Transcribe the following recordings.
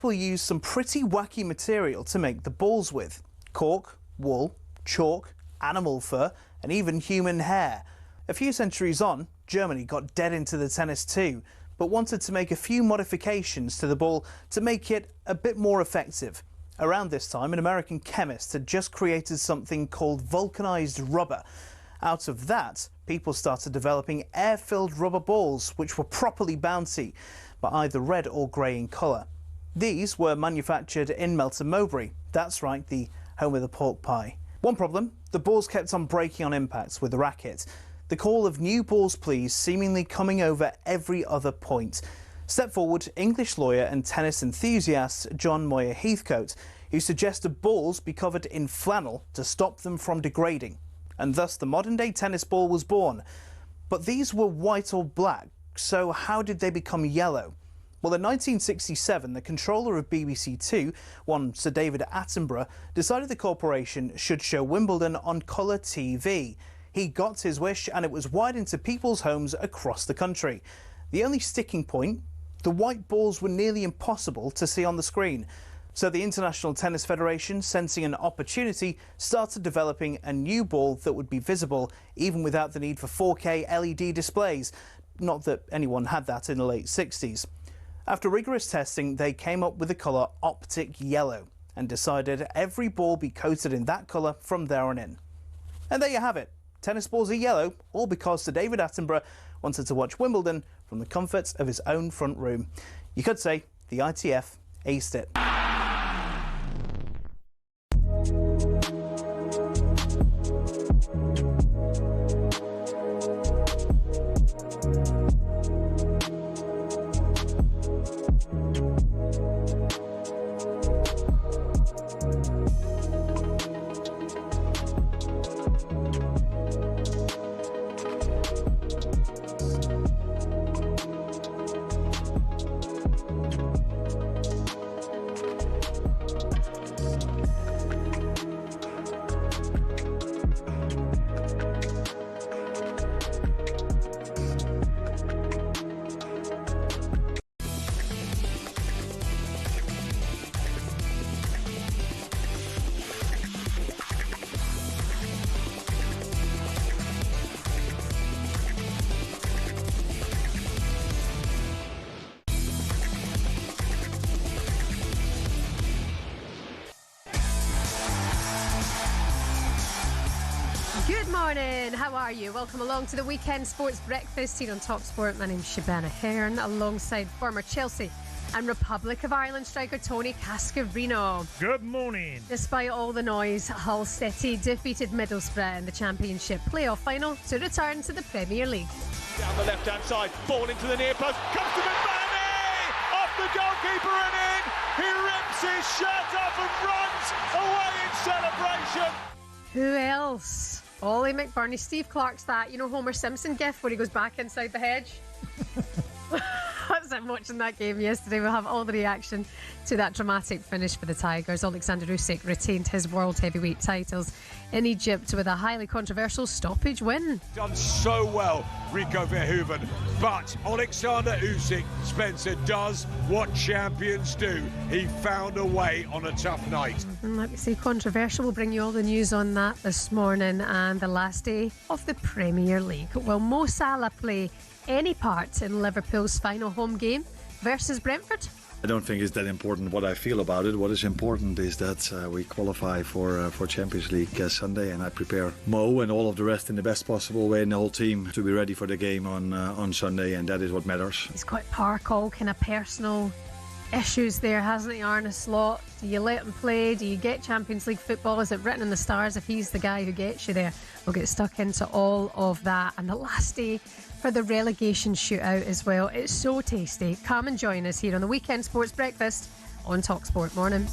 People use some pretty wacky material to make the balls with. Cork, wool, chalk, animal fur and even human hair. A few centuries on, Germany got dead into the tennis too, but wanted to make a few modifications to the ball to make it a bit more effective. Around this time, an American chemist had just created something called vulcanized rubber. Out of that, people started developing air-filled rubber balls, which were properly bouncy, but either red or grey in colour. These were manufactured in Melton Mowbray. That's right, the home of the pork pie. One problem, the balls kept on breaking on impact with the racket. The call of new balls please seemingly coming over every other point. Step forward English lawyer and tennis enthusiast John Moyer Heathcote, who suggested balls be covered in flannel to stop them from degrading. And thus the modern-day tennis ball was born. But these were white or black, so how did they become yellow? Well, in 1967, the controller of BBC Two, one Sir David Attenborough, decided the corporation should show Wimbledon on colour TV. He got his wish and it was wide into people's homes across the country. The only sticking point, the white balls were nearly impossible to see on the screen. So the International Tennis Federation, sensing an opportunity, started developing a new ball that would be visible even without the need for 4K LED displays. Not that anyone had that in the late 60s. After rigorous testing, they came up with the colour optic yellow and decided every ball be coated in that colour from there on in. And there you have it. Tennis balls are yellow, all because Sir David Attenborough wanted to watch Wimbledon from the comfort of his own front room. You could say the ITF aced it. Good morning, how are you? Welcome along to the Weekend Sports Breakfast here on talkSPORT. My name's Shebahn Aherne, alongside former Chelsea and Republic of Ireland striker Tony Cascarino. Good morning. Despite all the noise, Hull City defeated Middlesbrough in the Championship playoff final to return to the Premier League. Down the left-hand side, ball into the near post, comes to McBurney! Off the goalkeeper and in! He rips his shirt off and runs away in celebration! Who else? Ollie McBurney. Steve Clark's that, Homer Simpson gif where he goes back inside the hedge. As I'm watching that game yesterday, we'll have all the reaction to that dramatic finish for the Tigers. Alexander Usyk retained his world heavyweight titles in Egypt with a highly controversial stoppage win. Done so well, Rico Verhoeven, but Alexander Usyk, Spencer, does what champions do. He found a way on a tough night. Like we say, controversial. We'll bring you all the news on that this morning, and the last day of the Premier League. Will Mo Salah play any part in Liverpool's final home game versus Brentford? I don't think it's that important what I feel about it. What is important is that we qualify for Champions League Sunday, and I prepare Mo and all of the rest in the best possible way, and the whole team to be ready for the game on Sunday, and that is what matters. He's quite park, all kind of personal issues there, hasn't he, Arne Slot? Do you let him play? Do you get Champions League football? Is it written in the stars if he's the guy who gets you there? We'll get stuck into all of that. And the last day for the relegation shootout as well. It's so tasty. Come and join us here on the Weekend Sports Breakfast on talkSPORT Morning.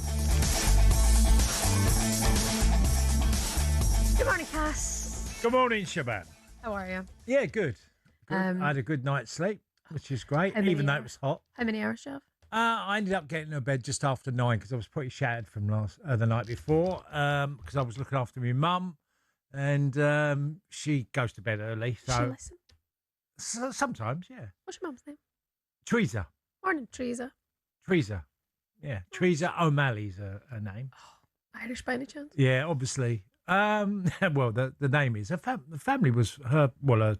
Good morning, Cass. Good morning, Shebahn. How are you? Yeah, good. I had a good night's sleep, which is great, even though it was hot. How many hours, Jeff? I ended up getting to bed just after 9 because I was pretty shattered from the night before because I was looking after my mum, and she goes to bed early. Does she listen? Sometimes, yeah. What's your mum's name? Teresa. Morning, Teresa. Teresa. Yeah, Teresa O'Malley's her name. Irish by any chance? Yeah, obviously. Well, the name is. The family was her. Well,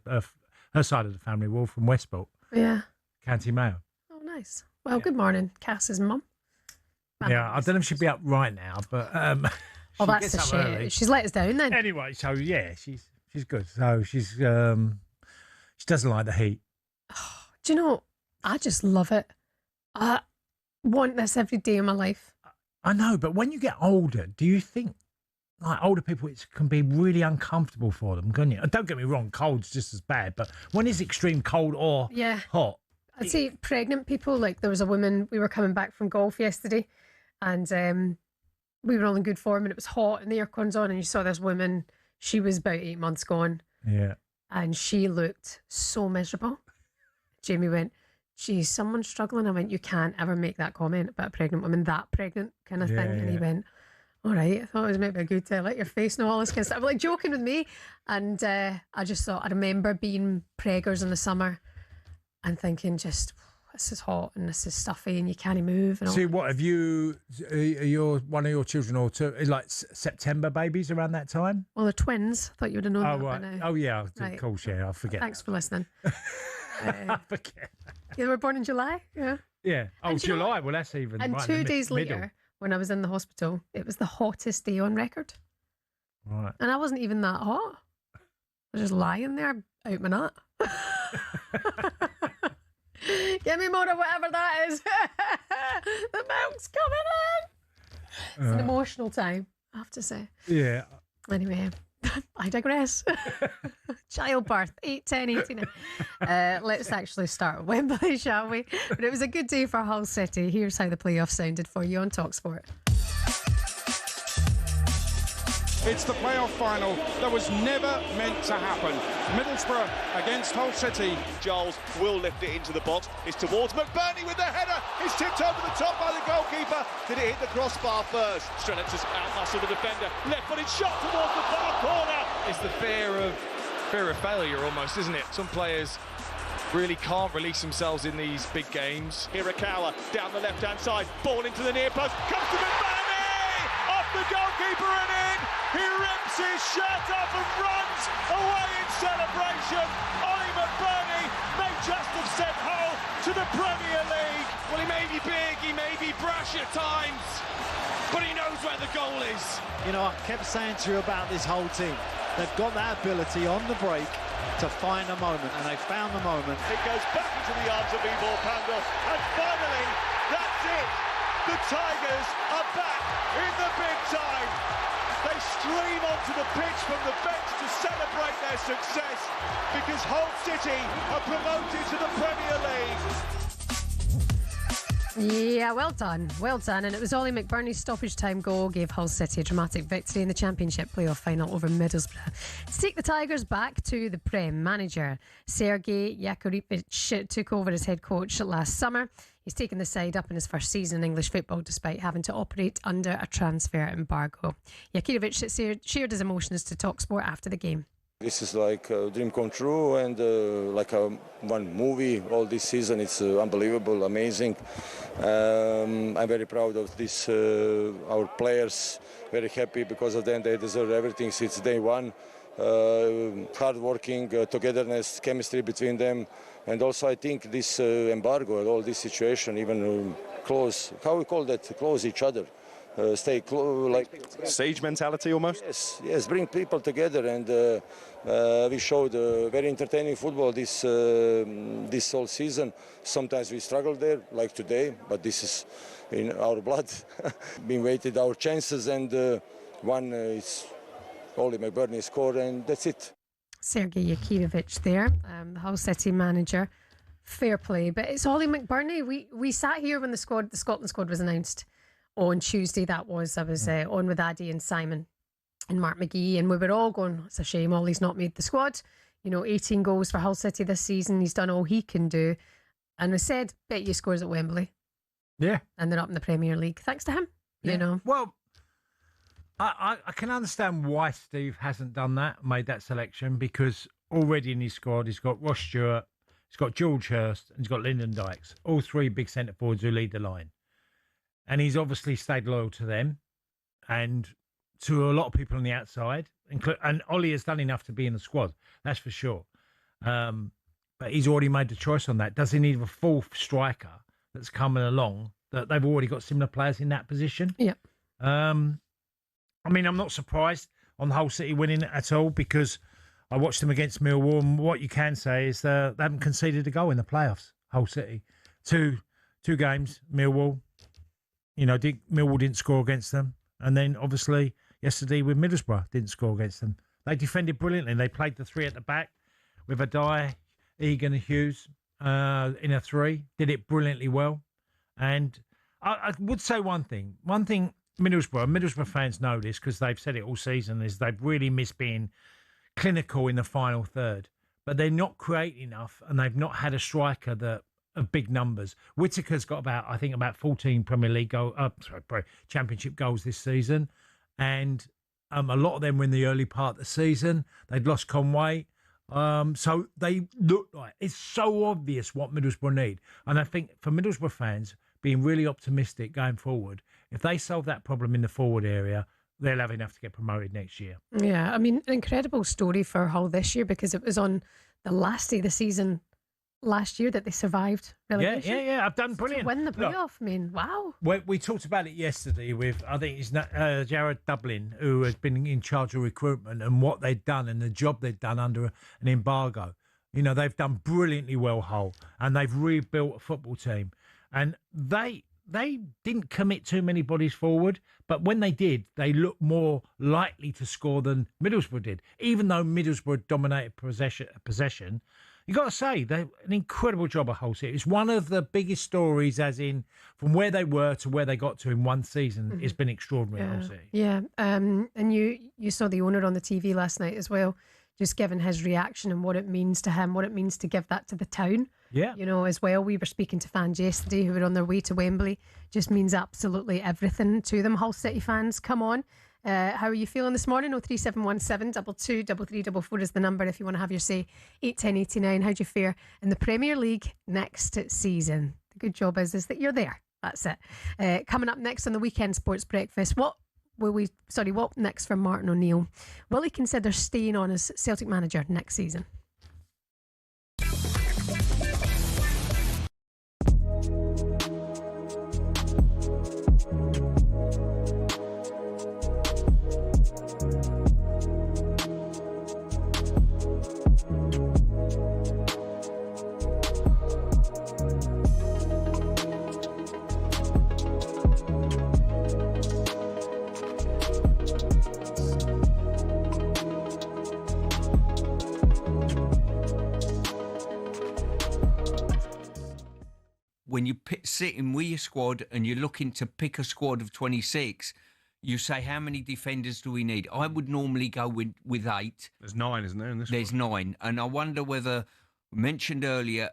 her side of the family were all from Westport, Yeah. County Mayo. Oh, nice. Well, good morning, Cass's mum. Yeah, I don't know if she'd be up right now, but Oh, she that's gets a up shame. early. She's let us down then. Anyway, so yeah, she's good. So she doesn't like the heat. Do you know, I just love it. I want this every day of my life. I know, but when you get older, do you think like older people it can be really uncomfortable for them, can you? Don't get me wrong, cold's just as bad, but when it's extreme cold or hot. I'd say pregnant people, like there was a woman, we were coming back from golf yesterday and we were all in good form and it was hot and the aircon's on and you saw this woman, she was about 8 months gone. Yeah. And she looked so miserable. Jamie went, geez, someone's struggling. I went, you can't ever make that comment about a pregnant woman, that pregnant kind of thing. And he went, all right, I thought it was maybe a good to let your face know all this kind of stuff. Like joking with me. And I just thought, I remember being preggers in the summer and thinking just, this is hot and this is stuffy and you can't move. And See, what have you, one of your children or two, like September babies around that time? Well, they're twins. I thought you would have known that by now. Oh, yeah, Right. of course, yeah, I forget. Thanks for listening. I forget. They were born in July, yeah. Yeah. Oh, And do you know July, what? well, that's even And right in 2 the days middle. later, when I was in the hospital, it was the hottest day on record. Right. And I wasn't even that hot. I was just lying there out my nut. Give me more of whatever that is. The milk's coming in. It's an emotional time, I have to say. Yeah. Anyway, I digress. Childbirth, 8, 10, 18. Let's actually start at Wembley, shall we? But it was a good day for Hull City. Here's how the playoff sounded for you on talkSPORT. It's the playoff final that was never meant to happen. Middlesbrough against Hull City. Giles will lift it into the box. It's towards McBurney with the header. It's tipped over the top by the goalkeeper. Did it hit the crossbar first? Strelets's outmuscle the defender. Left-footed shot towards the far corner. It's the fear of failure almost, isn't it? Some players really can't release themselves in these big games. Hirakawa down the left-hand side. Ball into the near post. Comes to McBurney! Off the goalkeeper and in. He rips his shirt off and runs away in celebration. Ollie McBurney may just have sent Hull to the Premier League. Well, he may be big, he may be brash at times, but he knows where the goal is. You know, I kept saying to you about this whole team. They've got that ability on the break to find a moment, and they found the moment. It goes back into the arms of Ivor Pandor, and finally, that's it. The Tigers are back in the big time. They stream onto the pitch from the bench to celebrate their success because Hull City are promoted to the Premier League. Yeah, well done. Well done. And it was Ollie McBurney's stoppage time goal gave Hull City a dramatic victory in the Championship playoff final over Middlesbrough. To take the Tigers back to the Prem, manager Sergei Yakorevic took over as head coach last summer. He's taken the side up in his first season in English football despite having to operate under a transfer embargo. Yakorevic shared his emotions to talkSPORT after the game. This is like a dream come true and like one movie all this season. It's unbelievable, amazing. I'm very proud of this, our players, very happy because of them. They deserve everything since day one. Hard working, togetherness, chemistry between them. And also I think this embargo and all this situation, even close, how we call that, close each other. Stay close, like Siege mentality almost. Yes, bring people together, and we showed very entertaining football this whole season. Sometimes we struggle there, like today, but this is in our blood. Been waited our chances, and one is Ollie McBurney scored, and that's it. Sergei Yakorevic there, the Hull City manager. Fair play, but it's Ollie McBurney. We sat here when the Scotland squad was announced. On Tuesday, I was on with Addy and Simon and Mark McGee, and we were all going, it's a shame Ollie's not made the squad. 18 goals for Hull City this season. He's done all he can do. And we said, bet you scores at Wembley. Yeah. And they're up in the Premier League. Thanks to him, Well, I can understand why Steve hasn't done that, made that selection, because already in his squad, he's got Ross Stewart, he's got George Hurst, and he's got Lyndon Dykes, all three big centre forwards who lead the line. and he's obviously stayed loyal to them and to a lot of people on the outside. And Ollie has done enough to be in the squad, that's for sure. But he's already made the choice on that. Does he need a fourth striker that's coming along? That they've already got similar players in that position. Yeah. I mean, I'm not surprised on Hull City winning at all because I watched them against Millwall, and what you can say is they haven't conceded a goal in the playoffs. Hull City, two games. Millwall, Millwall didn't score against them, and then obviously yesterday with Middlesbrough didn't score against them. They defended brilliantly. They played the three at the back with Adai, Egan, and Hughes in a three. Did it brilliantly well. And I would say one thing. Middlesbrough fans know this because they've said it all season, is they've really missed being clinical in the final third. But they're not creating enough, and they've not had a striker that of big numbers. Whittaker's got about 14 Premier League Championship goals this season. And a lot of them were in the early part of the season. They'd lost Conway. So they look like it's so obvious what Middlesbrough need. And I think for Middlesbrough fans, being really optimistic going forward, if they solve that problem in the forward area, they'll have enough to get promoted next year. Yeah, I mean, an incredible story for Hull this year because it was on the last day of the season last year that they survived relegation. Yeah, I've done brilliant. To win the playoff, I mean, wow. We talked about it yesterday with, I think it's Jared Dublin, who has been in charge of recruitment and what they've done and the job they've done under an embargo. They've done brilliantly well, Hull, and they've rebuilt a football team. And they didn't commit too many bodies forward, but when they did, they looked more likely to score than Middlesbrough did. Even though Middlesbrough dominated possession, you got to say, they're an incredible job at Hull City. It's one of the biggest stories, as in from where they were to where they got to in one season. Mm-hmm. It's been extraordinary at Hull City. Yeah, and you saw the owner on the TV last night as well, just giving his reaction and what it means to him, what it means to give that to the town. Yeah. As well. We were speaking to fans yesterday who were on their way to Wembley. Just means absolutely everything to them. Hull City fans, come on. How are you feeling this morning? 03717 22 3344 is the number if you want to have your say. 81089. How do you fare in the Premier League next season? The good job is that you're there. That's it. Coming up next on the Weekend Sports Breakfast, what next for Martin O'Neill? Will he consider staying on as Celtic manager next season? When you're sitting with your squad and you're looking to pick a squad of 26, you say, how many defenders do we need? I would normally go with 8. There's 9, isn't there? There's 9. And I wonder whether, mentioned earlier,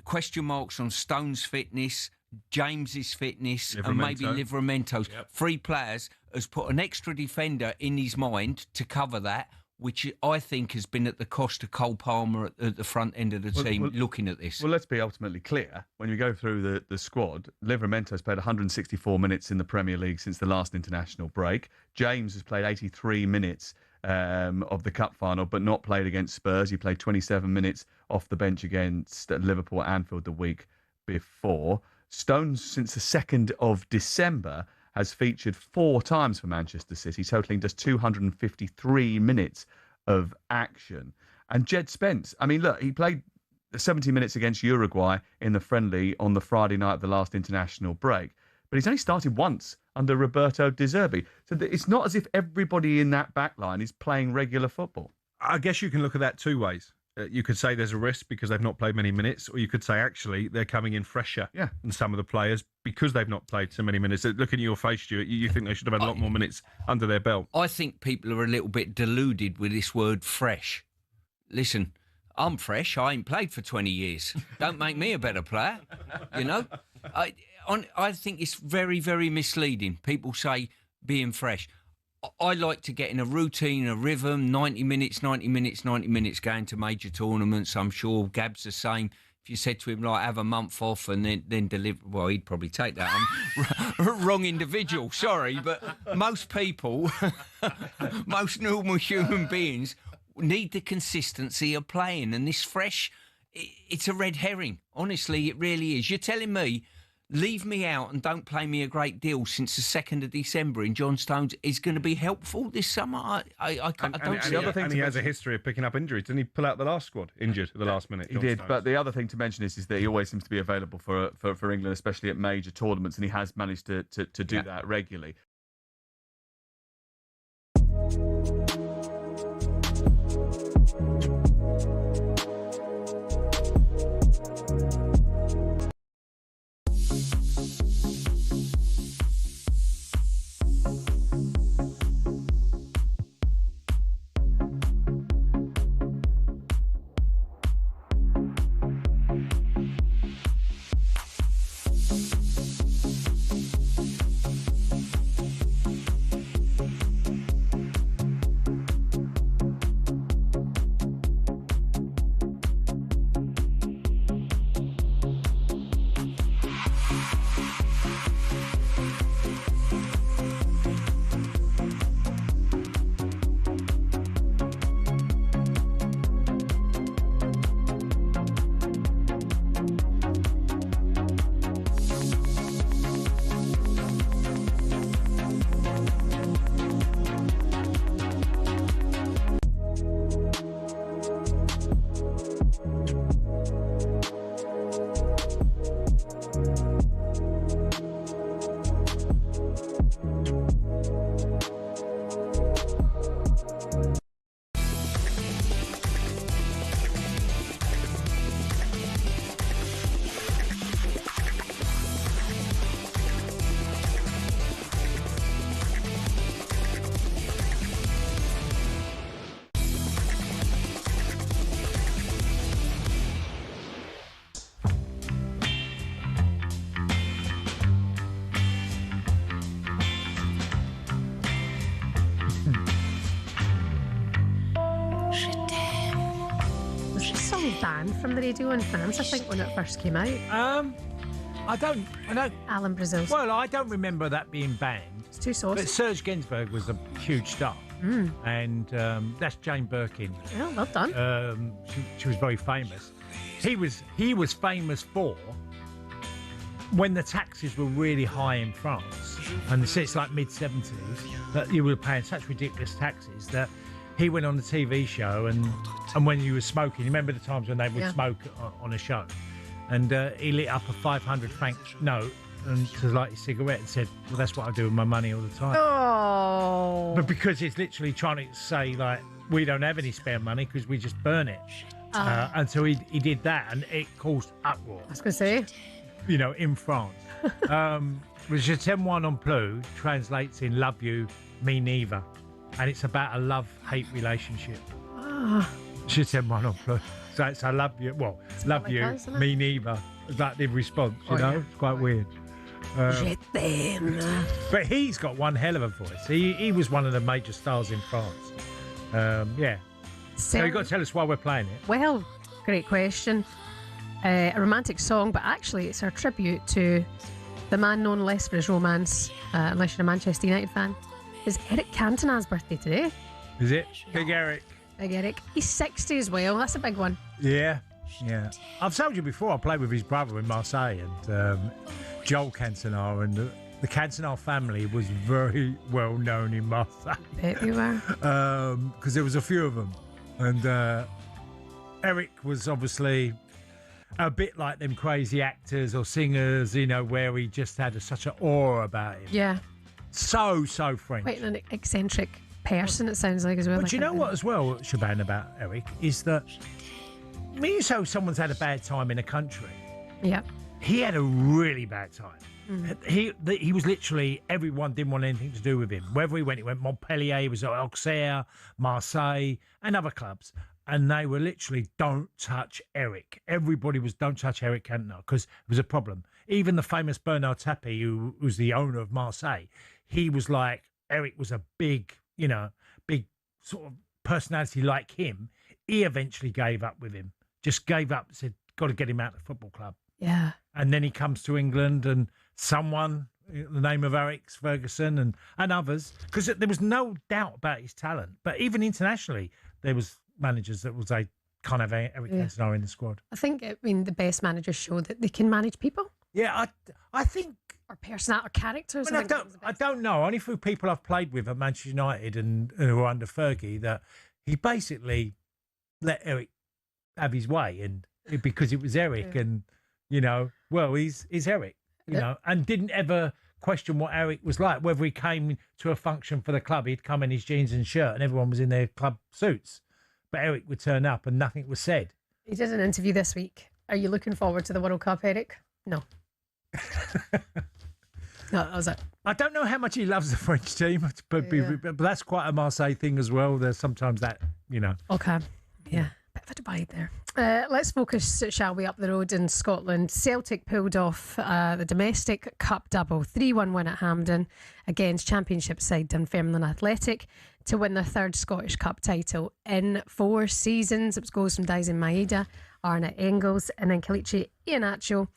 question marks on Stone's fitness, James's fitness, and maybe Livramento's. Yep. 3 players has put an extra defender in his mind to cover that, which I think has been at the cost of Cole Palmer at the front end of the team looking at this. Well, let's be ultimately clear. When you go through the squad, Livramento's played 164 minutes in the Premier League since the last international break. James has played 83 minutes of the Cup final, but not played against Spurs. He played 27 minutes off the bench against Liverpool at Anfield the week before. Stones, since the 2nd of December, has featured 4 times for Manchester City, totalling just 253 minutes of action. And Jed Spence, I mean, look, he played 70 minutes against Uruguay in the friendly on the Friday night of the last international break, but he's only started once under Roberto De Zerbi. So it's not as if everybody in that back line is playing regular football. I guess you can look at that 2 ways. You could say there's a risk because they've not played many minutes, or you could say actually they're coming in fresher than some of the players because they've not played so many minutes. Looking at your face, Stuart, you think they should have had a lot more minutes under their belt. I think people are a little bit deluded with this word fresh. Listen, I'm fresh. I ain't played for 20 years. Don't make me a better player, I think it's very, very misleading. People say being fresh. I like to get in a routine, a rhythm, 90 minutes, going to major tournaments. I'm sure Gab's the same. if you said to him, like, have a month off and then deliver, well, he'd probably take that. I'm wrong individual, sorry, but most people, most normal human beings need the consistency of playing, and this fresh, it's a red herring. Honestly, it really is. You're telling me, leave me out and don't play me a great deal since the 2nd of December in John Stones is going to be helpful this summer. I don't see it. And he has a history of picking up injuries. Didn't he pull out the last squad injured at the last minute? He did, but the other thing to mention is that he always seems to be available for England, especially at major tournaments, and he has managed to do that regularly. Banned from the radio in France, I think, when it first came out. I don't. Alan Brazil's. Well, I don't remember that being banned. It's too saucy. But Serge Gainsbourg was a huge star, and that's Jane Birkin. Oh, well done. She was very famous. He was famous for when the taxes were really high in France, and it's like mid-70s, that you were paying such ridiculous taxes that he went on the TV show, and when you were smoking, you remember the times when they would smoke on a show, and he lit up a 500 franc note and to light his cigarette and said, well, that's what I do with my money all the time. Oh. But because it's literally trying to say, like, we don't have any spare money because we just burn it. And so he did that, and it caused uproar. I was going to say. You know, in France. Je t'aime moi non plus translates in love you, me neither. And it's about a love-hate relationship. Je t'aime moi non plus. So it's I love you, well, it's love you, us, me neither. That the response, you know? It's quite weird. Je t'aime. But he's got one hell of a voice. He was one of the major stars in France. Yeah. So you've got to tell us why we're playing it. Well, great question. A romantic song, but actually it's our tribute to the man known less for his romance, unless you're a Manchester United fan. It's Eric Cantona's birthday today. Is it? Big Eric. Big Eric. He's 60 as well. That's a big one. Yeah. I've told you before, I played with his brother in Marseille, and Joel Cantona, and the Cantona family was very well known in Marseille. Bet you were. Because there was a few of them. And Eric was obviously a bit like them crazy actors or singers, you know, where he just had such an aura about him. Yeah. So French. Quite an eccentric person, it sounds like, as well. But you know what, as well, Shebahn, about Eric, is that when you say someone's had a bad time in a country, he had a really bad time. He was literally, everyone didn't want anything to do with him. Wherever he went Montpellier, he was at Auxerre, Marseille, and other clubs. And they were literally, don't touch Eric. Everybody was, don't touch Eric Cantona, because it was a problem. Even the famous Bernard Tapie, who was the owner of Marseille, he was like, Eric was a big sort of personality like him. He eventually gave up with him. Just gave up, said, got to get him out of the football club. Yeah. And then he comes to England and someone, the name of Alex Ferguson and others, because there was no doubt about his talent. But even internationally, there was managers that would say, can't have Eric Cantona in the squad. I think, the best managers show that they can manage people. Yeah, I think... Or personality, or characters. I don't know. Only through people I've played with at Manchester United and who were under Fergie, that he basically let Eric have his way, and because it was Eric, and he's Eric, and didn't ever question what Eric was like. Whether he came to a function for the club, he'd come in his jeans and shirt, and everyone was in their club suits, but Eric would turn up and nothing was said. He did an interview this week. Are you looking forward to the World Cup, Eric? No. No, that was it. I don't know how much he loves the French team, but that's quite a Marseille thing as well. There's sometimes that, Okay. Yeah. Bit of a divide there. Let's focus, shall we, up the road in Scotland. Celtic pulled off the domestic cup double, 3-1 win at Hampden against Championship side Dunfermline Athletic to win their third Scottish Cup title in 4 seasons. It was goals from Daisen Maeda, Arna Engels, and then Kelechi Iheanacho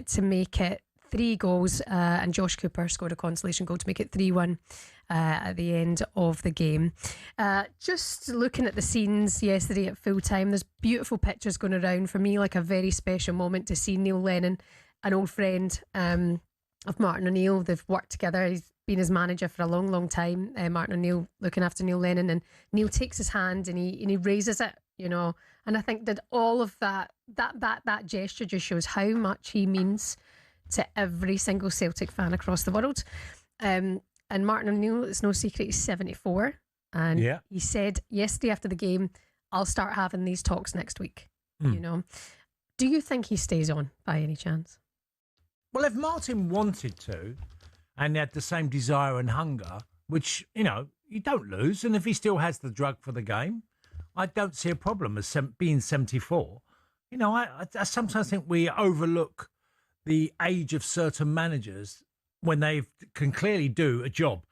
to make it 3 goals, and Josh Cooper scored a consolation goal to make it 3-1 at the end of the game. Just looking at the scenes yesterday at full time, there's beautiful pictures going around. For me, like a very special moment to see Neil Lennon, an old friend of Martin O'Neill. They've worked together. He's been his manager for a long, long time. Martin O'Neill looking after Neil Lennon, and Neil takes his hand and he raises it, And I think that all of that gesture just shows how much he means to every single Celtic fan across the world. And Martin O'Neill, it's no secret, he's 74. And he said yesterday after the game, I'll start having these talks next week. Do you think he stays on by any chance? Well, if Martin wanted to and had the same desire and hunger, which, you don't lose, and if he still has the drug for the game, I don't see a problem as being 74. I sometimes think we overlook the age of certain managers when they can clearly do the job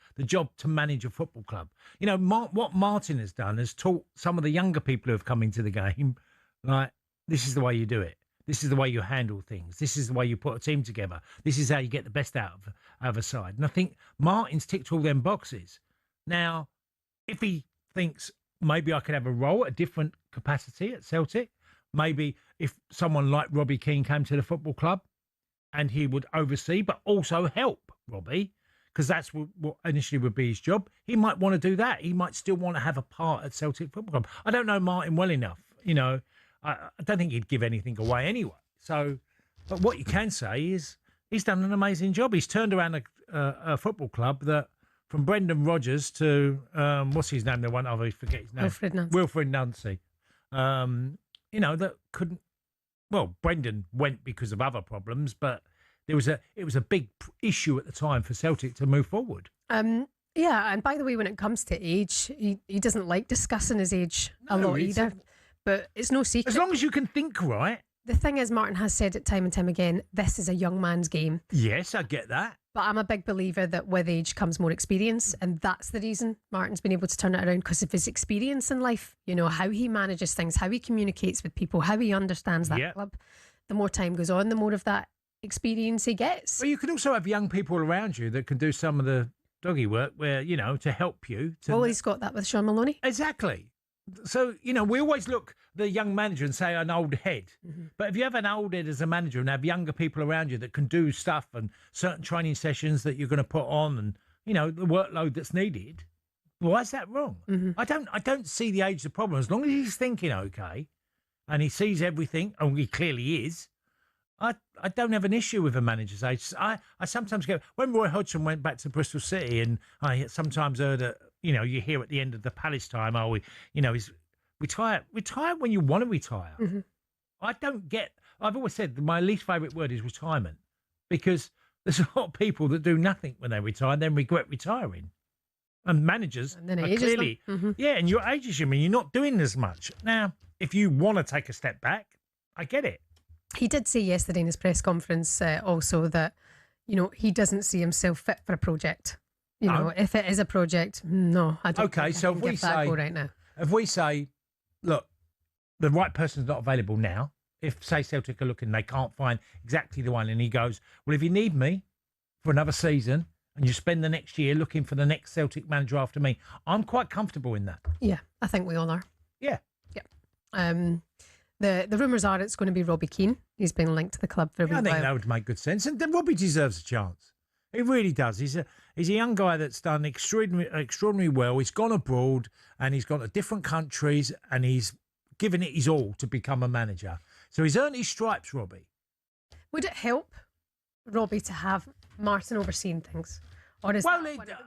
to manage a football club. What Martin has done is taught some of the younger people who have come into the game, like, this is the way you do it. This is the way you handle things. This is the way you put a team together. This is how you get the best out of a side. And I think Martin's ticked all them boxes. Now, if he thinks maybe I could have a role at a different capacity at Celtic, maybe if someone like Robbie Keane came to the football club, and he would oversee, but also help Robbie, because that's what initially would be his job. He might want to do that. He might still want to have a part at Celtic Football Club. I don't know Martin well enough. I don't think he'd give anything away anyway. So, but what you can say is he's done an amazing job. He's turned around a football club that, from Brendan Rodgers to, what's his name? The one, I always forget his name. Wilfred Nancy. That couldn't. Well, Brendan went because of other problems, but it was a big issue at the time for Celtic to move forward. Yeah, and by the way, when it comes to age, he doesn't like discussing his age a lot either. But it's no secret. As long as you can think right. The thing is, Martin has said it time and time again, this is a young man's game. Yes, I get that. But I'm a big believer that with age comes more experience, and that's the reason Martin's been able to turn it around, because of his experience in life. How he manages things, how he communicates with people, how he understands that club. The more time goes on, the more of that experience he gets. Well, you can also have young people around you that can do some of the doggy work where, to help you. Well, he's got that with Sean Maloney. Exactly. So, we always look the young manager and say an old head. Mm-hmm. But if you have an old head as a manager and have younger people around you that can do stuff and certain training sessions that you're going to put on and, the workload that's needed, why is that wrong? Mm-hmm. I don't see the age the problem. As long as he's thinking okay and he sees everything, and he clearly is, I don't have an issue with a manager's age. I sometimes get, when Roy Hodgson went back to Bristol City, and I sometimes heard that, you hear at the end of the Palace time, he's retire when you want to retire. Mm-hmm. I've always said that my least favourite word is retirement, because there's a lot of people that do nothing when they retire and then regret retiring. And managers are clearly, and your ages you, you're not doing as much. Now, if you want to take a step back, I get it. He did say yesterday in his press conference also that, he doesn't see himself fit for a project. If it is a project, no, I don't. Okay, so if we say, right now, if we say, look, the right person's not available now, if, say, Celtic are looking, they can't find exactly the one, and he goes, well, if you need me for another season and you spend the next year looking for the next Celtic manager after me, I'm quite comfortable in that. Yeah, I think we all are. Yeah. The rumours are it's going to be Robbie Keane. He's been linked to the club for a I think while. that would make good sense. And then Robbie deserves a chance. He really does. He's a young guy that's done extraordinarily well. He's gone abroad and he's gone to different countries and he's given it his all to become a manager. So he's earned his stripes, Robbie. Would it help Robbie to have Martin overseeing things? Or is that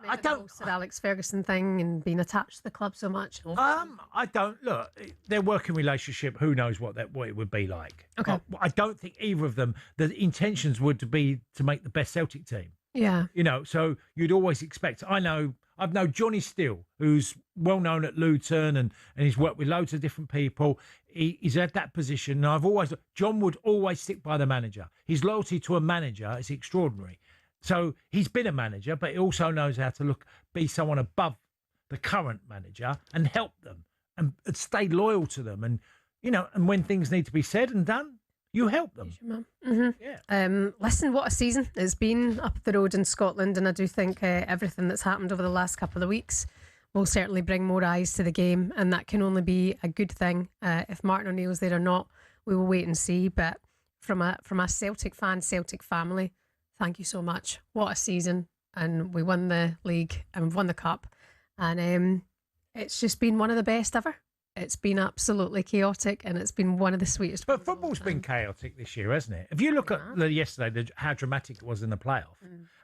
I don't. The Alex Ferguson thing and being attached to the club so much? I don't look. Their working relationship. Who knows what it would be like? Okay. I don't think either of them. The intentions would be to make the best Celtic team. Yeah. You know, so you'd always expect. I've known Johnny Steele, who's well known at Luton and he's worked with loads of different people. He's at that position. And John would always stick by the manager. His loyalty to a manager is extraordinary. So he's been a manager, but he also knows how to be someone above the current manager and help them and stay loyal to them. And, you know, and when things need to be said and done, you help them. Mm-hmm. Yeah. Listen, what a season it's been up the road in Scotland. And I do think everything that's happened over the last couple of weeks will certainly bring more eyes to the game. And that can only be a good thing. If Martin O'Neill's there or not, we will wait and see. But from a Celtic fan, Celtic family, thank you so much. What a season. And we won the league and we've won the cup. And it's just been one of the best ever. It's been absolutely chaotic and it's been one of the sweetest. But football's been chaotic this year, hasn't it? If you look at yesterday, how dramatic it was in the playoff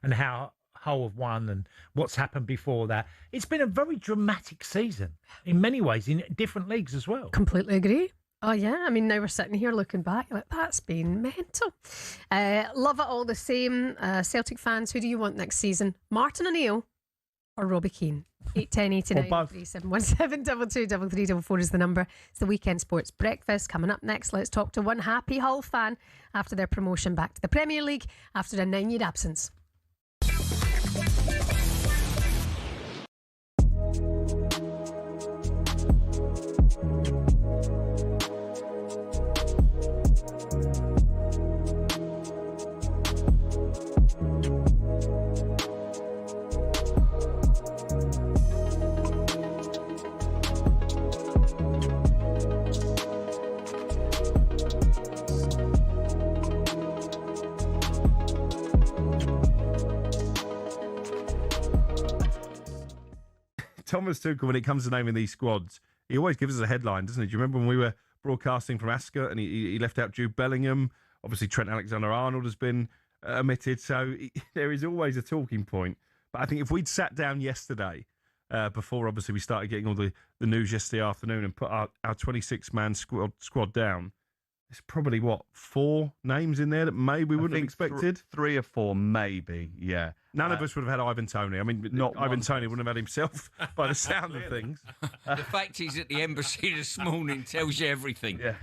and how Hull have won and what's happened before that, it's been a very dramatic season in many ways in different leagues as well. Completely agree. Oh, yeah. I mean, now we're sitting here looking back, like, that's been mental. Love it all the same. Celtic fans, who do you want next season? Martin O'Neill or Robbie Keane? 81089 3717 223344 is the number. It's the Weekend Sports Breakfast. Coming up next, let's talk to one happy Hull fan after their promotion back to the Premier League after a 9-year absence. Thomas Tuchel, when it comes to naming these squads, he always gives us a headline, doesn't he? Do you remember when we were broadcasting from Ascot and he left out Jude Bellingham? Obviously, Trent Alexander-Arnold has been omitted, so there is always a talking point. But I think if we'd sat down yesterday, before obviously we started getting all the news yesterday afternoon and put our 26-man squad down, there's probably, 4 names in there that maybe we wouldn't have expected? 3 or 4, maybe, yeah. None of us would have had Ivan Toney. I mean, not Ivan Toney wouldn't have had himself by the sound of things. The fact he's at the embassy this morning tells you everything. Yeah.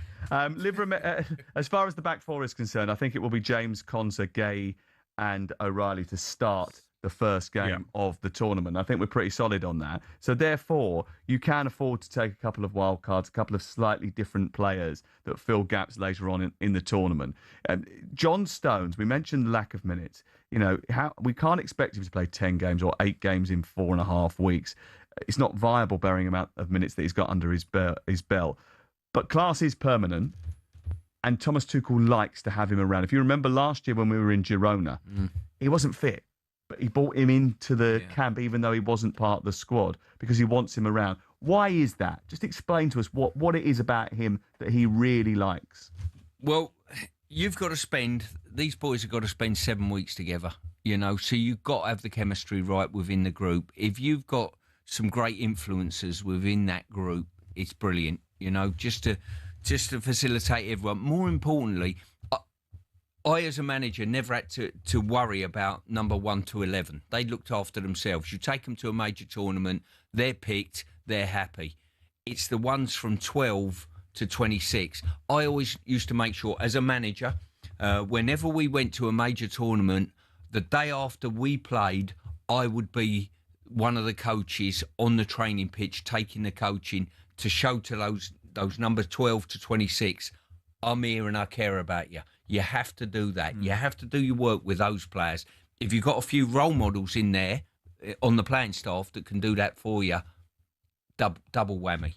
As far as the back four is concerned, I think it will be James, Konsa, Gay and O'Reilly to start the first game of the tournament. I think we're pretty solid on that. So therefore, you can afford to take a couple of wild cards, a couple of slightly different players that fill gaps later on in the tournament. John Stones, we mentioned the lack of minutes. You know, we can't expect him to play 10 games or 8 games in 4.5 weeks. It's not viable bearing the amount of minutes that he's got under his belt. But class is permanent, and Thomas Tuchel likes to have him around. If you remember last year when we were in Girona, he wasn't fit. But he brought him into the camp even though he wasn't part of the squad because he wants him around. Why is that? Just explain to us what it is about him that he really likes. Well, these boys have got to spend 7 weeks together, you know, so you've got to have the chemistry right within the group. If you've got some great influences within that group, it's brilliant, you know, just to facilitate everyone. More importantly, I, as a manager, never had to worry about number 1 to 11. They looked after themselves. You take them to a major tournament, they're picked, they're happy. It's the ones from 12 to 26. I always used to make sure, as a manager, whenever we went to a major tournament, the day after we played, I would be one of the coaches on the training pitch, taking the coaching to show to those number 12 to 26, I'm here and I care about you. You have to do that. You have to do your work with those players. If you've got a few role models in there on the playing staff that can do that for you, double whammy.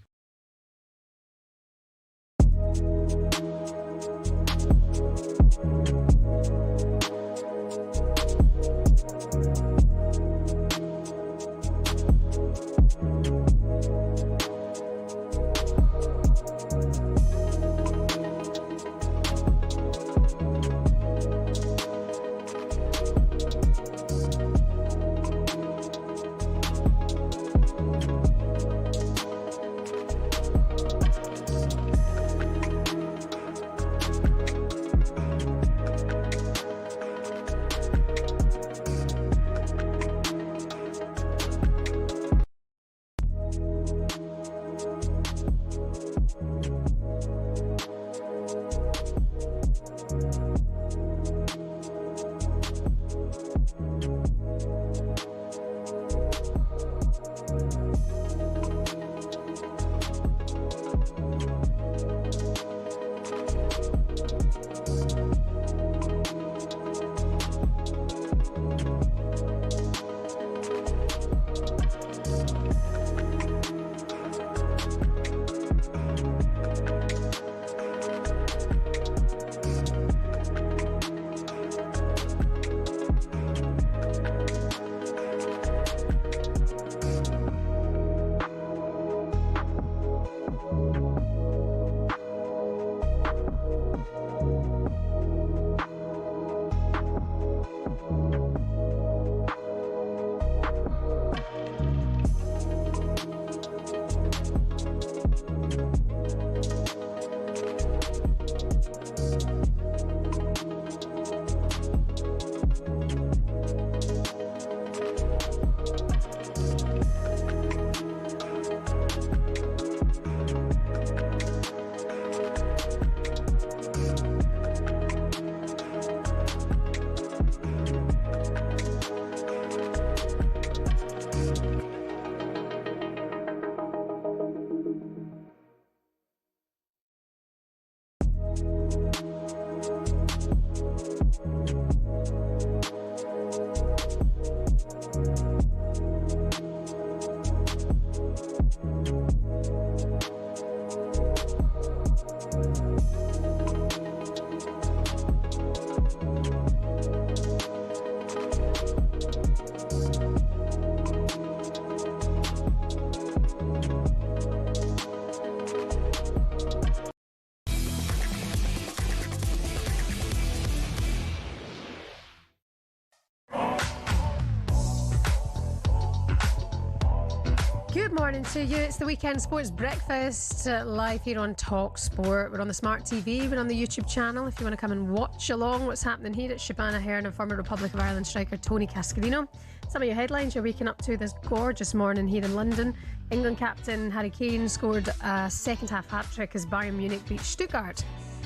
Good morning to you. It's the Weekend Sports Breakfast live here on talkSPORT. We're on the Smart TV. We're on the YouTube channel. If you want to come and watch along what's happening here, it's Shebahn Aherne and former Republic of Ireland striker Tony Cascarino. Some of your headlines you're waking up to this gorgeous morning here in London. England captain Harry Kane scored a second-half hat-trick as Bayern Munich beat Stuttgart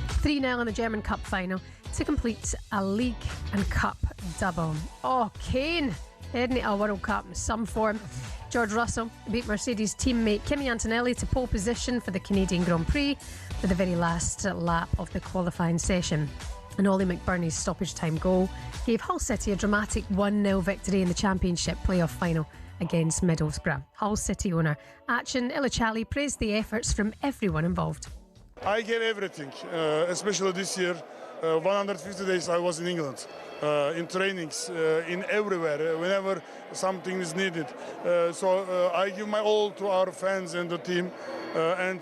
3-0 in the German Cup final to complete a league and cup double. Oh, Kane heading to a World Cup in some form. George Russell beat Mercedes teammate Kimi Antonelli to pole position for the Canadian Grand Prix for the very last lap of the qualifying session. And Ollie McBurney's stoppage time goal gave Hull City a dramatic 1-0 victory in the Championship playoff final against Middlesbrough. Hull City owner Achin Ilicali praised the efforts from everyone involved. I gave everything, especially this year. 150 days I was in England, in trainings, in everywhere, whenever something is needed. So I give my all to our fans and the team, and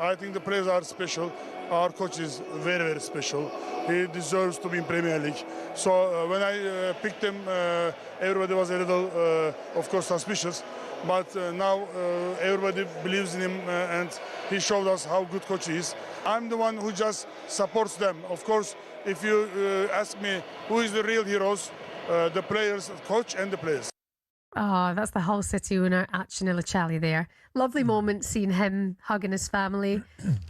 I think the players are special. Our coach is very, very special. He deserves to be in Premier League. So when I picked him, everybody was a little, of course, suspicious. But now everybody believes in him, and he showed us how good coach he is. I'm the one who just supports them. Of course, if you ask me who is the real heroes, the players, coach and the players. Oh, that's the Hull City owner, Achin Ilicali there. Lovely moment seeing him hugging his family,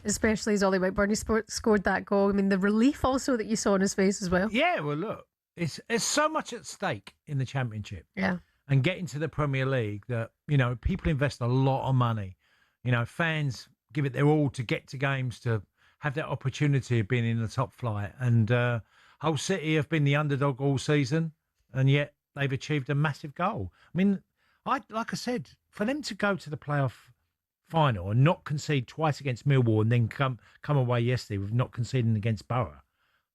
especially as Ollie McBurney scored that goal. I mean, the relief also that you saw on his face as well. Yeah, well, look, it's so much at stake in the Championship. Yeah. And getting to the Premier League that, you know, people invest a lot of money. You know, fans give it their all to get to games, to have that opportunity of being in the top flight. And Hull City have been the underdog all season, and yet they've achieved a massive goal. I mean, like I said, for them to go to the playoff final and not concede twice against Millwall and then come away yesterday with not conceding against Borough,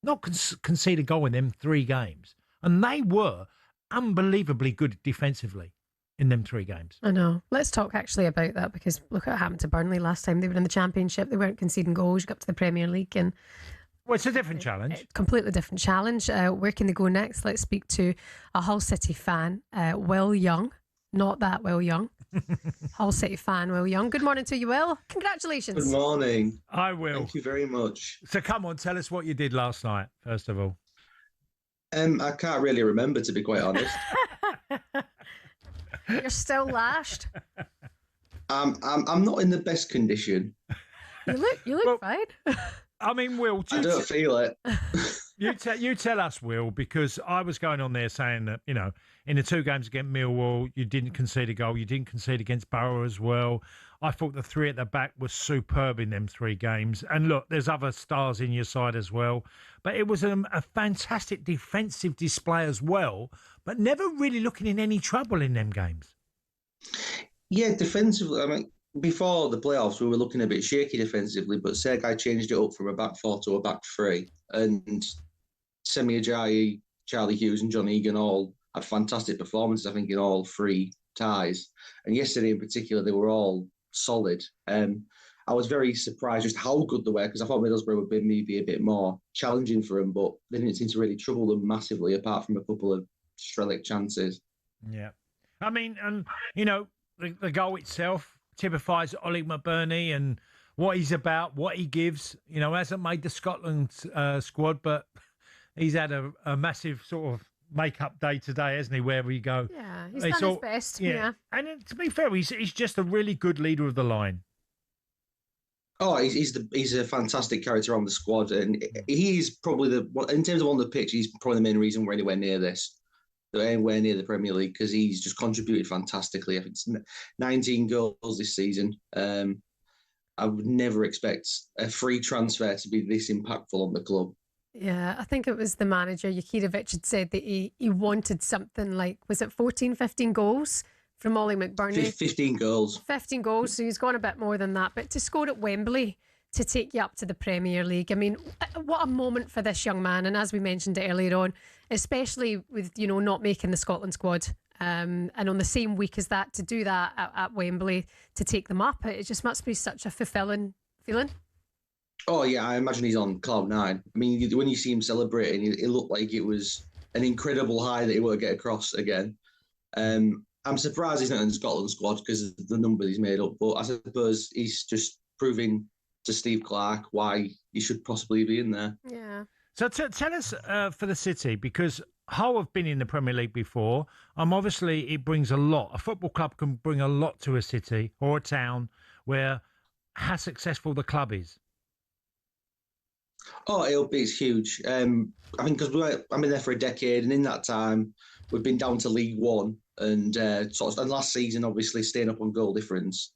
not concede a goal in them 3 games. And they were unbelievably good defensively in them 3 games. I know. Let's talk actually about that, because look what happened to Burnley last time. They were in the Championship. They weren't conceding goals. You got up to the Premier League and... Well, it's a different challenge. Completely different challenge. Where can they go next? Let's speak to a Hull City fan, Will Young. Not that Will Young. Hull City fan, Will Young. Good morning to you, Will. Congratulations. Good morning. I will. Thank you very much. So come on, tell us what you did last night, first of all. I can't really remember, to be quite honest. You're still lashed. I'm not in the best condition. You look fine. I mean, Will, I don't feel it. You tell us, Will, because I was going on there saying that, you know, in the 2 games against Millwall, you didn't concede a goal. You didn't concede against Borough as well. I thought the 3 at the back was superb in them 3 games. And look, there's other stars in your side as well. But it was a fantastic defensive display as well, but never really looking in any trouble in them games. Yeah, defensively, I mean, before the playoffs, we were looking a bit shaky defensively, but Sergei changed it up from a back 4 to a back 3. And Semi Ajayi, Charlie Hughes and John Egan all had fantastic performances, I think, in all 3 ties. And yesterday in particular, they were all solid. I was very surprised just how good they were, because I thought Middlesbrough would be maybe a bit more challenging for them, but they didn't seem to really trouble them massively, apart from a couple of Strelic chances. Yeah. I mean, you know, the goal itself typifies Ollie McBurney and what he's about, what he gives. You know, hasn't made the Scotland squad, but he's had a massive sort of make-up day today, hasn't he, wherever you go. Yeah, he's done his best. Yeah. And to be fair, he's just a really good leader of the line. Oh, he's a fantastic character on the squad, and he's probably in terms of on the pitch, he's probably the main reason we're anywhere near this. They're anywhere near the Premier League, because he's just contributed fantastically. I think it's 19 goals this season. I would never expect a free transfer to be this impactful on the club. Yeah, I think it was the manager, Jakirovic, had said that he wanted something like, was it 14, 15 goals from Ollie McBurney? 15 goals. 15 goals, so he's gone a bit more than that. But to score at Wembley, to take you up to the Premier League, I mean, what a moment for this young man. And as we mentioned it earlier on, especially with, you know, not making the Scotland squad, and on the same week as that, to do that at Wembley, to take them up, it just must be such a fulfilling feeling. Oh, yeah, I imagine he's on cloud 9. I mean, when you see him celebrating, it looked like it was an incredible high that he won't get across again. I'm surprised he's not in the Scotland squad because of the number he's made up, but I suppose he's just proving to Steve Clarke why he should possibly be in there. Yeah. So tell us for the City, because Hull have been in the Premier League before. Obviously, it brings a lot. A football club can bring a lot to a city or a town where how successful the club is. Oh, it's huge. I mean, because I've been there for a decade, and in that time, we've been down to League One, and and last season, obviously, staying up on goal difference.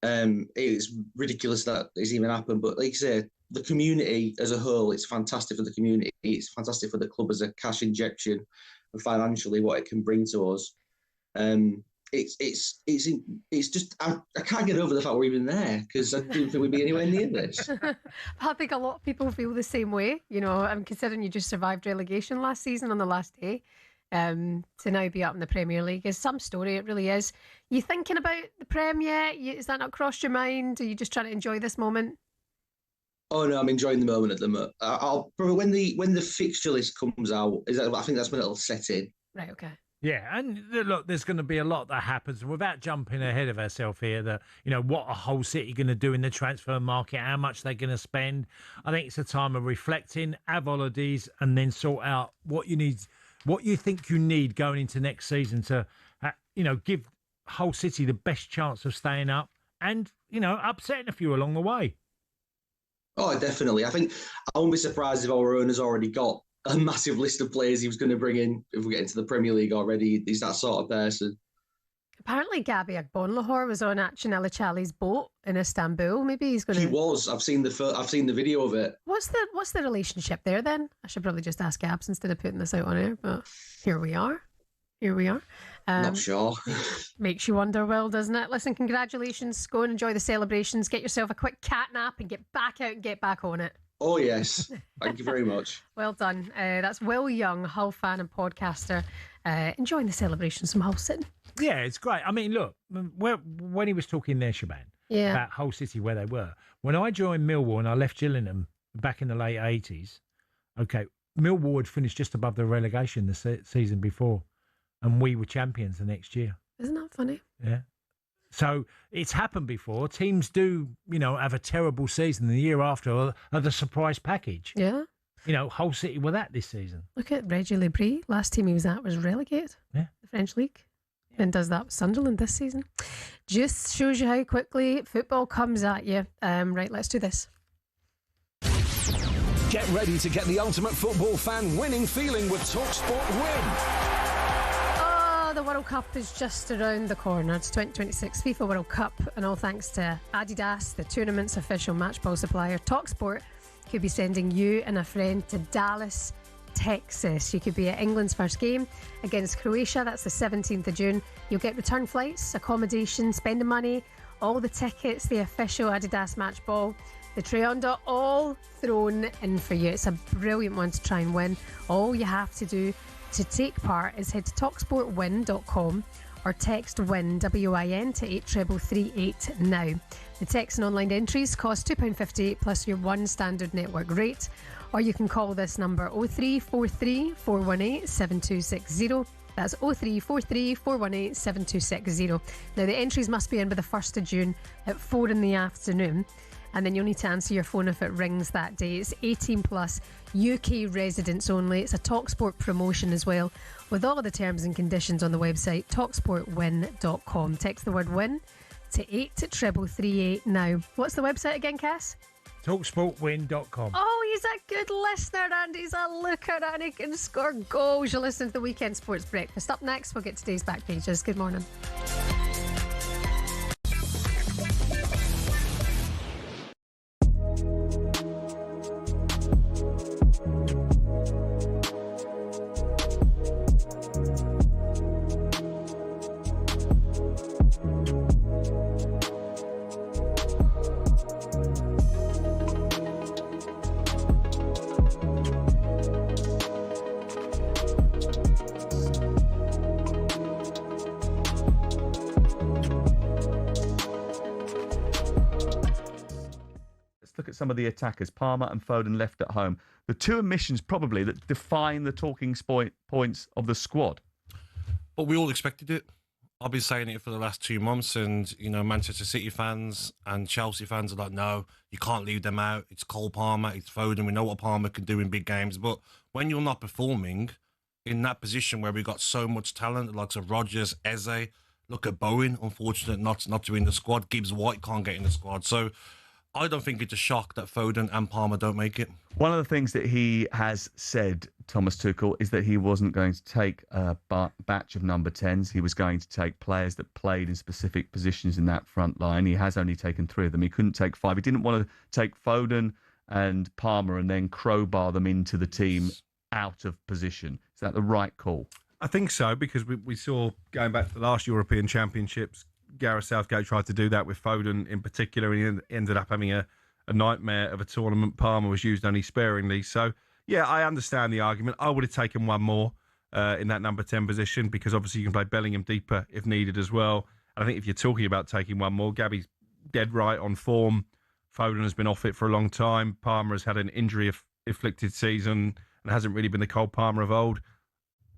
It's ridiculous that it's even happened, but like you say, the community as a whole, it's fantastic for the community. It's fantastic for the club as a cash injection, and financially what it can bring to us. It's just I can't get over the fact we're even there, because I didn't think we'd be anywhere near this. I think a lot of people feel the same way. You know, I'm considering you just survived relegation last season on the last day. To now be up in the Premier League is some story. It really is. You thinking about the Prem yet? Is that not crossed your mind? Are you just trying to enjoy this moment? Oh no, I'm enjoying the moment at the moment. I'll probably when the fixture list comes out, I think that's when it'll set in. Right. Okay. Yeah, and look, there's going to be a lot that happens without jumping ahead of ourselves here. That, you know, what a Hull City going to do in the transfer market, how much they're going to spend. I think it's a time of reflecting, have holidays, and then sort out what you need, what you think you need going into next season to, you know, give Hull City the best chance of staying up, and, you know, upsetting a few along the way. Oh, definitely. I think I won't be surprised if our owner's already got a massive list of players he was going to bring in if we get into the Premier League already. He's that sort of person. Apparently, Gabby Agbonlahor was on Achinella Chali's boat in Istanbul. Maybe he's going to. He was. I've seen the video of it. What's the relationship there then? I should probably just ask Gabs instead of putting this out on air. But here we are. Not sure. Makes you wonder, Will, doesn't it? Listen, congratulations. Go and enjoy the celebrations. Get yourself a quick cat nap and get back out and get back on it. Oh, yes. Thank you very much. Well done. That's Will Young, Hull fan and podcaster, enjoying the celebrations from Hull City. Yeah, it's great. I mean, look, when he was talking there, Shebahn, about Hull City, where they were, when I joined Millwall and I left Gillingham back in the late 80s, okay, Millwall had finished just above the relegation the season before, and we were champions the next year. Isn't that funny? Yeah. So it's happened before. Teams do, have a terrible season. The year after are the surprise package. Yeah. Hull City were that this season. Look at Reggie Lebris. Last team he was at was relegated. Yeah. The French League. And does that with Sunderland this season. Just shows you how quickly football comes at you. Right, let's do this. Get ready to get the ultimate football fan winning feeling with talkSPORT Win. The World Cup is just around the corner. It's 2026 FIFA World Cup, and all thanks to Adidas, the tournament's official match ball supplier. talkSPORT could be sending you and a friend to Dallas, Texas. You could be at England's first game against Croatia. That's the 17th of June. You'll get return flights, accommodation, spending money, all the tickets, the official Adidas match ball, the Trionda, all thrown in for you. It's a brilliant one to try and win. All you have to do to take part is head to talksportwin.com or text WIN, W-I-N, to 83338 now. The text and online entries cost £2.50 plus your one standard network rate, or you can call this number 0343 418 7260. That's 0343 418 7260. Now, the entries must be in by the 1st of June at 4 in the afternoon. And then you'll need to answer your phone if it rings that day. It's 18 plus, UK residents only. It's a talkSPORT promotion as well, with all of the terms and conditions on the website, talksportwin.com. Text the word WIN to 83338 now. What's the website again, Cass? talksportwin.com. Oh, he's a good listener, and he's a looker, and he can score goals. You're listening to the Weekend Sports Breakfast. Up next, we'll get today's back pages. Good morning. Look at some of the attackers, Palmer and Foden left at home. The two omissions probably that define the talking points of the squad. But we all expected it. I've been saying it for the last 2 months, and Manchester City fans and Chelsea fans are like, no, you can't leave them out. It's Cole Palmer, it's Foden. We know what Palmer can do in big games. But when you're not performing in that position where we've got so much talent, the likes of Rodgers, Eze, look at Bowen, unfortunate not to be in the squad. Gibbs White can't get in the squad. So I don't think it's a shock that Foden and Palmer don't make it. One of the things that he has said, Thomas Tuchel, is that he wasn't going to take a batch of number 10s. He was going to take players that played in specific positions in that front line. He has only taken 3 of them. He couldn't take 5. He didn't want to take Foden and Palmer and then crowbar them into the team out of position. Is that the right call? I think so, because we saw, going back to the last European Championships, Gareth Southgate tried to do that with Foden in particular, and he ended up having a nightmare of a tournament. Palmer was used only sparingly. So, yeah, I understand the argument. I would have taken one more in that number 10 position, because obviously you can play Bellingham deeper if needed as well. And I think if you're talking about taking one more, Gabby's dead right on form. Foden has been off it for a long time. Palmer has had an injury-afflicted season and hasn't really been the Cole Palmer of old.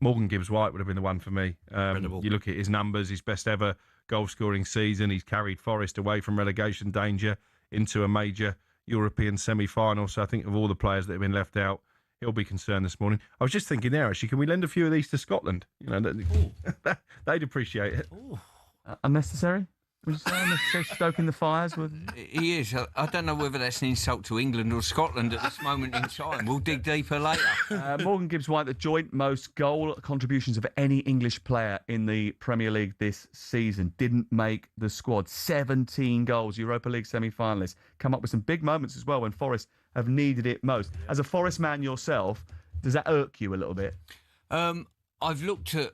Morgan Gibbs-White would have been the one for me. You look at his numbers, his best ever goal-scoring season. He's carried Forest away from relegation danger into a major European semi-final. So I think of all the players that have been left out, he'll be concerned this morning. I was just thinking there, actually, can we lend a few of these to Scotland? They'd appreciate it. Unnecessary? Would you say stoking the fires? He is. I don't know whether that's an insult to England or Scotland at this moment in time. We'll dig deeper later. Morgan Gibbs-White, the joint most goal contributions of any English player in the Premier League this season, didn't make the squad. 17 goals, Europa League semi-finalists. Come up with some big moments as well when Forest have needed it most. As a Forest man yourself, does that irk you a little bit? I've looked at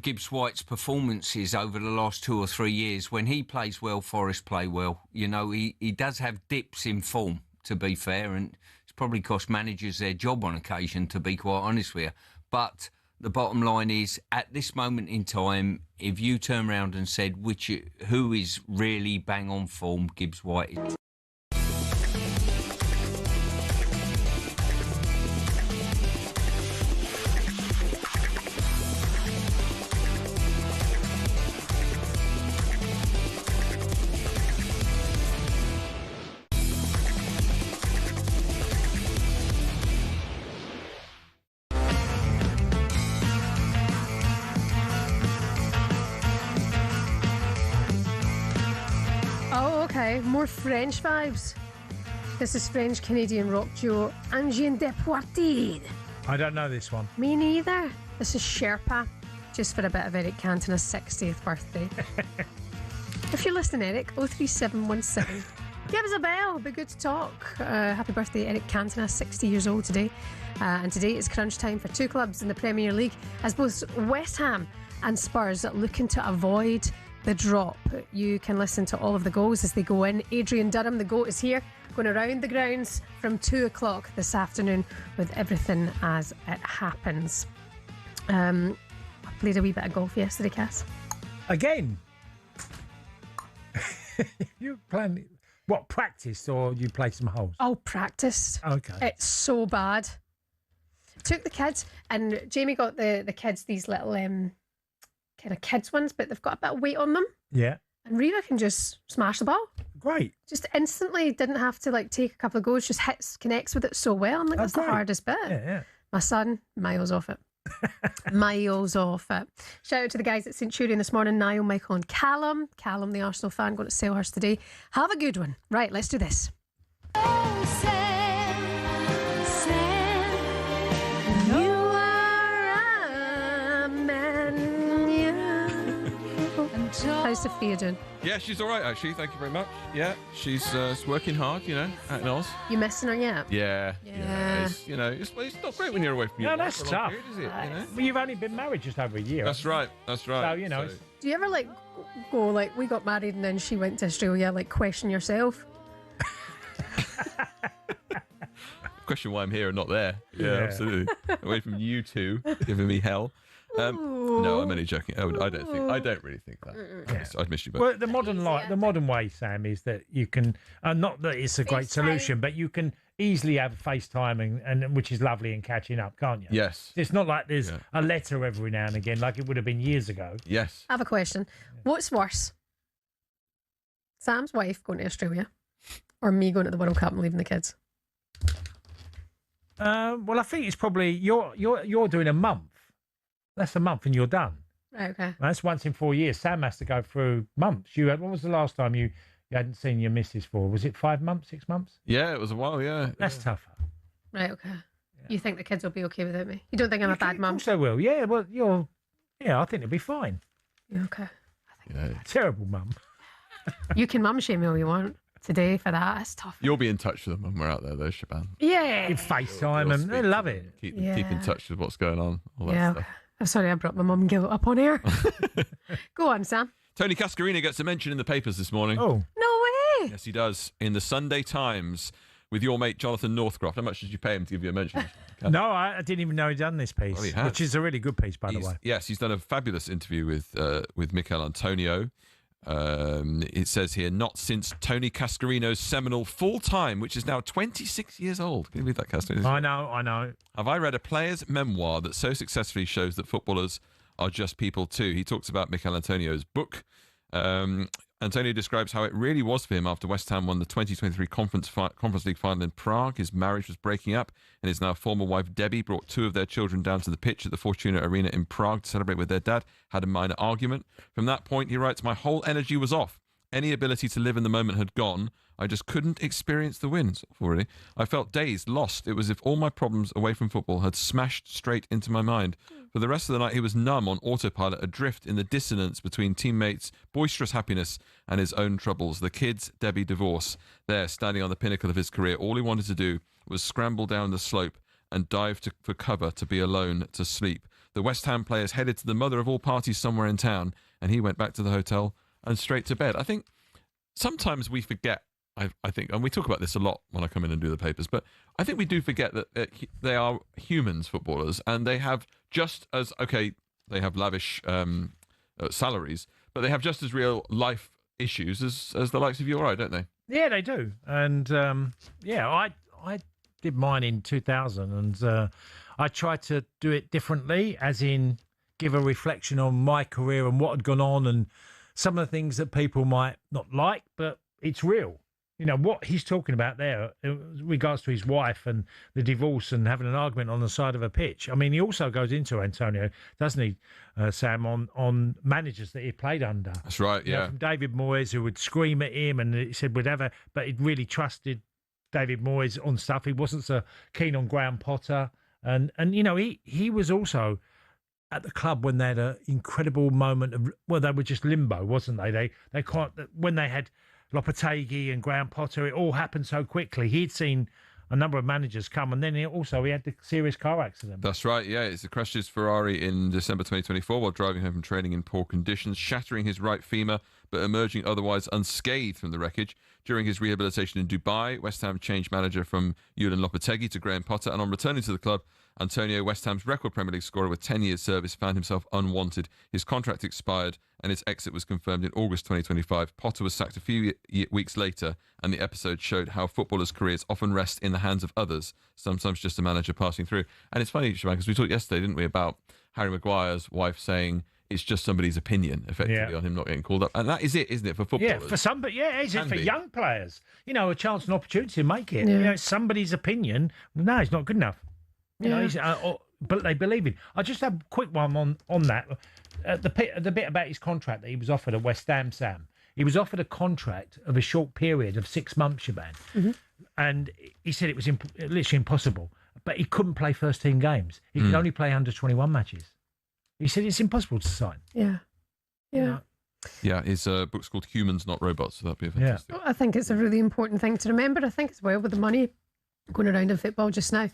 Gibbs-White's performances over the last 2 or 3 years. When he plays well, Forest play well. You know, he does have dips in form, to be fair, and it's probably cost managers their job on occasion, to be quite honest with you. But the bottom line is, at this moment in time, if you turn around and said who is really bang on form, Gibbs-White is. More French vibes. This is French-Canadian rock duo Angers Deported. I don't know this one. Me neither. This is Sherpa, just for a bit of Eric Cantona's 60th birthday. If you're listening, Eric, 03717. Give us a bell. It'll be good to talk. Happy birthday, Eric Cantona, 60 years old today. And today is crunch time for two clubs in the Premier League, as both West Ham and Spurs looking to avoid the drop. You can listen to all of the goals as they go in. Adrian Durham, the GOAT, is here, going around the grounds from 2 o'clock this afternoon with everything as it happens. I played a wee bit of golf yesterday, Cass. Again? You playing what, practice, or you played some holes? Oh, practiced. Okay. It's so bad. Took the kids, and Jamie got the kids these little kind of kids ones, but they've got a bit of weight on them. Yeah. And Reva can just smash the ball. Great. Just instantly, didn't have to take a couple of goals, just connects with it so well. I'm like, that's the hardest bit. Yeah. My son, miles off it. Miles off it. Shout out to the guys at Centurion this morning, Niall, Michael and Callum. Callum, the Arsenal fan, going to Selhurst today. Have a good one. Right, let's do this. How's Sophia doing? Yeah, she's all right, actually. Thank you very much. Yeah, she's working hard, out in Oz. You missing her yet? Yeah. It's, it's not great when you're away from your No, wife that's for a long tough. period, is it? Well, you've only been married just over a year. That's right. So, it's... Do you ever, go, we got married and then she went to Australia, question yourself? Question why I'm here and not there. Yeah. Absolutely. Away from you two, giving me hell. No, I'm only joking. I don't really think that. Yeah. I'd miss you both. Well, the modern way, Sam, is that you can, not that it's a great solution, but you can easily have FaceTime, and which is lovely, and catching up, can't you? Yes. It's not like there's a letter every now and again, like it would have been years ago. Yes. I have a question. What's worse? Sam's wife going to Australia, or me going to the World Cup and leaving the kids? Well, I think it's probably you're doing a month. That's a month and you're done. Right, okay. That's once in 4 years. Sam has to go through months. What was the last time you hadn't seen your missus for? Was it 5 months, 6 months? Yeah, it was a while, yeah. That's tougher. Right, okay. Yeah. You think the kids will be okay without me? You don't think I'm a bad mum? Of course they will. Yeah, well, I think it'll be fine. Okay. Terrible mum. You can mum shame me all you want today for that. That's tough. You'll be in touch with them when we're out there, though, Shebahn. Yeah. In FaceTime, and they love it. Keep in touch with what's going on. All that stuff. I'm sorry I brought my mum guilt up on air. Go on, Sam. Tony Cascarino gets a mention in the papers this morning. Oh. No way. Yes, he does. In the Sunday Times with your mate Jonathan Northcroft. How much did you pay him to give you a mention? No, I didn't even know he'd done this piece, which is a really good piece, by the way. Yes, he's done a fabulous interview with Mikel Antonio. It says here, not since Tony Cascarino's seminal Full Time, which is now 26 years old. Can you believe that, Cascarino? I know. Have I read a player's memoir that so successfully shows that footballers are just people too? He talks about Mikel Antonio's book. Antonio describes how it really was for him after West Ham won the 2023 Conference League final in Prague. His marriage was breaking up, and his now former wife Debbie brought 2 of their children down to the pitch at the Fortuna Arena in Prague to celebrate with their dad, had a minor argument. From that point, he writes, my whole energy was off. Any ability to live in the moment had gone. I just couldn't experience the wins already. I felt dazed, lost. It was as if all my problems away from football had smashed straight into my mind. For the rest of the night, he was numb on autopilot, adrift in the dissonance between teammates' boisterous happiness and his own troubles. The kids, Debbie, divorce. There, standing on the pinnacle of his career, all he wanted to do was scramble down the slope and dive for cover to be alone to sleep. The West Ham players headed to the mother of all parties somewhere in town, and he went back to the hotel and straight to bed. I think sometimes we forget, I think, and we talk about this a lot when I come in and do the papers, but I think we do forget that they are humans, footballers, and they have just as, okay, they have lavish salaries, but they have just as real life issues as the likes of you or I, don't they? Yeah, they do. And, I did mine in 2000, and I tried to do it differently, as in give a reflection on my career and what had gone on and some of the things that people might not like, but it's real. You know, what he's talking about there in regards to his wife and the divorce and having an argument on the side of a pitch. I mean, he also goes into, Antonio, doesn't he, Sam, on managers that he played under. That's right, yeah. You know, from David Moyes, who would scream at him and he said whatever, but he'd really trusted David Moyes on stuff. He wasn't so keen on Graham Potter. And you know, he was also at the club when they had an incredible moment of, well, they were just limbo, wasn't they? They can't, when they had Lopetegui and Graham Potter, it all happened so quickly. He'd seen a number of managers come, and then he had the serious car accident. That's right, yeah. It's a crashed his Ferrari in December 2024 while driving home from training in poor conditions, shattering his right femur, but emerging otherwise unscathed from the wreckage. During his rehabilitation in Dubai, West Ham changed manager from Julian Lopetegui to Graham Potter, and on returning to the club, Antonio, West Ham's record Premier League scorer with 10 years service, found himself unwanted. His contract expired and his exit was confirmed in August 2025. Potter was sacked a few weeks later, and the episode showed how footballers' careers often rest in the hands of others, sometimes just a manager passing through. And it's funny, Shebahn, because we talked yesterday, didn't we, about Harry Maguire's wife saying it's just somebody's opinion, effectively, on him not getting called up. And that is it, isn't it, for footballers? Yeah, for some, but yeah, is it for young players? You know, a chance and opportunity to make it. Yeah. You know, it's somebody's opinion. No, he's not good enough. You know, but they believe in. I just have a quick one on that. The bit about his contract that he was offered at West Ham, Sam. He was offered a contract of a short period of 6 months, Shebahn. Mm-hmm. And he said it was literally impossible. But he couldn't play first-team games. He could only play under-21 matches. He said it's impossible to sign. Yeah. Yeah. You know? Yeah, his book's called Humans, Not Robots, so that'd be fantastic. Well, I think it's a really important thing to remember. I think as well, with the money going around in football just now,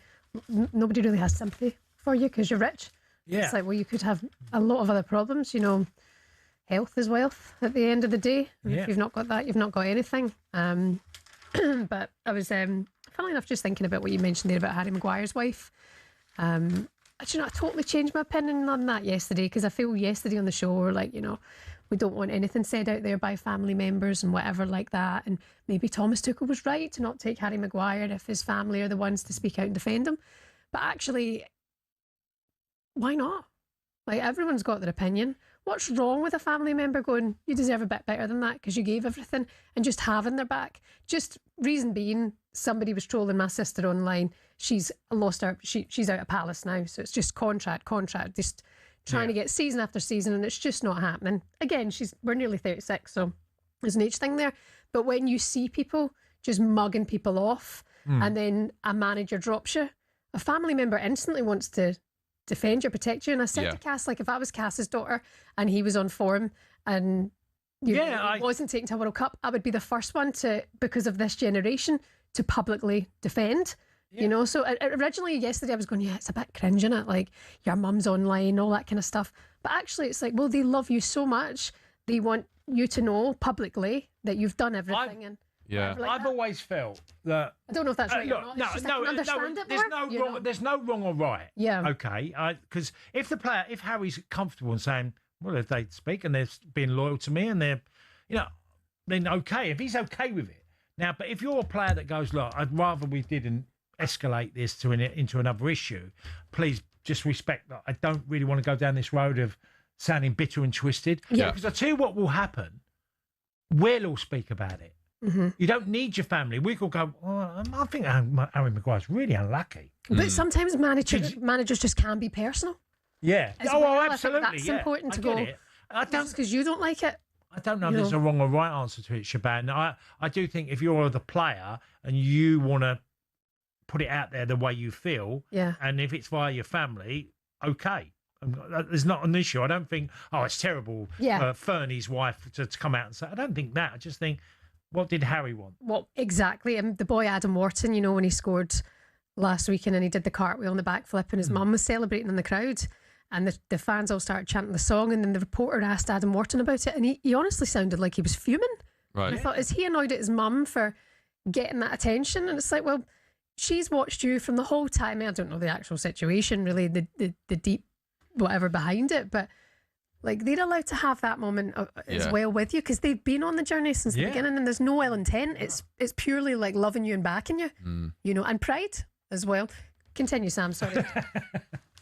nobody really has sympathy for you because you're rich. Yeah. It's like, well, you could have a lot of other problems, you know. Health is wealth at the end of the day. And if you've not got that, you've not got anything. But I was, funnily enough, just thinking about what you mentioned there about Harry Maguire's wife. Actually, I totally changed my opinion on that yesterday, because I feel yesterday on the show we're like, you know, we don't want anything said out there by family members and whatever like that. And maybe Thomas Tuchel was right to not take Harry Maguire if his family are the ones to speak out and defend him. But actually, why not? Like, everyone's got their opinion. What's wrong with a family member going, you deserve a bit better than that because you gave everything, and just having their back? Just reason being, somebody was trolling my sister online. She's lost her, she's out of Palace now. So it's just contract, just trying to get season after season, and it's just not happening. Again, we're nearly 36, so there's an age thing there. But when you see people just mugging people off and then a manager drops you, a family member instantly wants to defend you, protect you. And I said to Cass, like, if I was Cass's daughter and he was on form and he wasn't taken to a World Cup, I would be the first one to, because of this generation, to publicly defend. You know, so originally yesterday I was going, it's a bit cringe, isn't it? Like, your mum's online, all that kind of stuff. But actually it's like, well, they love you so much, they want you to know publicly that you've done everything. I've always felt that. I don't know if that's right or not. There's no wrong or right. Yeah. Okay. Because if Harry's comfortable and saying, well, if they speak and they're being loyal to me and they're, you know, then okay. If he's okay with it. Now, but if you're a player that goes, look, I'd rather we didn't escalate this into another issue, please just respect that. I don't really want to go down this road of sounding bitter and twisted. Yeah. Because I tell you what will happen. We'll all speak about it. Mm-hmm. You don't need your family. We could go, I think Harry Maguire's really unlucky. But sometimes managers just can be personal. Yeah. Absolutely. I think that's important to go. I don't, just because you don't like it. I don't know if there's a wrong or right answer to it, Shebahn. I do think if you're the player and you want to put it out there the way you feel, and if it's via your family, okay. There's not an issue. I don't think, it's terrible for Fernie's wife to come out and say, I don't think that. I just think, what did Harry want? Well, exactly. And the boy Adam Wharton, when he scored last weekend and he did the cartwheel and the backflip and his mum was celebrating in the crowd and the fans all started chanting the song, and then the reporter asked Adam Wharton about it, and he honestly sounded like he was fuming. Right. And I thought, is he annoyed at his mum for getting that attention? And it's like, well, she's watched you from the whole time. I don't know the actual situation, really, the deep whatever behind it, but like they're allowed to have that moment as well with you, because they've been on the journey since the beginning, and there's no ill intent. It's purely like loving you and backing you, and pride as well. Continue, Sam. Sorry.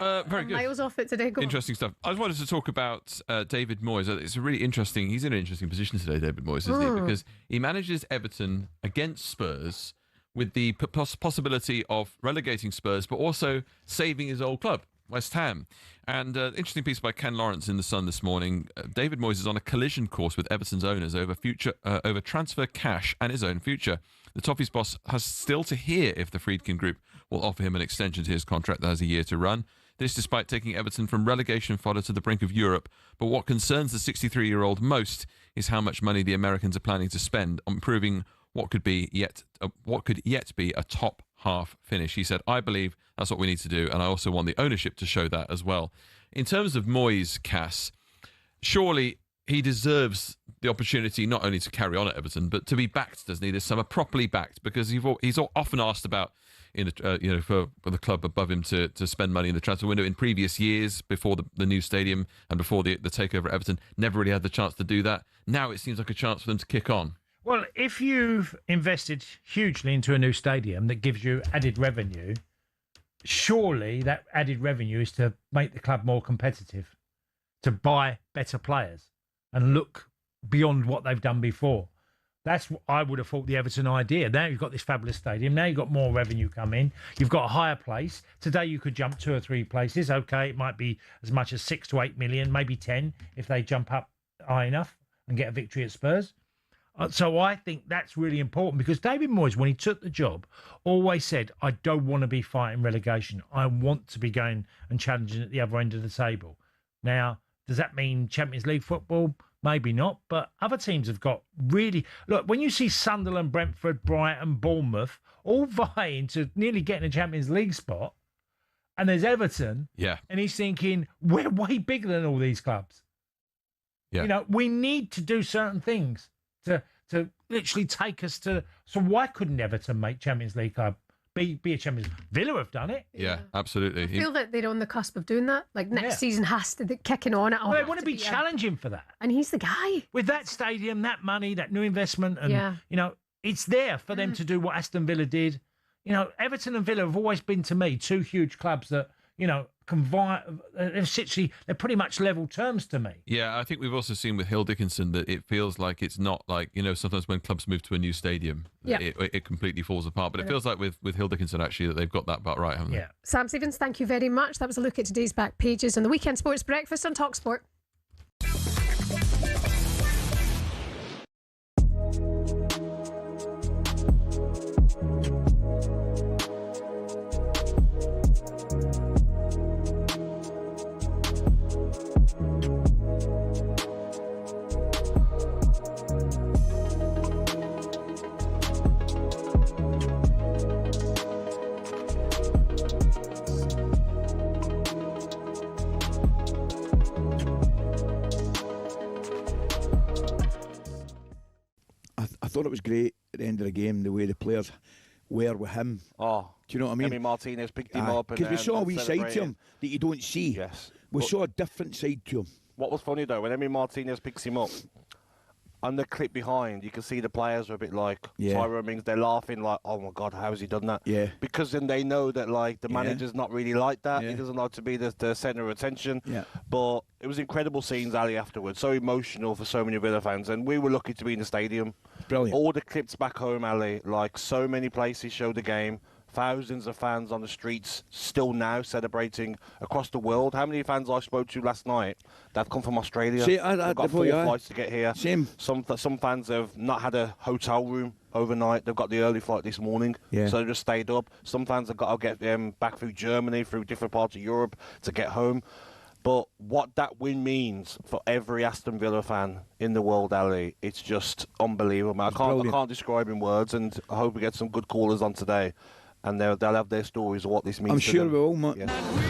Very good. Miles off it today. Go Interesting stuff. I just wanted to talk about David Moyes. It's a really interesting. He's in an interesting position today, David Moyes, isn't he? Because he manages Everton against Spurs with the possibility of relegating Spurs, but also saving his old club, West Ham. And interesting piece by Ken Lawrence in The Sun this morning. David Moyes is on a collision course with Everton's owners over transfer cash and his own future. The Toffees boss has still to hear if the Friedkin Group will offer him an extension to his contract that has a year to run. This despite taking Everton from relegation fodder to the brink of Europe. But what concerns the 63-year-old most is how much money the Americans are planning to spend on improving what could yet be a top half finish. He said, I believe that's what we need to do, and I also want the ownership to show that as well. In terms of Moyes, Cass, surely he deserves the opportunity not only to carry on at Everton, but to be backed, doesn't he, this summer, properly backed, because he's often asked about, for the club above him to spend money in the transfer window in previous years, before the new stadium and before the takeover at Everton. Never really had the chance to do that. Now it seems like a chance for them to kick on. Well, if you've invested hugely into a new stadium that gives you added revenue, surely that added revenue is to make the club more competitive, to buy better players and look beyond what they've done before. That's what I would have thought the Everton idea. Now you've got this fabulous stadium. Now you've got more revenue coming. You've got a higher place. Today you could jump 2 or 3 places. Okay, it might be as much as 6 to 8 million, maybe 10 if they jump up high enough and get a victory at Spurs. So I think that's really important, because David Moyes, when he took the job, always said, I don't want to be fighting relegation. I want to be going and challenging at the other end of the table. Now, does that mean Champions League football? Maybe not, but other teams have got really... Look, when you see Sunderland, Brentford, Brighton, Bournemouth all vying to nearly getting a Champions League spot, and there's Everton, and he's thinking, we're way bigger than all these clubs. Yeah. We need to do certain things to literally take us to... So why couldn't Everton make Champions League club? Be a Champions League? Villa have done it. Yeah, absolutely. I feel that they're on the cusp of doing that. Like next season has to... kicking on it. Well, they want to be challenging for that. And he's the guy. With that stadium, that money, that new investment, and, it's there for them to do what Aston Villa did. Everton and Villa have always been, to me, 2 huge clubs that, they're pretty much level terms to me. Yeah, I think we've also seen with Hill Dickinson that it feels like it's not like, sometimes when clubs move to a new stadium, it completely falls apart. But it feels like with Hill Dickinson, actually, that they've got that about right, haven't they? Yeah. Sam Stevens, thank you very much. That was a look at today's back pages on the Weekend Sports Breakfast on talkSPORT. I thought it was great at the end of the game, the way the players were with him. Oh, do you know what I mean? Emi Martinez picked him up. Because we saw a wee side to him that you don't see. Yes. We saw a different side to him. What was funny, though, when Emi Martinez picks him up, on the clip behind, you can see the players are a bit like Tyrone Mings. They're laughing like, oh, my God, how has he done that? Yeah. Because then they know that, like, the manager's not really like that. He doesn't like to be the centre of attention. Yeah. But it was incredible scenes, Ali, afterwards. So emotional for so many Villa fans. And we were lucky to be in the stadium. Brilliant. All the clips back home, Ali, like, so many places showed the game. thousands of fans on the streets still now celebrating across the world. How many fans I spoke to last night that have come from Australia? See, They've got 4 flights to get here. Same. Some fans have not had a hotel room overnight. They've got the early flight this morning, so they just stayed up. Some fans have got to get them back through Germany, through different parts of Europe to get home. But what that win means for every Aston Villa fan in the world, Ali, it's just unbelievable. I can't describe in words, and I hope we get some good callers on today, and they'll have their stories of what this means. I'm to sure them. we will, Matt. Yeah.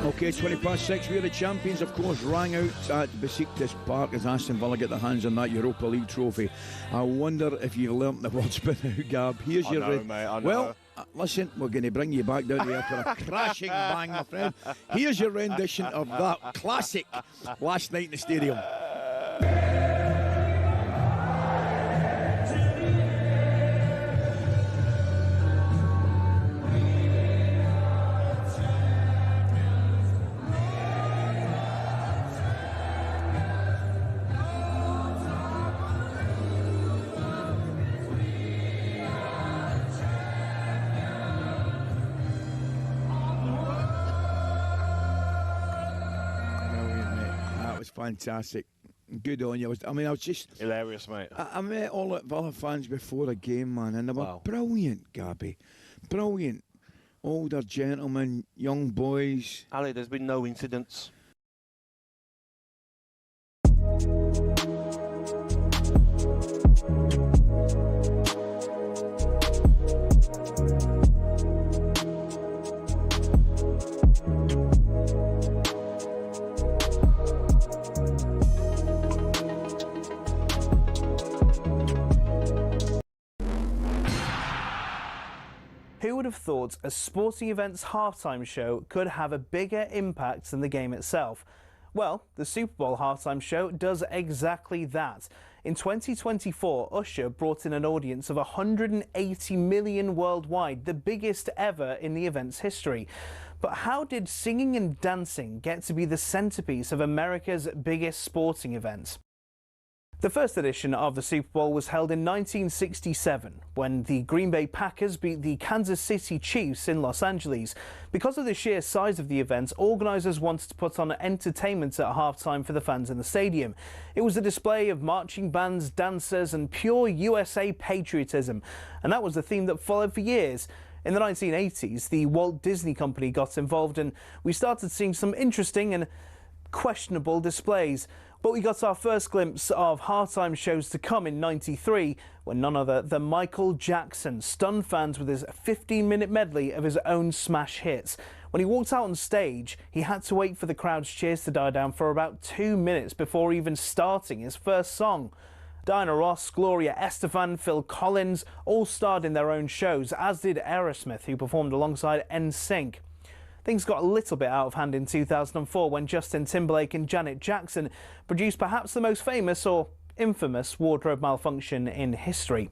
Okay, 6:20. We're the champions, of course, rang out at Besiktas Park as Aston Villa get their hands on that Europa League trophy. I wonder if you've learnt the words by now, Gab. Here's I your know, mate, I know. Well, listen, we're going to bring you back down here for a crashing bang, my friend. Here's your rendition of that classic last night in the stadium. Fantastic. Good on you. I was just... Hilarious, mate. I met all the Villa fans before the game, man, and they were brilliant, Gabby. Brilliant. Older gentlemen, young boys. Ali, there's been no incidents. Who would have thought a sporting event's halftime show could have a bigger impact than the game itself? Well, the Super Bowl halftime show does exactly that. In 2024, Usher brought in an audience of 180 million worldwide, the biggest ever in the event's history. But how did singing and dancing get to be the centerpiece of America's biggest sporting event? The first edition of the Super Bowl was held in 1967 when the Green Bay Packers beat the Kansas City Chiefs in Los Angeles. Because of the sheer size of the event, organisers wanted to put on entertainment at halftime for the fans in the stadium. It was a display of marching bands, dancers and pure USA patriotism, and that was the theme that followed for years. In the 1980s, the Walt Disney Company got involved and we started seeing some interesting and questionable displays. But we got our first glimpse of halftime shows to come in '93 when none other than Michael Jackson stunned fans with his 15-minute medley of his own smash hits. When he walked out on stage, he had to wait for the crowd's cheers to die down for about 2 minutes before even starting his first song. Diana Ross, Gloria Estefan, Phil Collins all starred in their own shows, as did Aerosmith, who performed alongside NSYNC. Things got a little bit out of hand in 2004 when Justin Timberlake and Janet Jackson produced perhaps the most famous or infamous wardrobe malfunction in history.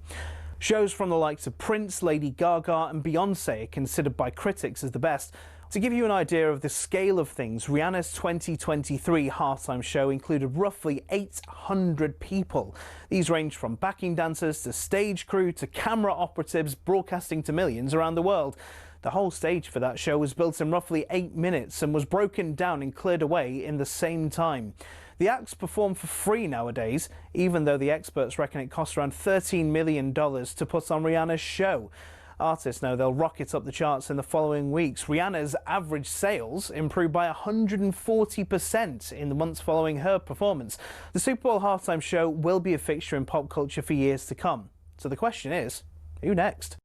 Shows from the likes of Prince, Lady Gaga and Beyoncé are considered by critics as the best. To give you an idea of the scale of things, Rihanna's 2023 halftime show included roughly 800 people. These ranged from backing dancers to stage crew to camera operatives broadcasting to millions around the world. The whole stage for that show was built in roughly 8 minutes and was broken down and cleared away in the same time. The acts perform for free nowadays, even though the experts reckon it costs around $13 million to put on Rihanna's show. Artists know they'll rocket up the charts in the following weeks. Rihanna's average sales improved by 140% in the months following her performance. The Super Bowl halftime show will be a fixture in pop culture for years to come. So the question is, who next?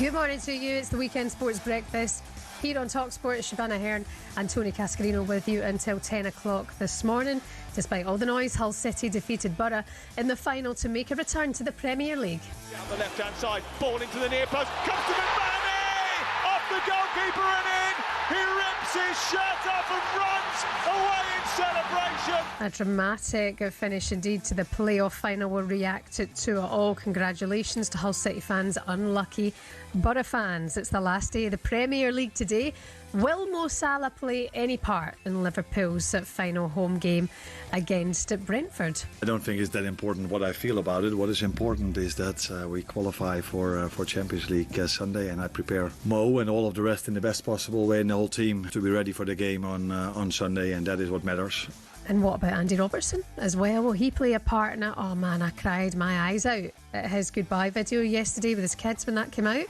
Good morning to you. It's the Weekend Sports Breakfast here on talkSPORT. Shebahn Aherne and Tony Cascarino with you until 10 o'clock this morning. Despite all the noise, Hull City defeated Borough in the final to make a return to the Premier League. Down the left-hand side, ball into the near post, comes to Manny! Off the goalkeeper and in! He rips his shirt off and runs away in celebration! A dramatic finish indeed to the playoff final. We'll react to it all. Congratulations to Hull City fans, unlucky Borough fans. It's the last day of the Premier League today. Will Mo Salah play any part in Liverpool's final home game against Brentford? I don't think it's that important what I feel about it. What is important is that we qualify for Champions League Sunday, and I prepare Mo and all of the rest in the best possible way, and the whole team to be ready for the game on Sunday, and that is what matters. And what about Andy Robertson as well? Will he play a part in it? Oh man, I cried my eyes out at his goodbye video yesterday with his kids when that came out.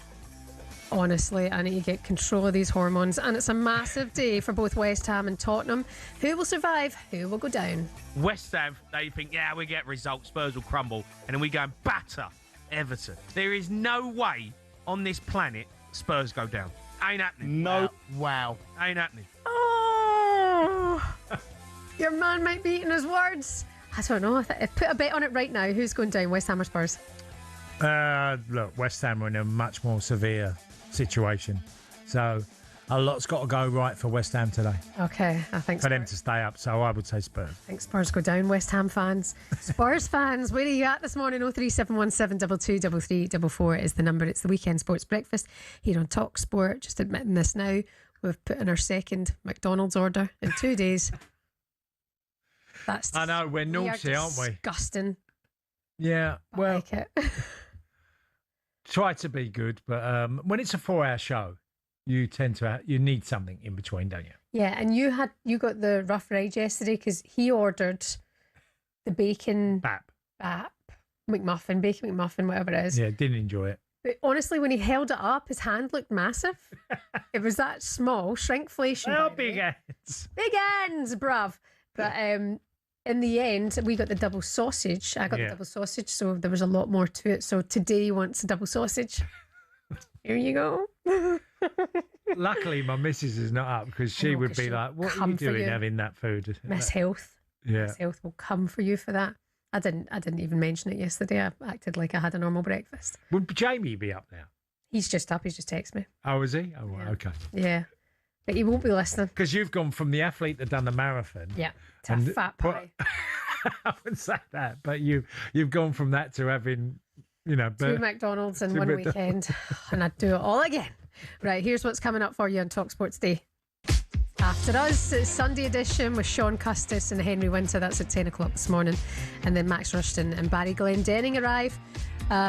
Honestly, I need to get control of these hormones. And it's a massive day for both West Ham and Tottenham. Who will survive? Who will go down? West Ham, they think, yeah, we get results, Spurs will crumble, and then we go and batter Everton. There is no way on this planet Spurs go down. Ain't happening. No. Wow. Ain't happening. Oh, your man might be eating his words. I don't know. Put a bet on it right now. Who's going down, West Ham or Spurs? Look, West Ham are in a much more severe situation. So a lot's got to go right for West Ham today. Okay, I think for them to stay up. So I would say Spurs. I think Spurs go down. West Ham fans, Spurs fans, where are you at this morning? 03717223344 is the number. It's the Weekend Sports Breakfast here on talkSPORT. Just admitting this now, we've put in our second McDonald's order in 2 days. I know, we're naughty, aren't we? Disgusting. Yeah, well, I like it. Try to be good, but when it's a 4-hour show, you tend to you need something in between, don't you? Yeah, and you got the rough ride yesterday because he ordered the bacon bap McMuffin, bacon McMuffin, whatever it is. Yeah, didn't enjoy it. But honestly, when he held it up, his hand looked massive. It was that small, shrinkflation. Oh, big ends. Big ends, bruv. But in the end, we got the double sausage. I got the double sausage, so there was a lot more to it. So today he wants a double sausage. Here you go. Luckily, my missus is not up because she would be like, what are you doing having that food? Miss Health. Yeah. Miss Health will come for you for that. I didn't even mention it yesterday. I acted like I had a normal breakfast. Would Jamie be up now? He's just up. He's just texted me. Oh, is he? Oh, right, okay. Yeah. But he won't be listening. Because you've gone from the athlete that done the marathon. Yeah, to a fat pie. I wouldn't say that, but you've gone from that to having, 2 McDonald's in 1 weekend. And I'd do it all again. Right, here's what's coming up for you on talkSPORT today. After us, it's Sunday edition with Sean Custis and Henry Winter. That's at 10 o'clock this morning. And then Max Rushton and Barry Glendenning arrive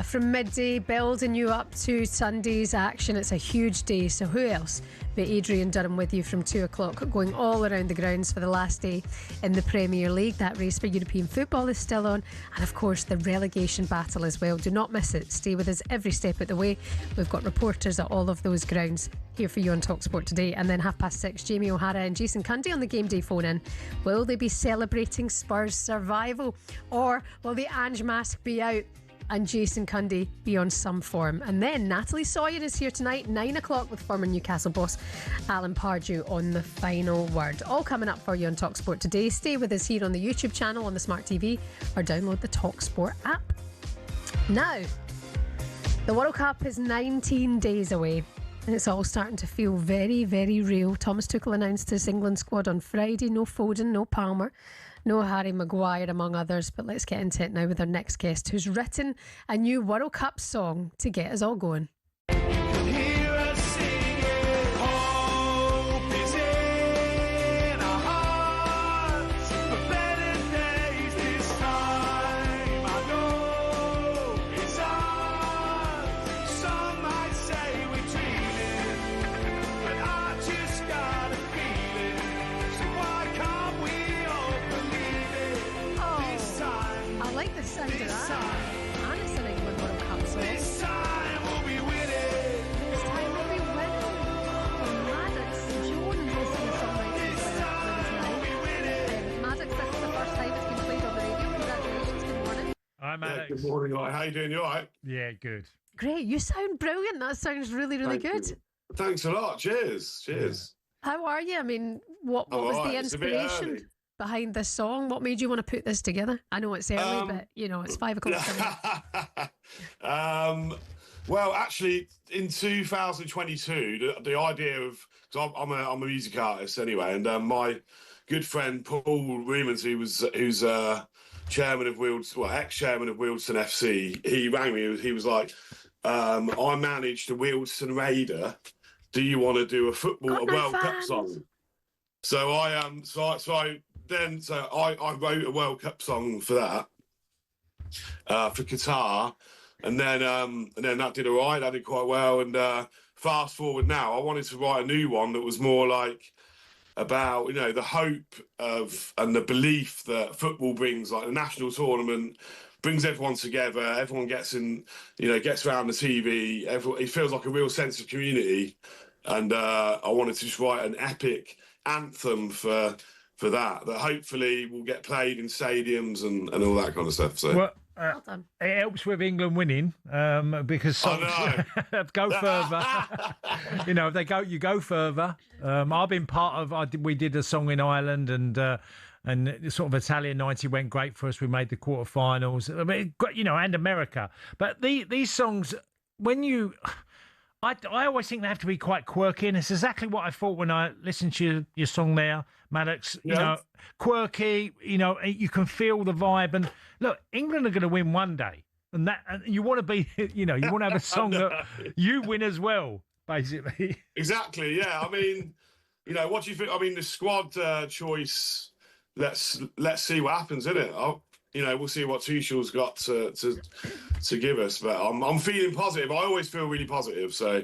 from midday, building you up to Sunday's action. It's a huge day, so who else but Adrian Durham with you from 2 o'clock, going all around the grounds for the last day in the Premier League. That race for European football is still on, and of course the relegation battle as well. Do not miss it. Stay with us every step of the way. We've got reporters at all of those grounds here for you on talkSPORT today. And then 6:30, Jamie O'Hara and Jason Cundy on the game day phone in. Will they be celebrating Spurs' survival, or will the Ange mask be out and Jason Cundy be on some form? And then Natalie Sawyer is here tonight, 9 o'clock, with former Newcastle boss Alan Pardew on the final word. All coming up for you on talkSPORT today. Stay with us here on the YouTube channel, on the Smart TV, or download the talkSPORT app. Now, the World Cup is 19 days away, and it's all starting to feel very, very real. Thomas Tuchel announced his England squad on Friday. No Foden, no Palmer, no Harry Maguire, among others. But let's get into it now with our next guest, who's written a new World Cup song to get us all going. Hi, Alex. Good morning. How you doing? You all right? Yeah, good. Great. You sound brilliant. That sounds really, really good. You. Thanks a lot. Cheers. How are you? I mean, what was the inspiration behind this song? What made you want to put this together? I know it's early, but it's 5 o'clock. Well, actually, in 2022, the idea of, because I'm a music artist anyway, and my good friend Paul Reemans, who's chairman of ex-chairman of Wealdstone FC, he rang me. He was like, "I managed the Wealdstone Raider. Do you want to do a World Cup song?" So I wrote a World Cup song for that for Qatar, and then that did all right. That did quite well. And fast forward now, I wanted to write a new one that was more like about the hope of and the belief that football brings, like the national tournament brings everyone together. Everyone gets gets around the TV. It feels like a real sense of community. And I wanted to just write an epic anthem for that hopefully will get played in stadiums and all that kind of stuff. So. Well done. It helps with England winning because songs go further. If they go, you go further. I've been part of. We did a song in Ireland and sort of Italian 90 went great for us. We made the quarterfinals. I mean, and America. But these songs, when you. I always think they have to be quite quirky, and it's exactly what I thought when I listened to your song there, Maddox. Quirky. You can feel the vibe, and look, England are going to win one day, and you want to be. You want to have a song that you win as well, basically. Exactly. Yeah. I mean, what do you think? I mean, the squad choice. Let's see what happens, innit? We'll see what Tuchel's got to give us, but I'm feeling positive. I always feel really positive. So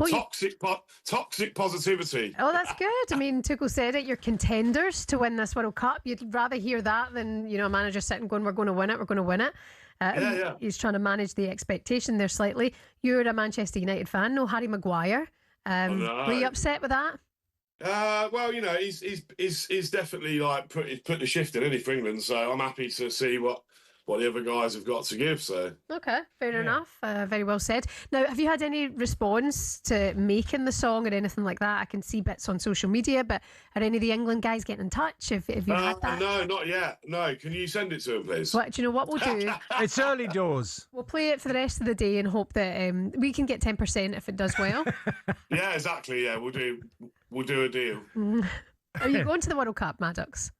toxic positivity. Oh, that's good. I mean, Tuchel said it. You're contenders to win this World Cup. You'd rather hear that than a manager sitting going, "We're going to win it. We're going to win it." He's trying to manage the expectation there slightly. You're a Manchester United fan, no Harry Maguire. Were you upset with that? Well, he's definitely like put the shift in, isn't he, for England? So I'm happy to see what the other guys have got to give. So okay, fair enough. Very well said. Now, have you had any response to making the song or anything like that? I can see bits on social media, but are any of the England guys getting in touch? If you had that? No, not yet. No, can you send it to him, please? Do you know what we'll do? It's early doors. We'll play it for the rest of the day and hope that we can get 10% if it does well. Yeah, exactly. Yeah, we'll do a deal. Are you going to the World Cup, Maddox?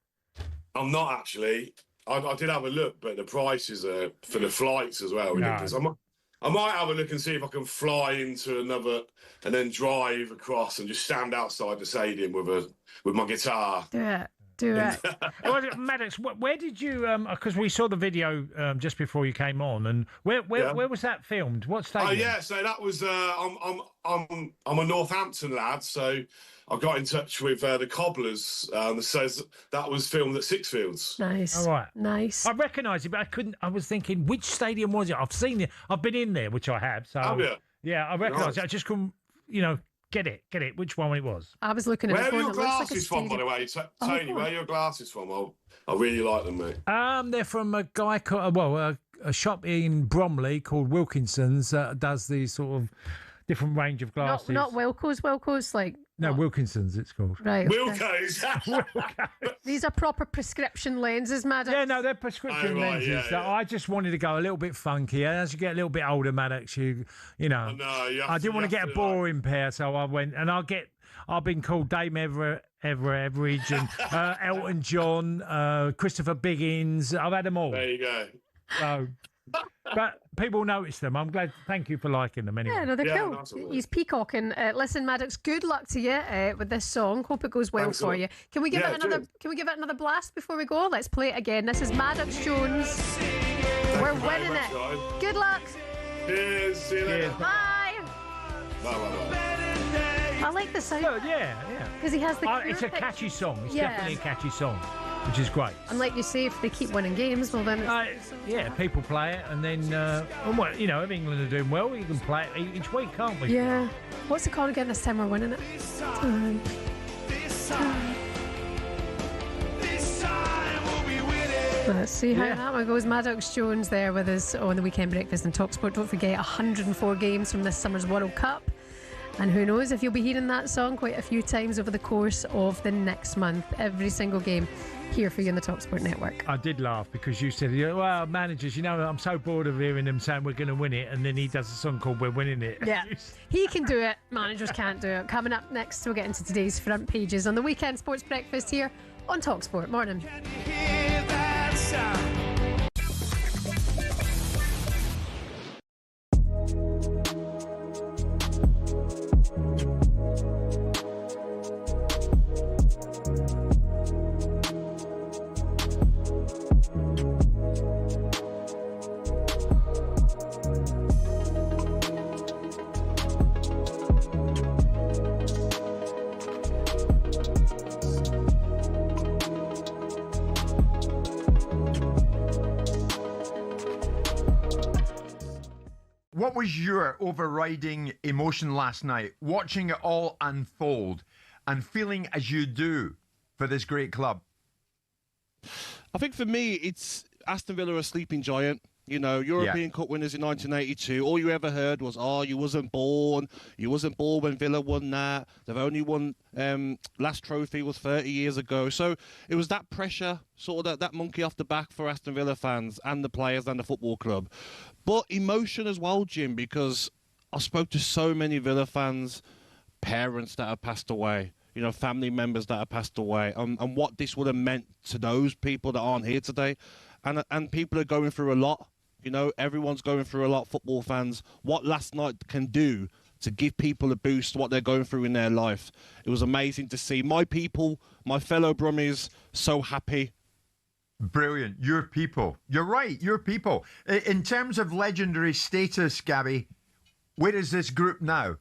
I'm not actually. I did have a look, but the prices are for the flights as well. No. I might have a look and see if I can fly into another and then drive across and just stand outside the stadium with my guitar. Do it. Well, Maddox, where did you? Because we saw the video just before you came on, and where was that filmed? What stadium? Oh yeah, so that was. I'm a Northampton lad, so I got in touch with the Cobblers. So that was filmed at Sixfields. Nice. All right. Nice. I recognise it, but I couldn't. I was thinking, which stadium was it? I've seen it. I've been in there, which I have. So yeah, I recognise it. I just couldn't. Get it. Which one it was? I was looking at Where are your glasses from, by the way, Tony? Where are your glasses from? I really like them, mate. They're from a guy called a shop in Bromley called Wilkinson's that does these sort of different range of glasses. Not Wilco's like. No, Wilkinson's it's called. Right. Wilco's. These are proper prescription lenses, Maddox. Yeah, no, they're prescription lenses. Yeah. I just wanted to go a little bit funky. As you get a little bit older, Maddox, I didn't want to get a boring pair, so I went and I've been called Dame Everidge and Elton John, Christopher Biggins. I've had them all. There you go. So, but people notice them. I'm glad. Thank you for liking them anyway. Yeah, no, they're cool. Nice. He's peacocking. Listen, Maddox, good luck to you with this song. Hope it goes well for you. Can we give it another? Can we give it another blast before we go? Let's play it again. This is Maddox Jones. We're winning it. Guys. Good luck. Cheers. See you later. Bye. Bye. I like the sound. Yeah. Because he has the. It's a catchy song. It's definitely a catchy song. Which is great. And like you say, if they keep winning games, well then people play it, and then if England are doing well, you can play it each week, can't we? Yeah. What's it called again? This time we're winning it. This time we'll be winning. Let's see how that one goes. Maddox Jones there with us on the Weekend Breakfast and talkSPORT. Don't forget 104 games from this summer's World Cup. And who knows if you'll be hearing that song quite a few times over the course of the next month. Every single game here for you on the talkSPORT network. I did laugh because you said, well, managers, I'm so bored of hearing them saying we're going to win it, and then he does a song called We're Winning It. Yeah, he can do it. Managers can't do it. Coming up next, we'll get into today's front pages on the Weekend Sports Breakfast here on talkSPORT. Morning. Can you hear that sound? What was your overriding emotion last night, watching it all unfold and feeling as you do for this great club? I think for me, it's Aston Villa a sleeping giant. European Cup winners in 1982. All you ever heard was, you wasn't born. You wasn't born when Villa won that. They've only won, last trophy was 30 years ago. So it was that pressure, sort of that monkey off the back for Aston Villa fans and the players and the football club. But emotion as well, Jim, because I spoke to so many Villa fans, parents that have passed away, family members that have passed away, and what this would have meant to those people that aren't here today. And people are going through a lot. Everyone's going through a lot, football fans. What last night can do to give people a boost, what they're going through in their life. It was amazing to see my people, my fellow Brummies, so happy. Brilliant. Your people. You're right, your people. In terms of legendary status, Gabby, where is this group now?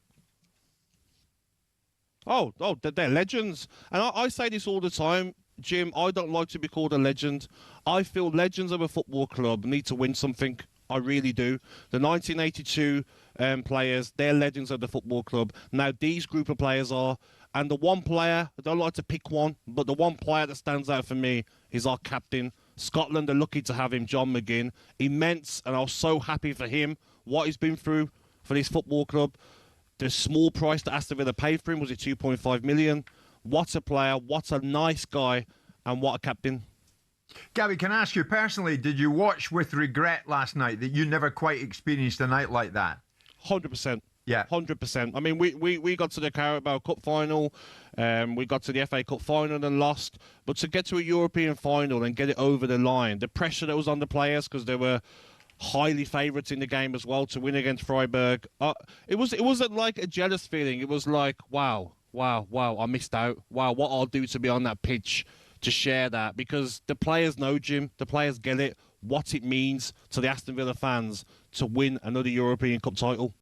Oh, they're legends. And I say this all the time, Jim, I don't like to be called a legend. I feel legends of a football club need to win something. I really do. The 1982 players, they're legends of the football club. Now, these group of players are, and the one player, I don't like to pick one, but the one player that stands out for me is our captain. Scotland are lucky to have him, John McGinn. Immense, and I was so happy for him, what he's been through for this football club. The small price that Aston Villa paid for him, was it 2.5 million? What a player, what a nice guy, and what a captain. Gabby, can I ask you personally, did you watch with regret last night that you never quite experienced a night like that? 100%. Yeah. 100%. I mean, we got to the Carabao Cup final, we got to the FA Cup final and lost, but to get to a European final and get it over the line, the pressure that was on the players, because they were highly favourites in the game as well, to win against Freiburg, it wasn't like a jealous feeling. It was like, wow, I missed out. Wow, what I'll do to be on that pitch to share that, because the players know, Jim, the players get it, what it means to the Aston Villa fans to win another European Cup title.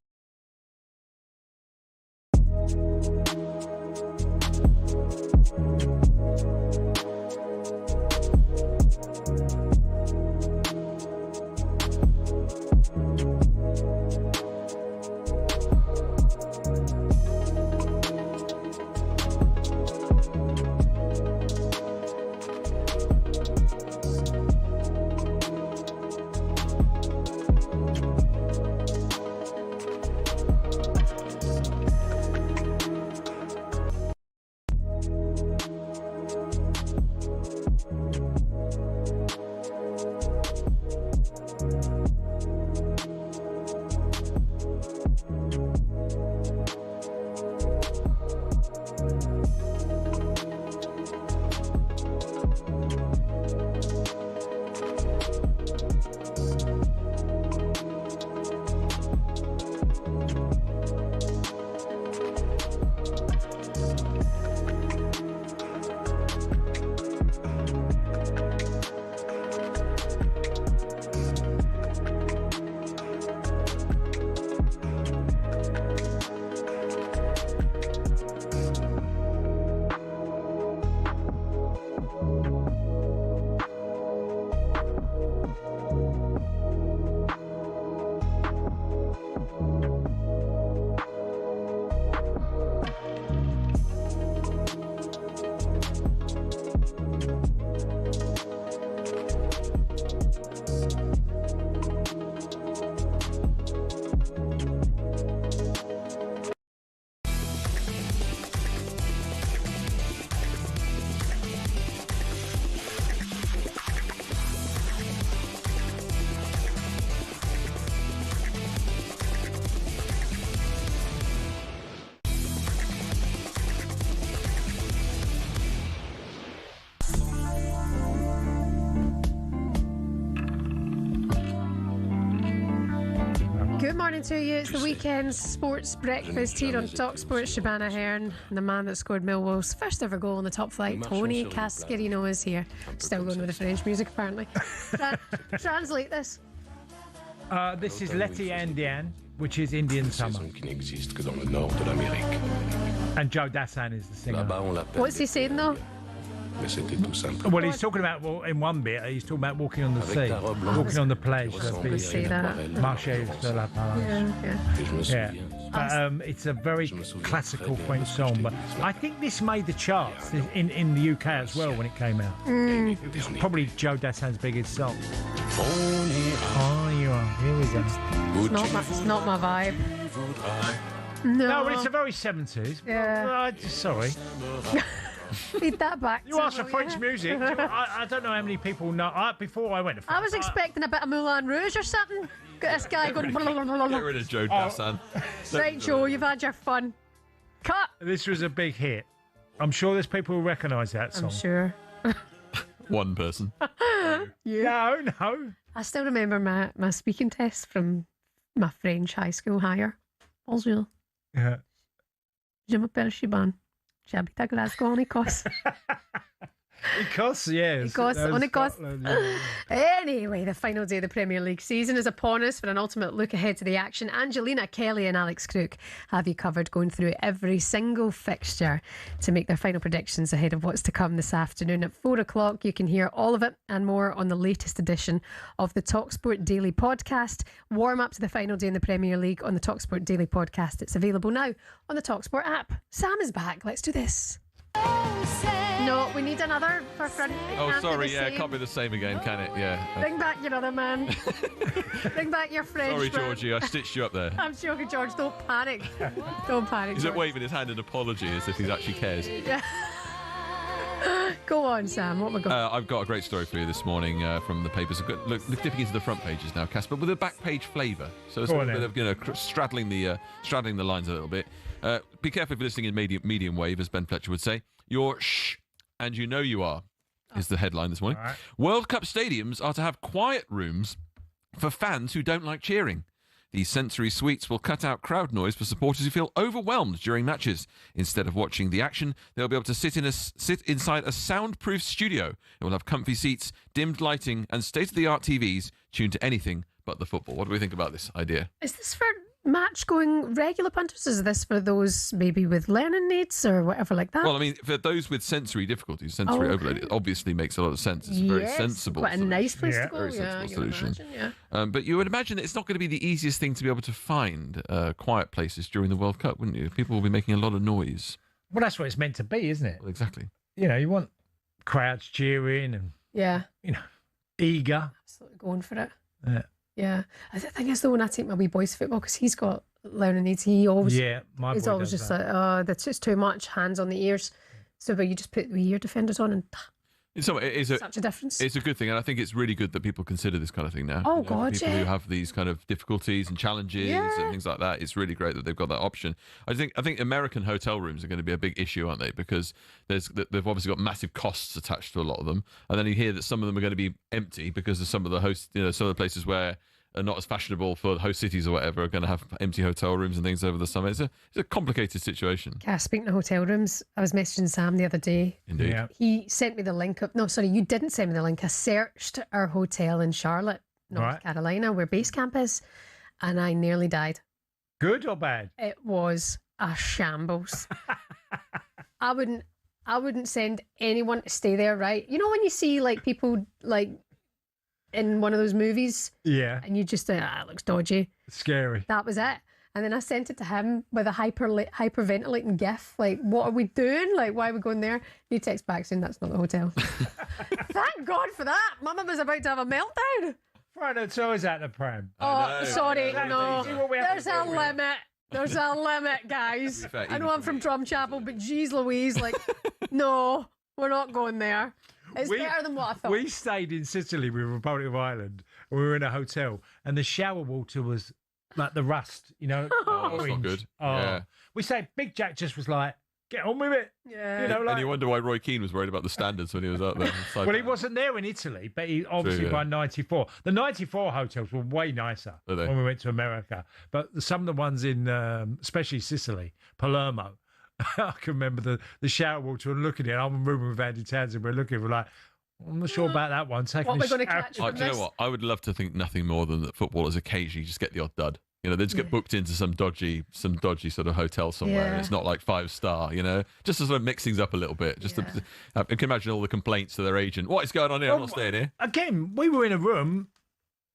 Good morning to you. It's the weekend sports breakfast here on talkSPORT. Shebahn Aherne, and the man that scored Millwall's first ever goal on the top flight, Tony Cascarino, is here. Still going with the French music, apparently. Translate this. This is L'été indien, which is Indian summer. And Joe Dassin is the singer. What's he saying though? Well, he's talking about, in one bit, he's talking about walking on the sea, walking on the plage. Marché de la Plage. Yeah. It's a very classical French song, but I think this made the charts in the UK as well when it came out. It's probably Joe Dassin's biggest song. Oh, you are. Here we go. It's not my vibe. No, but it's a very 70s. Yeah. Sorry. Feed that back. You asked for French music. I don't know how many people know. Before I went to France, I was expecting a bit of Moulin Rouge or something. Got this guy going. Get rid of Joe Dassin. Right, Joe, you've had your fun. Cut. This was a big hit. I'm sure there's people who recognise that song. I'm sure. One person. Yeah. No. I still remember my speaking test from my French high school hire. Bonjour. Yeah. Je m'appelle Shebahn. J'habite à Glasgow en Écosse. Écosse, yes. Écosse, en Écosse. Anyway, the final day of the Premier League season is upon us. For an ultimate look ahead to the action, Angelina Kelly and Alex Crook have you covered, going through every single fixture to make their final predictions ahead of what's to come this afternoon. At 4 o'clock, you can hear all of it and more on the latest edition of the talkSPORT Daily Podcast. Warm up to the final day in the Premier League on the talkSPORT Daily Podcast. It's available now on the talkSPORT app. Sam is back. Let's do this. No, we need another for front. Oh, sorry, it can't be the same again, can it? Yeah. Bring back your other man. Bring back your French. Sorry, Georgie, I stitched you up there. I'm joking, George. Don't panic. Don't panic. He's waving his hand in apology as if he actually cares. Yeah. Go on, Sam. What have we got? I've got a great story for you this morning from the papers. Look, dipping into the front pages now, Casper, with a back page flavour. So it's a little bit of straddling the lines a little bit. Be careful if you're listening in medium wave, as Ben Fletcher would say. You're shh, and you know you are, is the headline this morning. Right. World Cup stadiums are to have quiet rooms for fans who don't like cheering. These sensory suites will cut out crowd noise for supporters who feel overwhelmed during matches. Instead of watching the action, they'll be able to sit inside a soundproof studio. It will have comfy seats, dimmed lighting, and state-of-the-art TVs tuned to anything but the football. What do we think about this idea? Is this for match-going regular punters? Is this for those maybe with learning needs or whatever like that? Well, I mean, for those with sensory difficulties, sensory overload, it obviously makes a lot of sense. It's a very sensible quite solution. a nice place to go. Very sensible solution. Imagine, but you would imagine that it's not going to be the easiest thing to be able to find quiet places during the World Cup, wouldn't you? People will be making a lot of noise. Well, that's what it's meant to be, isn't it? Well, exactly. You know, you want crowds cheering and, eager. Absolutely going for it. Yeah. Yeah. The thing is, though, when I take my wee boys to football, because he's got learning needs, he's always just like, that's just too much, hands on the ears. So, but you just put the ear defenders on and it's such a difference. It's a good thing, and I think it's really good that people consider this kind of thing now. Oh, God, people who have these kind of difficulties and challenges and things like that. It's really great that they've got that option. I think American hotel rooms are going to be a big issue, aren't they? Because they've obviously got massive costs attached to a lot of them, and then you hear that some of them are going to be empty because of some of the some of the places where are not as fashionable for host cities or whatever are going to have empty hotel rooms and things over the summer. It's a complicated situation. Yeah, speaking of hotel rooms, I was messaging Sam the other day. Indeed. Yeah. He sent me the link up. No, sorry, you didn't send me the link. I searched our hotel in Charlotte, North Carolina, where base camp is, and I nearly died. Good or bad? It was a shambles. I wouldn't send anyone to stay there, right? You know when you see like people like in one of those movies, and you just think, it looks dodgy. Scary. That was it. And then I sent it to him with a hyperventilating gif, like, what are we doing? Like, why are we going there? He texts back saying that's not the hotel. Thank God for that. Mama was about to have a meltdown. Right, it's always at the pram. Oh, sorry, no. There's a limit. There's a limit, guys. I know I'm from Drumchapel, but geez Louise, like, no, we're not going there. It's better than what I thought. We stayed in Sicily with Republic of Ireland. We were in a hotel, and the shower water was like the rust, Oh, that's not good. We say Big Jack just was like, get on with it. Yeah. You know, like, and you wonder why Roy Keane was worried about the standards when he was out there. well, he wasn't there in Italy, but he obviously by '94. The '94 hotels were way nicer when we went to America. But some of the ones in, especially Sicily, Palermo, I can remember the shower water and looking at it. I'm rooming with Andy Townsend. We're like, I'm not sure about that one. What we're going to catch from do you know what? I would love to think nothing more than that footballers occasionally just get the odd dud. You know, they just get booked into some dodgy sort of hotel somewhere, and it's not like 5-star. You know, just to sort of mix things up a little bit. Just to, I can imagine all the complaints to their agent. What is going on here? I'm not staying here. Again, we were in a room,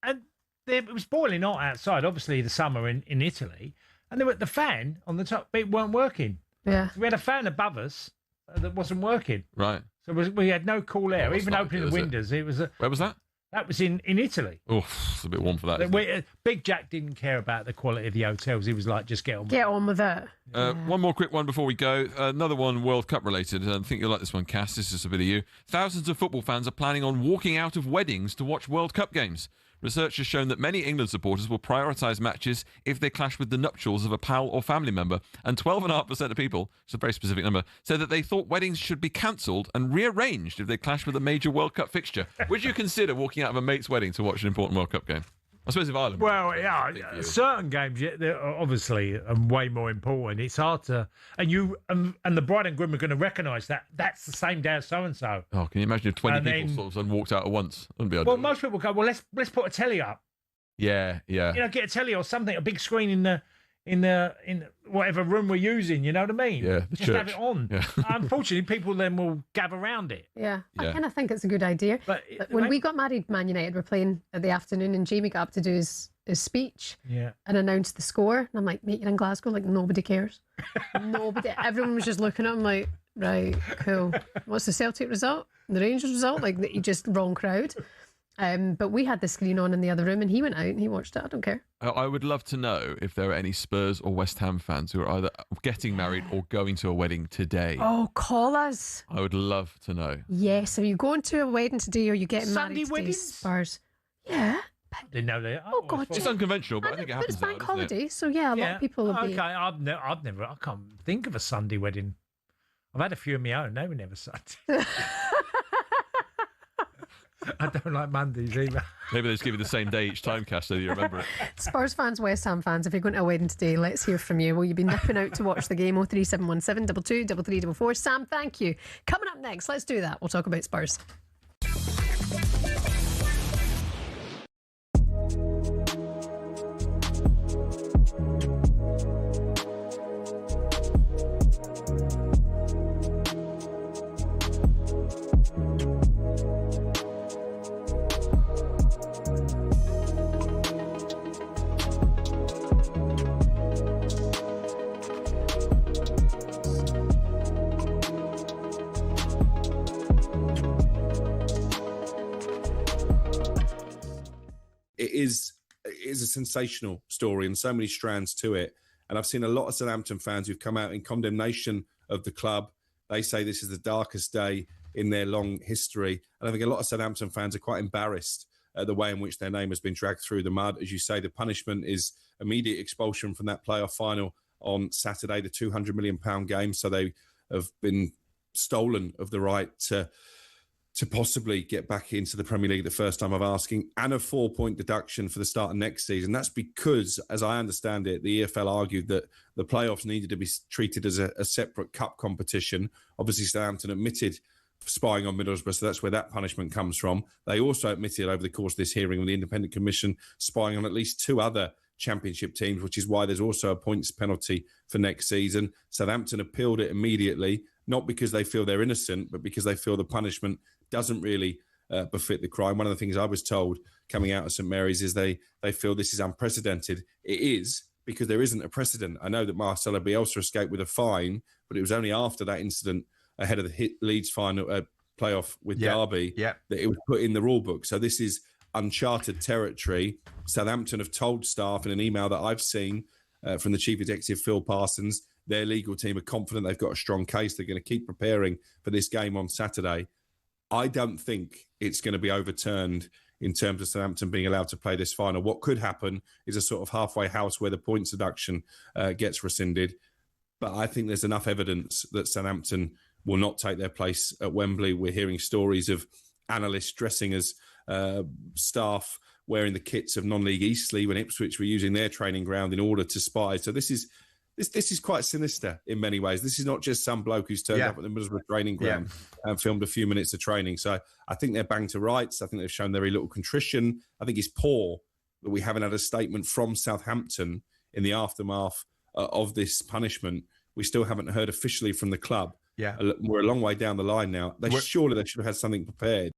and it was boiling hot outside. Obviously, the summer in Italy, and the fan on the top it weren't working. Yeah, we had a fan above us that wasn't working. Right. So we had no cool air. Even opening the windows, it was. Where was that? That was in Italy. Oh, it's a bit warm for that. Isn't it? Big Jack didn't care about the quality of the hotels. He was like, just get on with it. One more quick one before we go. Another one World Cup related. I think you'll like this one, Cass. This is a bit of you. Thousands of football fans are planning on walking out of weddings to watch World Cup games. Research has shown that many England supporters will prioritise matches if they clash with the nuptials of a pal or family member. And 12.5% of people, it's a very specific number, said that they thought weddings should be cancelled and rearranged if they clash with a major World Cup fixture. Would you consider walking out of a mate's wedding to watch an important World Cup game? I suppose if Ireland. Well, certain games, they're obviously way more important. It's hard to, and the bride and groom are going to recognise that that's the same day as so and so. Oh, can you imagine if 20 people sort of sudden walked out at once? Wouldn't be ideal. Well, most people go, well, let's put a telly up. Yeah. You know, get a telly or something, a big screen in whatever room we're using. You know what I mean? Yeah, the just church. have it on. Yeah. Unfortunately, people then will gather around it. Yeah, I kind of think it's a good idea. But when we got married, Man United were playing at the afternoon, and Jamie got up to do his speech and announced the score. And I'm like, mate, you're in Glasgow, like nobody cares. Nobody. Everyone was just looking at him like, right, cool. What's the Celtic result? The Rangers result? Like, you just wrong crowd. But we had the screen on in the other room, and he went out and he watched it. I don't care. I would love to know if there are any Spurs or West Ham fans who are either getting married or going to a wedding today. Oh, call us. I would love to know. Yes. Are you going to a wedding today, or are you getting Sunday married today? weddings? Spurs. Yeah. I didn't know that. Oh God, it's unconventional, but I think it happens. But it's bank holiday, so yeah, a lot of people will be. Okay, I've never. I can't think of a Sunday wedding. I've had a few of my own. They were never Sunday. I don't like Mondays either. Maybe they just give you the same day each time, Cass, so you remember it. Spurs fans, West Ham fans, if you're going to a wedding today, let's hear from you. Will you be nipping out to watch the game? 03717 22 3344. Sam, thank you. Coming up next, let's do that. We'll talk about Spurs. It is a sensational story and so many strands to it. And I've seen a lot of Southampton fans who've come out in condemnation of the club. They say this is the darkest day in their long history. And I think a lot of Southampton fans are quite embarrassed at the way in which their name has been dragged through the mud. As you say, the punishment is immediate expulsion from that playoff final on Saturday, the £200 million game. So they have been stolen of the right to possibly get back into the Premier League the first time of asking, and a 4-point deduction for the start of next season. That's because, as I understand it, the EFL argued that the playoffs needed to be treated as a separate cup competition. Obviously, Southampton admitted spying on Middlesbrough, so that's where that punishment comes from. They also admitted over the course of this hearing with the Independent Commission spying on at least 2 other Championship teams, which is why there's also a points penalty for next season. Southampton appealed it immediately, not because they feel they're innocent, but because they feel the punishment doesn't really befit the crime. One of the things I was told coming out of St Mary's is they feel this is unprecedented. It is, because there isn't a precedent. I know that Marcelo Bielsa escaped with a fine, but it was only after that incident ahead of the Leeds final playoff with Derby that it was put in the rule book. So this is uncharted territory. Southampton have told staff in an email that I've seen from the Chief Executive, Phil Parsons, their legal team are confident they've got a strong case. They're going to keep preparing for this game on Saturday. I don't think it's going to be overturned in terms of Southampton being allowed to play this final. What could happen is a sort of halfway house where the points deduction gets rescinded. But I think there's enough evidence that Southampton will not take their place at Wembley. We're hearing stories of analysts dressing as staff wearing the kits of non-league Eastleigh when Ipswich were using their training ground in order to spy. So this is quite sinister in many ways. This is not just some bloke who's turned up at the Middlesbrough training ground and filmed a few minutes of training. So I think they're banged to rights. I think they've shown very little contrition. I think it's poor that we haven't had a statement from Southampton in the aftermath of this punishment. We still haven't heard officially from the club. Yeah, we're a long way down the line now. Surely they should have had something prepared.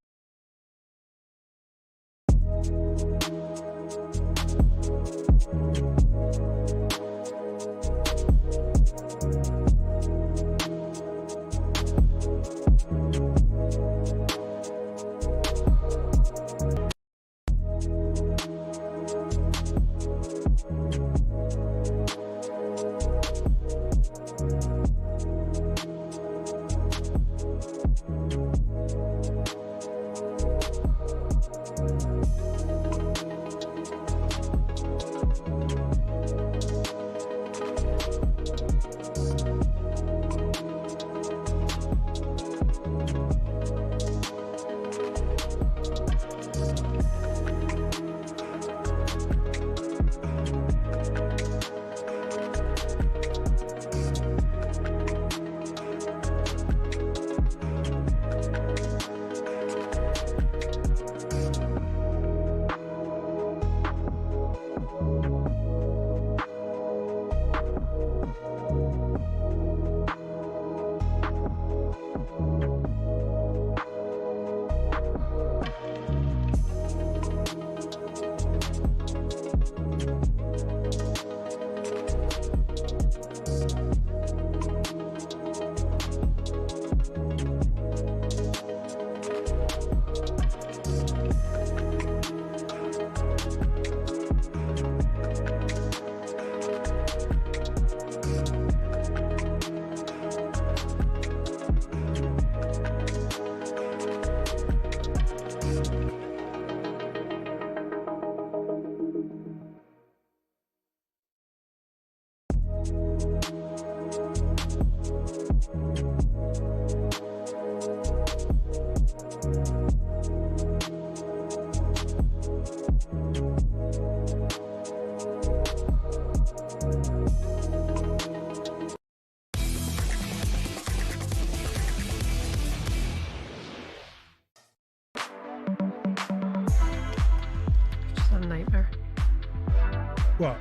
What?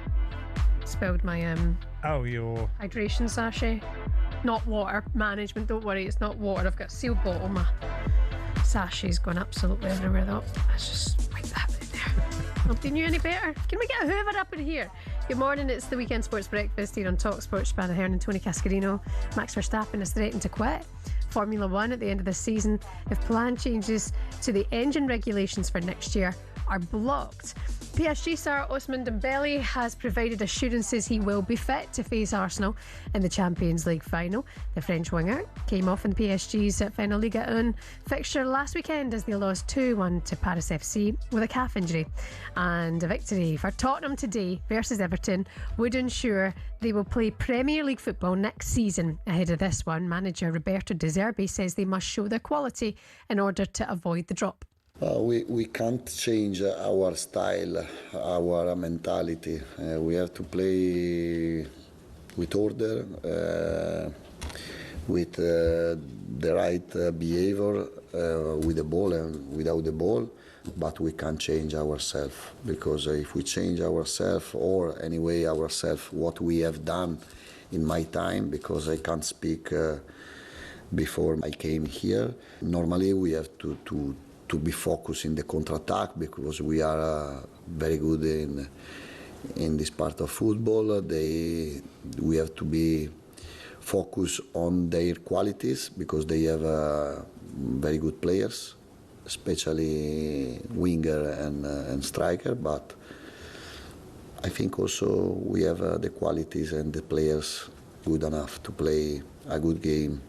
Spilled my your hydration sachet. Not water management, don't worry, it's not water. I've got a sealed bottle. My sachet's gone absolutely everywhere though. Let's just wipe that out there. Not doing you any better. Can we get a hoover up in here? Good morning, it's the Weekend Sports Breakfast here on talkSPORT. Shebahn Aherne Tony Cascarino. Max Verstappen is threatened to quit Formula One at the end of the season if plan changes to the engine regulations for next year are blocked. PSG star Ousmane Dembele has provided assurances he will be fit to face Arsenal in the Champions League final. The French winger came off in PSG's final Ligue 1 fixture last weekend as they lost 2-1 to Paris FC with a calf injury. And a victory for Tottenham today versus Everton would ensure they will play Premier League football next season. Ahead of this one, manager Roberto De Zerbi says they must show their quality in order to avoid the drop. We can't change our style, our mentality. We have to play with order, with the right behavior, with the ball and without the ball. But we can't change ourselves, because if we change ourselves, or anyway ourselves, what we have done in my time, because I can't speak before I came here. Normally we have to be focused in the counter-attack, because we are very good in this part of football. We have to be focused on their qualities, because they have very good players, especially winger and striker. But I think also we have the qualities and the players good enough to play a good game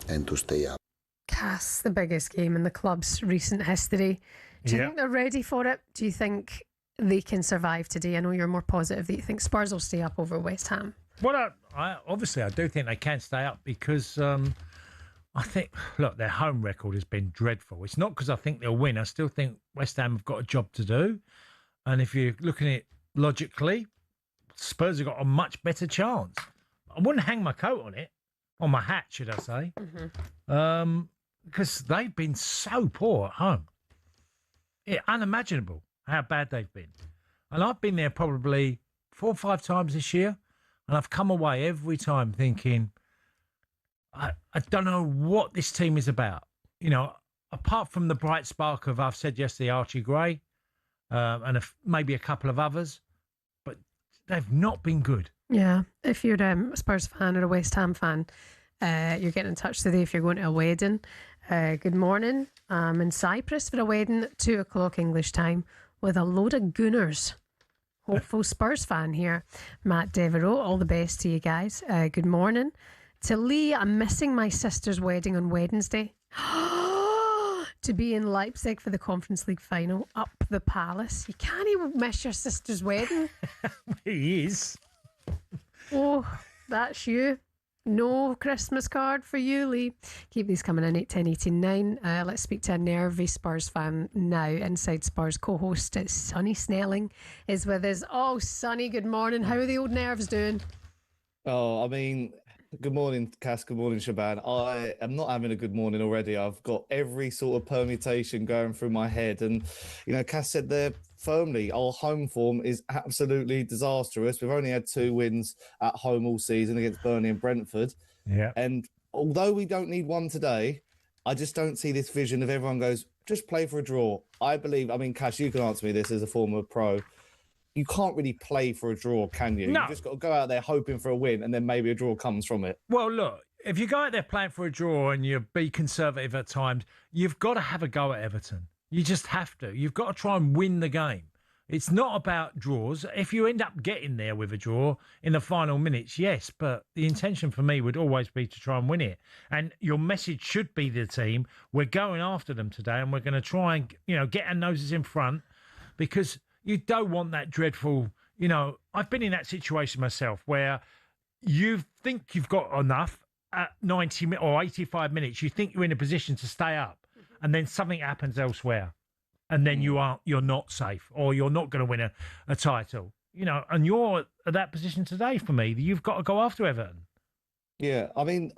and to stay up. Cass, the biggest game in the club's recent history. Do you think they're ready for it? Do you think they can survive today? I know you're more positive that you think Spurs will stay up over West Ham. Well, I obviously I do think they can stay up because I think, look, their home record has been dreadful. It's not because I think they'll win. I still think West Ham have got a job to do. And if you're looking at it logically, Spurs have got a much better chance. I wouldn't hang my coat on it, on my hat, should I say, because they've been so poor at home. Unimaginable how bad they've been. And I've been there probably 4 or 5 times this year, and I've come away every time thinking, I don't know what this team is about. You know, apart from the bright spark of, I've said yesterday, Archie Gray, and maybe a couple of others, but they've not been good. Yeah, if you're a Spurs fan or a West Ham fan, you're getting in touch today if you're going to a wedding. Good morning. I'm in Cyprus for a wedding at 2 o'clock English time with a load of gooners. Hopeful Spurs fan here. Matt Devereaux, all the best to you guys. Good morning. To Lee, I'm missing my sister's wedding on Wednesday. To be in Leipzig for the Conference League final, up the Palace. You can't even miss your sister's wedding. He is. Oh, that's you. No Christmas card for you, Lee. Keep these coming in, 8, 10, 18, 9. Let's speak to a nervy Spurs fan now. Inside Spurs co-host Sonny Snelling is with us. Oh, Sonny, good morning. How are the old nerves doing? Oh, I mean, good morning, Cass. Good morning, Shebahn. I am not having a good morning already. I've got every sort of permutation going through my head. And, you know, Cass said there firmly, our home form is absolutely disastrous. We've only had 2 wins at home all season against Burnley and Brentford. Yeah. And although we don't need one today, I just don't see this vision of everyone goes, just play for a draw. I believe, I mean, Cass, you can answer me this as a former pro. You can't really play for a draw, can you? No. You've just got to go out there hoping for a win, and then maybe a draw comes from it. Well, look, if you go out there playing for a draw and you be conservative at times, you've got to have a go at Everton. You just have to. You've got to try and win the game. It's not about draws. If you end up getting there with a draw in the final minutes, yes, but the intention for me would always be to try and win it. And your message should be to the team, we're going after them today and we're going to try and, you know, get our noses in front, because you don't want that dreadful, you know, I've been in that situation myself where you think you've got enough at 90 or 85 minutes. You think you're in a position to stay up, and then something happens elsewhere. And then you're not safe, or you're not going to win a title, you know, and you're at that position today for me. You've got to go after Everton. Yeah, I mean,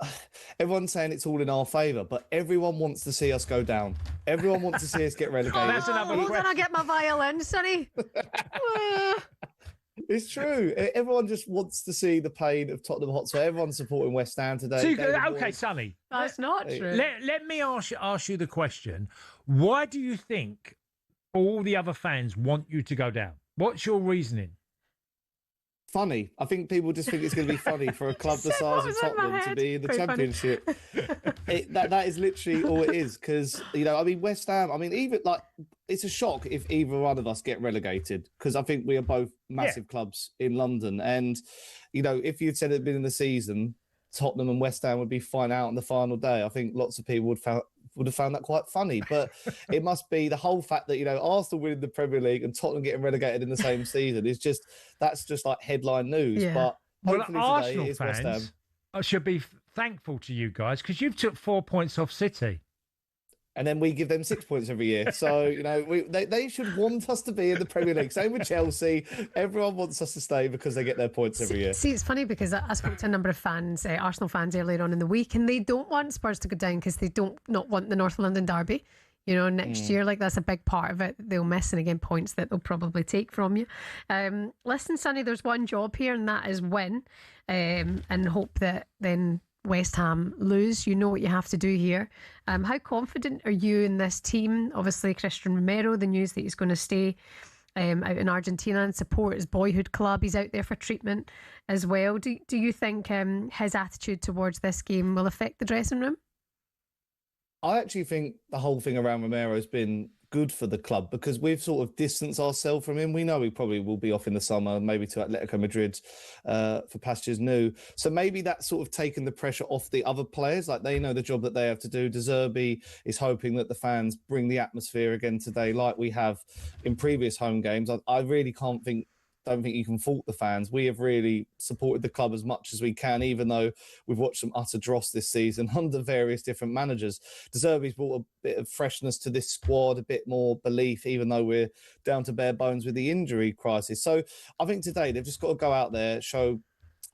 everyone's saying it's all in our favour, but everyone wants to see us go down. Everyone wants to see us get relegated. That's another Hold on, I'll get my violin, Sonny. It's true. Everyone just wants to see the pain of Tottenham Hotspur. Everyone's supporting West Ham today. So okay, Sonny. That's not true. Let me ask you the question. Why do you think all the other fans want you to go down? What's your reasoning? Funny. I think people just think it's going to be funny for a club the size of Tottenham to be in the Championship. That is literally all it is. Because, you know, I mean, West Ham, I mean, even like, it's a shock if either one of us get relegated, because I think we are both massive clubs in London. And, you know, if you'd said it had been in the season, Tottenham and West Ham would be fine out on the final day, I think lots of people would have found that quite funny. But it must be the whole fact that, you know, Arsenal winning the Premier League and Tottenham getting relegated in the same season is just, that's just like headline news. Yeah. But hopefully well, today Arsenal it is West Ham. fans should be thankful to you guys, because you've took 4 points off City. And then we give them 6 points every year. So, you know, they should want us to be in the Premier League. Same with Chelsea. Everyone wants us to stay because they get their points every year. See, it's funny because I spoke to a number of fans, Arsenal fans earlier on in the week, and they don't want Spurs to go down because they don't not want the North London derby, you know, next year. Like, that's a big part of it. They'll miss, and again, points that they'll probably take from you. Listen, Sonny, there's one job here, and that is win, and hope that then West Ham lose. You know what you have to do here. How confident are you in this team? Obviously, Christian Romero, the news that he's going to stay out in Argentina and support his boyhood club. He's out there for treatment as well. Do you think his attitude towards this game will affect the dressing room? I actually think the whole thing around Romero has been good for the club, because we've sort of distanced ourselves from him. We know he probably will be off in the summer, maybe to Atletico Madrid for pastures new. So maybe that's sort of taken the pressure off the other players. Like, they know the job that they have to do. De Zerbi is hoping that the fans bring the atmosphere again today, like we have in previous home games. I really can't think don't think you can fault the fans. We have really supported the club as much as we can, even though we've watched some utter dross this season under various different managers. De Zerbi's brought a bit of freshness to this squad, a bit more belief, even though we're down to bare bones with the injury crisis. So I think today they've just got to go out there, show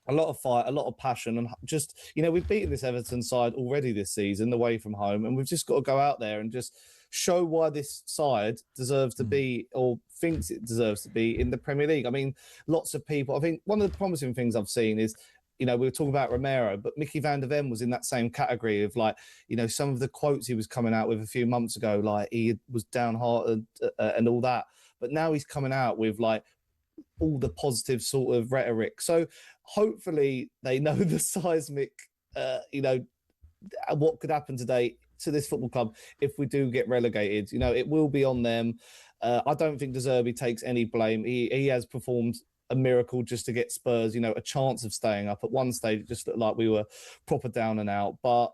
a lot of fight, a lot of passion, and just, we've beaten this Everton side already this season away from home, and we've just got to go out there and just show why this side deserves to be, or thinks it deserves to be, in the Premier League. I mean, lots of people, I think one of the promising things I've seen is, we were talking about Romero, but Mickey van der Ven was in that same category of, like, some of the quotes he was coming out with a few months ago, like he was downhearted and all that. But now he's coming out with, like, all the positive sort of rhetoric. So hopefully they know the seismic, what could happen today to this football club if we do get relegated. It will be on them. I don't think De Zerbi takes any blame. He has performed a miracle just to get Spurs, a chance of staying up. At one stage, it just looked like we were proper down and out. But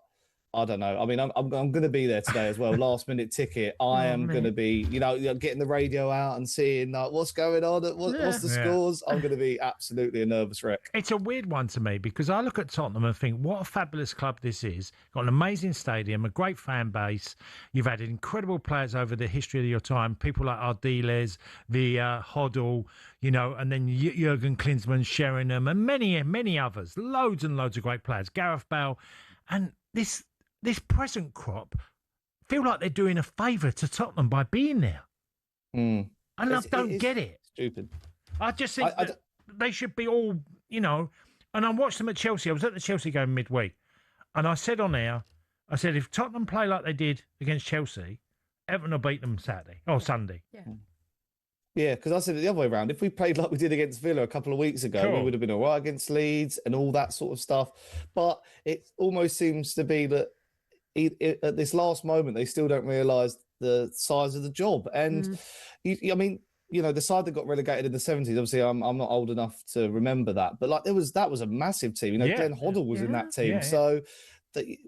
I don't know. I mean, I'm going to be there today as well. Last minute ticket. I am going to be, getting the radio out and seeing what's going on. What's the scores? I'm going to be absolutely a nervous wreck. It's a weird one to me because I look at Tottenham and think, what a fabulous club this is. Got an amazing stadium, a great fan base. You've had incredible players over the history of your time. People like Ardiles, the Hoddle, and then Jurgen Klinsmann, Sheringham, and many, many others. Loads and loads of great players. Gareth Bale. And this present crop feel like they're doing a favour to Tottenham by being there. And I don't get it. Stupid. I just think they should be all, and I watched them at Chelsea. I was at the Chelsea game midweek, and I said on air, if Tottenham play like they did against Chelsea, Everton will beat them Sunday. Yeah. Yeah, because I said it the other way around. If we played like we did against Villa a couple of weeks ago, we would have been all right against Leeds and all that sort of stuff. But it almost seems to be that at this last moment, they still don't realise the size of the job. And, I mean, the side that got relegated in the 70s, obviously I'm not old enough to remember that. But, that was a massive team. Glenn Hoddle was in that team. So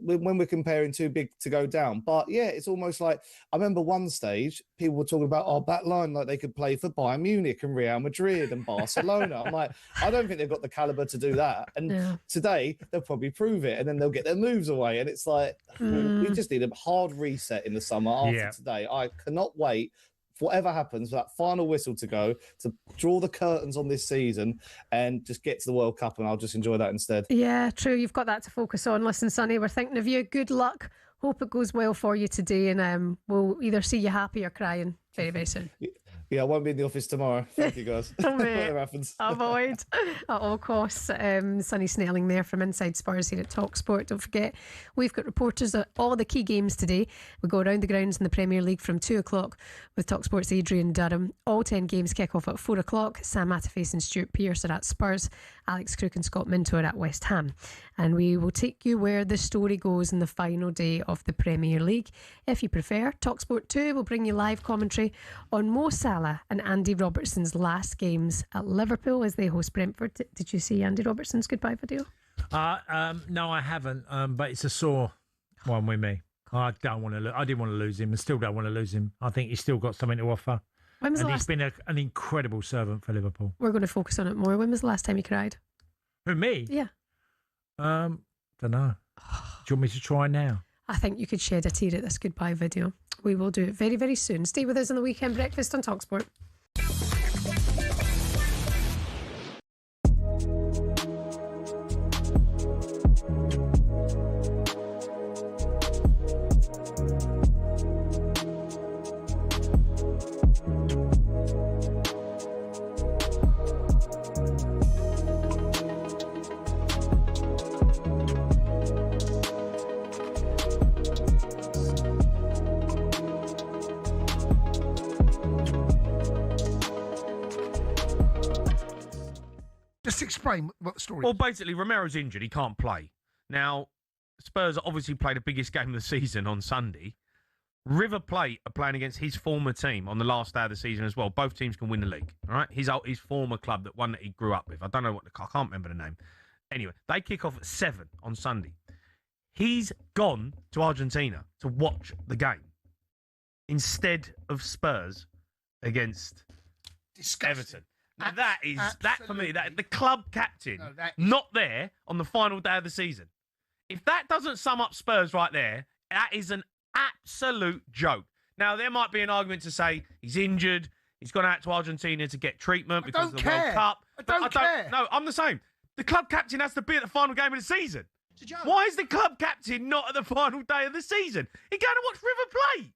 when we're comparing too big to go down. But, it's almost like, I remember one stage, people were talking about our back line like they could play for Bayern Munich and Real Madrid and Barcelona. I'm like, I don't think they've got the calibre to do that. And today, they'll probably prove it, and then they'll get their moves away. And it's like, we just need a hard reset in the summer after today. I cannot wait, whatever happens, for that final whistle to go, to draw the curtains on this season and just get to the World Cup, and I'll just enjoy that instead. Yeah, true. You've got that to focus on. Listen, Sonny, we're thinking of you. Good luck. Hope it goes well for you today, and we'll either see you happy or crying very, very soon. Yeah, I won't be in the office tomorrow. Thank you, guys. Whatever happens. Avoid at all costs. Sonny Snelling there from Inside Spurs here at talkSPORT. Don't forget, we've got reporters at all the key games today. We go around the grounds in the Premier League from 2 o'clock with talkSPORT's Adrian Durham. All 10 games kick off at 4 o'clock. Sam Matterface and Stuart Pearce are at Spurs. Alex Crook and Scott Minto are at West Ham. And we will take you where the story goes in the final day of the Premier League. If you prefer, talkSPORT 2 will bring you live commentary on Mo Salah and Andy Robertson's last games at Liverpool as they host Brentford. Did you see Andy Robertson's goodbye video? No, I haven't. But it's a sore one with me. I didn't want to lose him, and still don't want to lose him. I think he's still got something to offer. He's been an incredible servant for Liverpool. We're going to focus on it more. When was the last time you cried? Who, me? Yeah. Don't know. Do you want me to try now? I think you could shed a tear at this goodbye video. We will do it very, very soon. Stay with us on the Weekend Breakfast on talkSPORT. Explain what the story Well, basically, Romero's injured. He can't play. Now, Spurs obviously played the biggest game of the season on Sunday. River Plate are playing against his former team on the last day of the season as well. Both teams can win the league, all right? His former club, that one that he grew up with. I don't know I can't remember the name. Anyway, they kick off at 7 on Sunday. He's gone to Argentina to watch the game instead of Spurs against Everton. Now that for me, that the club captain not there on the final day of the season. If that doesn't sum up Spurs right there, that is an absolute joke. Now there might be an argument to say he's injured, he's gone out to Argentina to get treatment because of the World Cup. I don't care. No, I'm the same. The club captain has to be at the final game of the season. Why is the club captain not at the final day of the season? He's going to watch River Plate.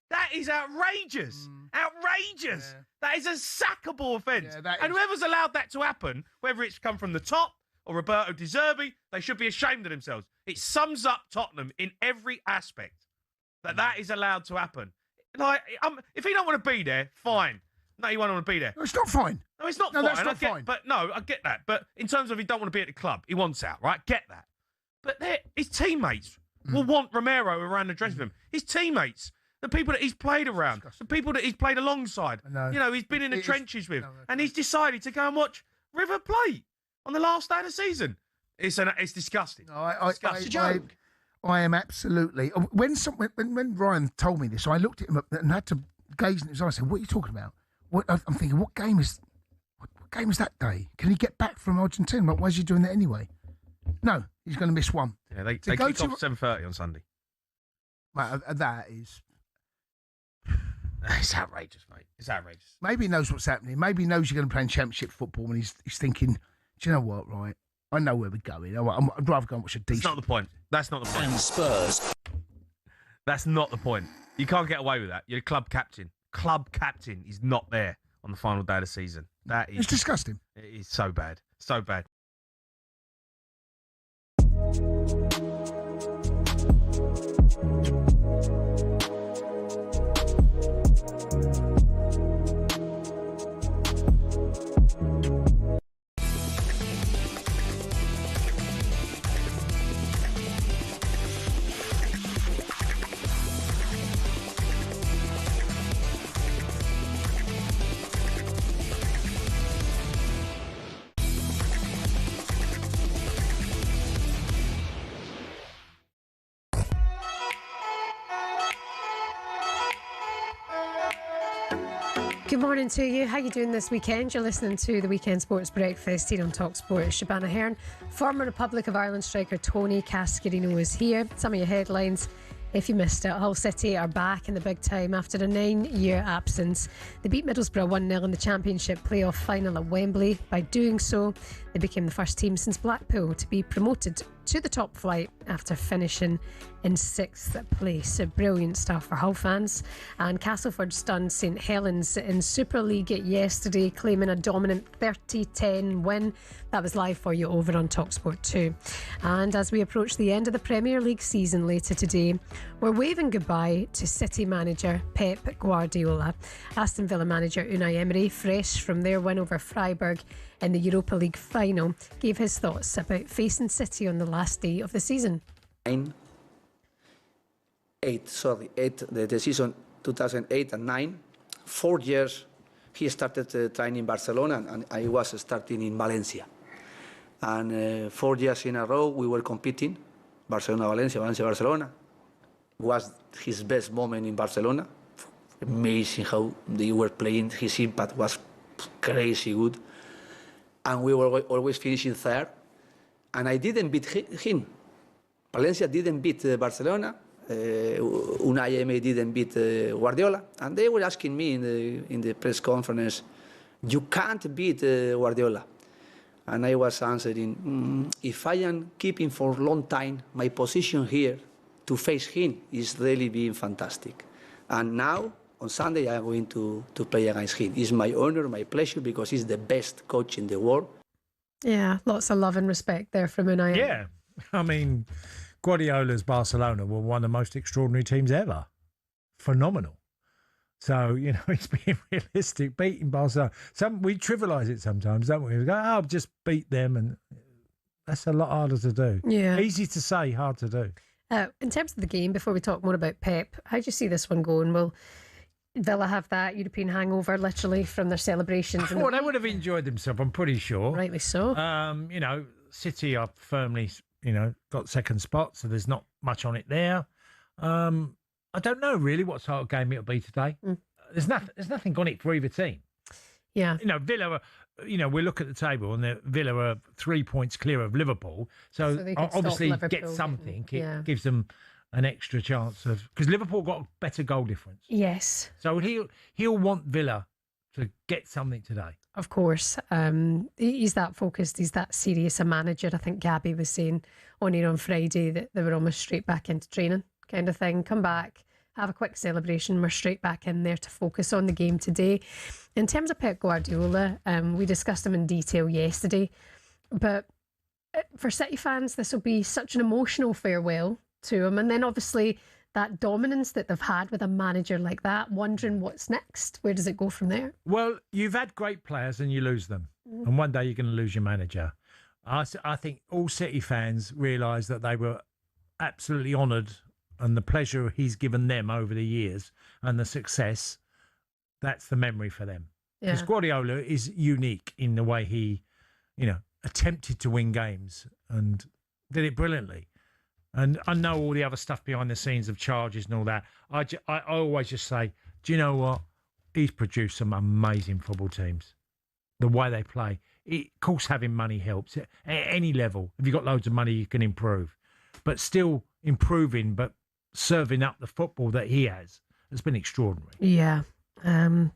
That is outrageous. Outrageous. Yeah. That is a sackable offence. Yeah, and whoever's allowed that to happen, whether it's come from the top or Roberto De Zerbi, they should be ashamed of themselves. It sums up Tottenham in every aspect. That is allowed to happen. Like, if he don't want to be there, fine. No, he won't want to be there. No, it's not fine. No, it's not fine. That's not fine. But no, I get that. But in terms of he don't want to be at the club, he wants out, right? Get that. But his teammates will want Romero around the dressing room. His teammates, the people that he's played around, the people that he's played alongside, he's been in the trenches with, and he's decided to go and watch River Plate on the last day of the season. It's disgusting. No, I am absolutely. When Ryan told me this, I looked at him and had to gaze in his eyes and say, "What are you talking about?" I'm thinking, what game is that day? Can he get back from Argentina? Why is he doing that anyway? No, he's going to miss one. Yeah, they kick off 7:30 on Sunday. That is... It's outrageous, mate. It's outrageous. Maybe he knows what's happening. Maybe he knows you're going to play in Championship football and he's thinking, do you know what, right? I know where we're going. I'd rather go and watch a decent... That's not the point. That's not the point. And Spurs. That's not the point. You can't get away with that. You're a club captain. Club captain is not there on the final day of the season. That is... It's disgusting. It is so bad. So bad. Good morning to you. How you doing this weekend? You're listening to the Weekend Sports Breakfast here on talkSPORT. Shebahn Aherne. Former Republic of Ireland striker Tony Cascarino is here. Some of your headlines, if you missed it: Hull City are back in the big time after a 9-year absence. They beat Middlesbrough 1-0 in the Championship playoff final at Wembley. By doing so, they became the first team since Blackpool to be promoted to the top flight after finishing in 6th place. Brilliant stuff for Hull fans. And Castleford stunned St Helens in Super League yesterday, claiming a dominant 30-10 win. That was live for you over on talkSPORT 2. And as we approach the end of the Premier League season later today, we're waving goodbye to City manager Pep Guardiola. Aston Villa manager Unai Emery, fresh from their win over Freiburg in the Europa League final, gave his thoughts about facing City on the last day of the season. The season 2008 and 9, 4 years he started training in Barcelona and I was starting in Valencia. And 4 years in a row we were competing, Barcelona-Valencia, Valencia-Barcelona. Was his best moment in Barcelona. Amazing how they were playing, his impact was crazy good. And we were always finishing third. And I didn't beat him. Valencia didn't beat Barcelona. Unai Emery didn't beat Guardiola. And they were asking me in the press conference, you can't beat Guardiola. And I was answering, if I am keeping for a long time my position here to face him is really being fantastic. And now, on Sunday, I'm going to play against him. It's my honor, my pleasure, because he's the best coach in the world. Yeah, lots of love and respect there from Unai. Yeah, I mean, Guardiola's Barcelona were one of the most extraordinary teams ever. Phenomenal. So, you know, he's being realistic, beating Barcelona. We trivialise it sometimes, don't we? We go, oh, just beat them, and that's a lot harder to do. Yeah. Easy to say, hard to do. In terms of the game, before we talk more about Pep, how do you see this one going? Will Villa have that European hangover, literally, from their celebrations? Well, they would have enjoyed themselves, I'm pretty sure. Rightly so. You know, City are firmly, got second spot, so there's not much on it there. I don't know really what sort of game it'll be today. There's nothing on it for either team. Yeah. Villa we look at the table and Villa are 3 points clear of Liverpool. So they could obviously stop get Liverpool, something. yeah. It gives them an extra chance of, because Liverpool got a better goal difference. Yes. So he'll want Villa to get something today. Of course. He's that focused. He's that serious a manager. I think Gabby was saying on here on Friday that they were almost straight back into training kind of thing. Come back, have a quick celebration. We're straight back in there to focus on the game today. In terms of Pep Guardiola, we discussed him in detail yesterday. But for City fans, this will be such an emotional farewell to him. And then obviously that dominance that they've had with a manager like that, wondering what's next. Where does it go from there? Well, you've had great players and you lose them. And one day you're going to lose your manager. I think all City fans realise that they were absolutely honoured, and the pleasure he's given them over the years and the success, that's the memory for them. Because Guardiola is unique in the way he, attempted to win games and did it brilliantly. And I know all the other stuff behind the scenes of charges and all that. I always just say, do you know what? He's produced some amazing football teams. The way they play. Of course, having money helps. At any level, if you've got loads of money, you can improve. But still improving, but serving up the football that he has been extraordinary. Yeah.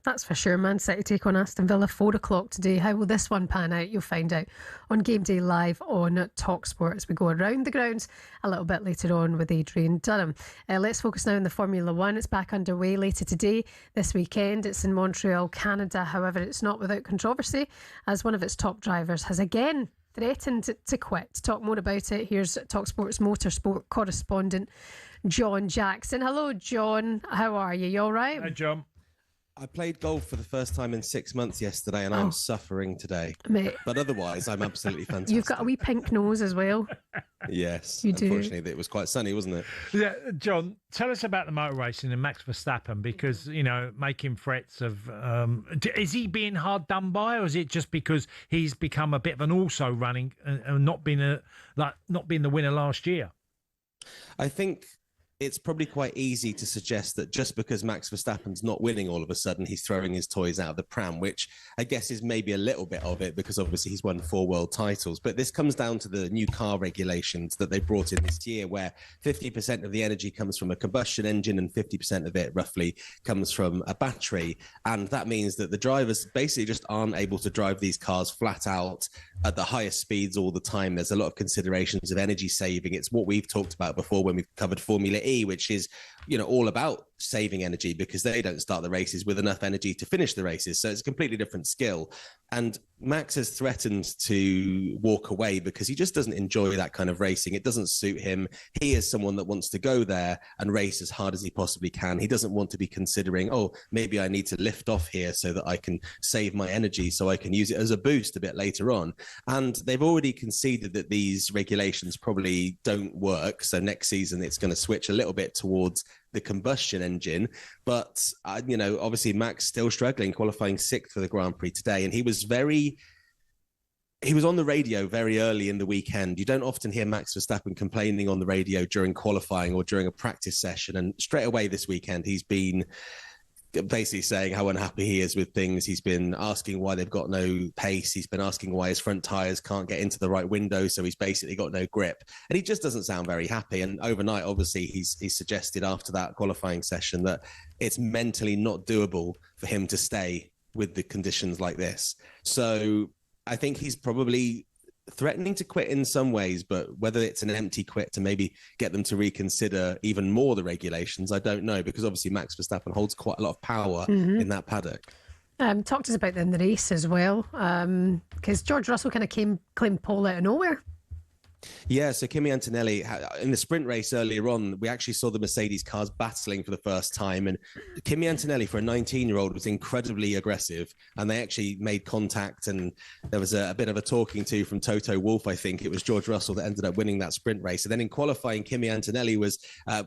That's for sure. Man City take on Aston Villa 4 o'clock today. How will this one pan out? You'll find out on Game Day Live on talkSPORT as we go around the grounds a little bit later on with Adrian Dunham. Let's focus now on the Formula One. It's back underway later today. This weekend it's in Montreal, Canada. However, it's not without controversy, as one of its top drivers has again threatened to quit. To talk more about it, here's talkSPORT's motorsport correspondent John Jackson. Hello, John. How are you? You all right? Hi, John. I played golf for the first time in 6 months yesterday, and I'm suffering today. Mate. But otherwise, I'm absolutely fantastic. You've got a wee pink nose as well. Yes. You do. Unfortunately, it was quite sunny, wasn't it? Yeah, John, tell us about the motor racing and Max Verstappen, because, making threats of... is he being hard done by, or is it just because he's become a bit of an also running and not being the winner last year? I think it's probably quite easy to suggest that just because Max Verstappen's not winning all of a sudden, he's throwing his toys out of the pram, which I guess is maybe a little bit of it, because obviously he's won 4 world titles. But this comes down to the new car regulations that they brought in this year, where 50% of the energy comes from a combustion engine and 50% of it roughly comes from a battery. And that means that the drivers basically just aren't able to drive these cars flat out at the highest speeds all the time. There's a lot of considerations of energy saving. It's what we've talked about before when we've covered Formula E, which is, all about saving energy, because they don't start the races with enough energy to finish the races. So it's a completely different skill. And Max has threatened to walk away because he just doesn't enjoy that kind of racing. It doesn't suit him. He is someone that wants to go there and race as hard as he possibly can. He doesn't want to be considering, maybe I need to lift off here so that I can save my energy so I can use it as a boost a bit later on. And they've already conceded that these regulations probably don't work. So next season, it's going to switch a little bit towards the combustion engine. But, obviously Max still struggling, qualifying 6th for the Grand Prix today. And he was on the radio very early in the weekend. You don't often hear Max Verstappen complaining on the radio during qualifying or during a practice session. And straight away this weekend, he's been basically saying how unhappy he is with things. He's been asking why they've got no pace. He's been asking why his front tyres can't get into the right window, so he's basically got no grip. And he just doesn't sound very happy. And overnight, obviously, he's suggested after that qualifying session that it's mentally not doable for him to stay with the conditions like this. So I think he's probably threatening to quit in some ways, but whether it's an empty quit to maybe get them to reconsider even more the regulations, I don't know, because obviously Max Verstappen holds quite a lot of power in that paddock. Talk to us about in the race as well, because George Russell kind of claimed pole out of nowhere. Yeah, so Kimi Antonelli, in the sprint race earlier on, we actually saw the Mercedes cars battling for the first time. And Kimi Antonelli, for a 19-year-old, was incredibly aggressive. And they actually made contact. And there was a bit of a talking to from Toto Wolff, I think. It was George Russell that ended up winning that sprint race. And then in qualifying, Kimi Antonelli was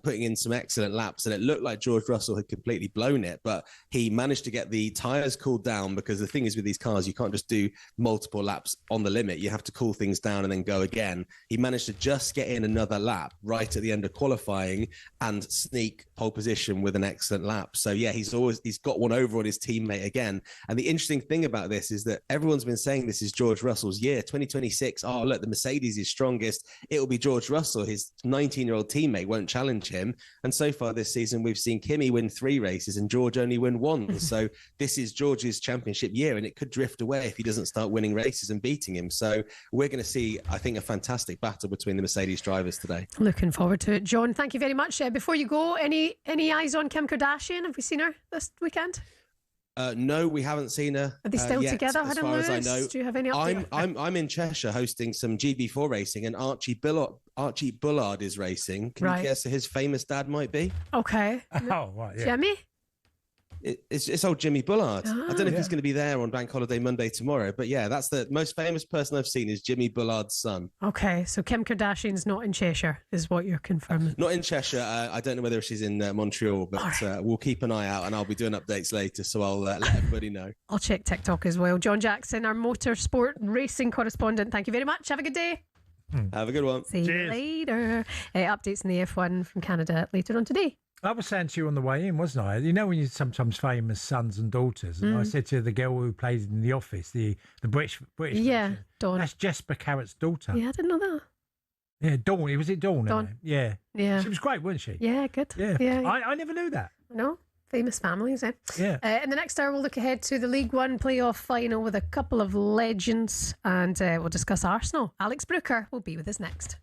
putting in some excellent laps. And it looked like George Russell had completely blown it. But he managed to get the tyres cooled down, because the thing is with these cars, you can't just do multiple laps on the limit. You have to cool things down and then go again. he managed to just get in another lap right at the end of qualifying and sneak pole position with an excellent lap. So yeah, he's got one over on his teammate again. And the interesting thing about this is that everyone's been saying this is George Russell's year. 2026, oh look, the Mercedes is strongest, it will be George Russell. His 19-year-old teammate won't challenge him. And so far this season, we've seen Kimi win 3 races and George only win 1. So this is George's championship year, and it could drift away if he doesn't start winning races and beating him. So we're going to see, I think, a fantastic battle between the Mercedes drivers today. Looking forward to it. John, thank you very much. Before you go, any eyes on Kim Kardashian? Have we seen her this weekend? No, we haven't seen her. Are they still yet, together? as far as I know. Do you have any update? I'm in Cheshire hosting some GB4 racing, and Archie Bullard is racing. Can you guess who his famous dad might be? Okay. Oh, right, yeah. Jimmy? It's old Jimmy Bullard. Oh. I don't know if he's going to be there on Bank Holiday Monday tomorrow, but yeah, that's the most famous person I've seen is Jimmy Bullard's son. Okay, so Kim Kardashian's not in Cheshire, is what you're confirming. Not in Cheshire. I don't know whether she's in Montreal, but we'll keep an eye out, and I'll be doing updates later, so I'll let everybody know. I'll check TikTok as well. John Jackson, our motorsport racing correspondent. Thank you very much. Have a good day. Have a good one. See you later. Updates in the F1 from Canada later on today. I was saying to you on the way in, wasn't I? You know when you're sometimes famous sons and daughters, and I said to the girl who played in The Office, the British yeah, version, Dawn. that's Jesper Carrot's daughter. Yeah, I didn't know that. Yeah, Dawn. Was it Dawn? Dawn. Yeah. Yeah. She was great, wasn't she? Yeah, good. Yeah. I never knew that. No, famous families, eh? Yeah. In the next hour, we'll look ahead to the League One playoff final with a couple of legends, and we'll discuss Arsenal. Alex Brooker will be with us next.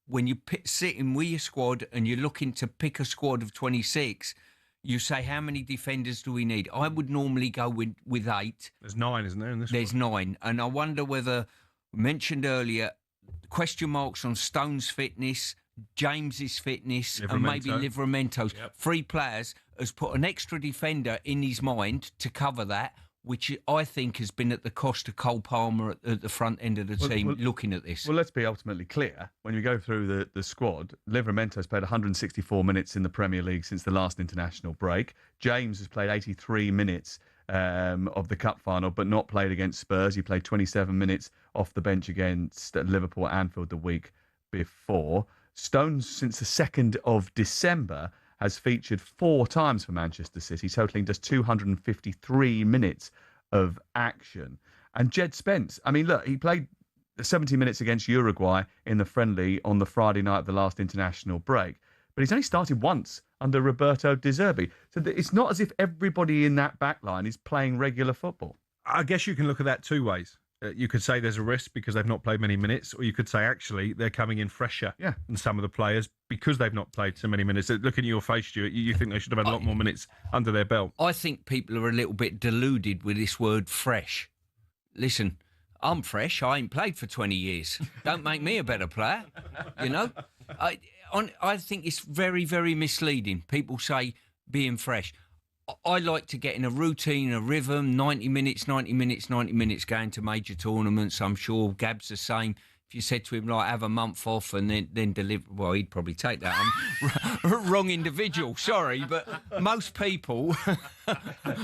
When you sitting with your squad and you're looking to pick a squad of 26, you say, how many defenders do we need? I would normally go with 8. There's 9, isn't there, in this There's 9. And I wonder whether, mentioned earlier, question marks on Stone's fitness, James's fitness, and maybe Livramento's. Yep. 3 players has put an extra defender in his mind to cover that, which I think has been at the cost of Cole Palmer at the front end of the team looking at this. Well, let's be ultimately clear. When you go through the squad, Livramento's played 164 minutes in the Premier League since the last international break. James has played 83 minutes of the cup final, but not played against Spurs. He played 27 minutes off the bench against Liverpool at Anfield the week before. Stones, since the 2nd of December, has featured 4 times for Manchester City, totalling just 253 minutes of action. And Jed Spence, I mean, look, he played 70 minutes against Uruguay in the friendly on the Friday night of the last international break, but he's only started once under Roberto De Zerbi. So it's not as if everybody in that back line is playing regular football. I guess you can look at that 2 ways. You could say there's a risk because they've not played many minutes, or you could say actually they're coming in fresher than some of the players because they've not played so many minutes. Looking at your face, Stuart, you think they should have had a lot more minutes under their belt. I think people are a little bit deluded with this word fresh. Listen, I'm fresh. I ain't played for 20 years. Don't make me a better player, you know? I think it's very, very misleading. People say being fresh. I like to get in a routine, a rhythm, 90 minutes, going to major tournaments. I'm sure Gab's the same. If you said to him, like, have a month off and then deliver, well, he'd probably take that. I'm wrong individual, sorry. But most people,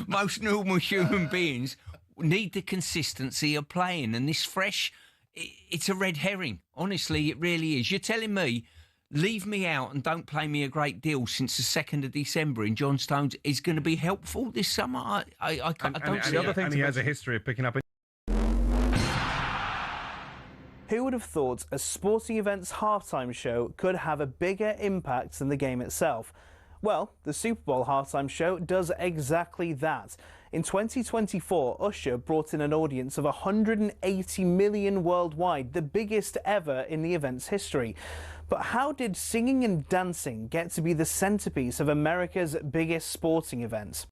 most normal human beings need the consistency of playing. And this fresh, it's a red herring. Honestly, it really is. You're telling me, leave me out and don't play me a great deal since the 2nd of December in John Stones is going to be helpful this summer. I don't see it. And he has a history of picking up. Who would have thought a sporting event's halftime show could have a bigger impact than the game itself? Well, the Super Bowl halftime show does exactly that. In 2024, Usher brought in an audience of 180 million worldwide, the biggest ever in the event's history. But how did singing and dancing get to be the centrepiece of America's biggest sporting event?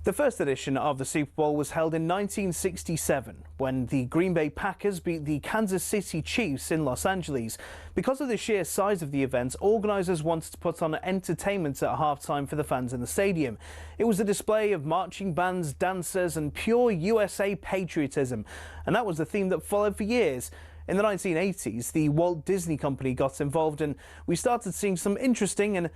The first edition of the Super Bowl was held in 1967 when the Green Bay Packers beat the Kansas City Chiefs in Los Angeles. Because of the sheer size of the event, organisers wanted to put on entertainment at halftime for the fans in the stadium. It was a display of marching bands, dancers and pure USA patriotism, and that was the theme that followed for years. In the 1980s, the Walt Disney Company got involved and we started seeing some interesting and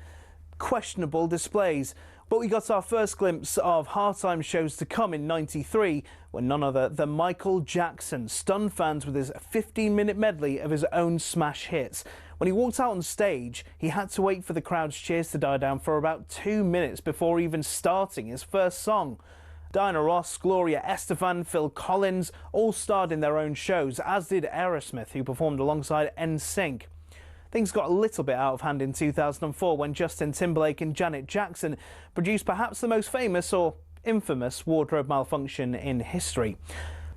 questionable displays. But we got our first glimpse of halftime shows to come in '93 when none other than Michael Jackson stunned fans with his 15-minute medley of his own smash hits. When he walked out on stage, he had to wait for the crowd's cheers to die down for about 2 minutes before even starting his first song. Diana Ross, Gloria Estefan, Phil Collins all starred in their own shows, as did Aerosmith, who performed alongside NSYNC. Things got a little bit out of hand in 2004 when Justin Timberlake and Janet Jackson produced perhaps the most famous or infamous wardrobe malfunction in history.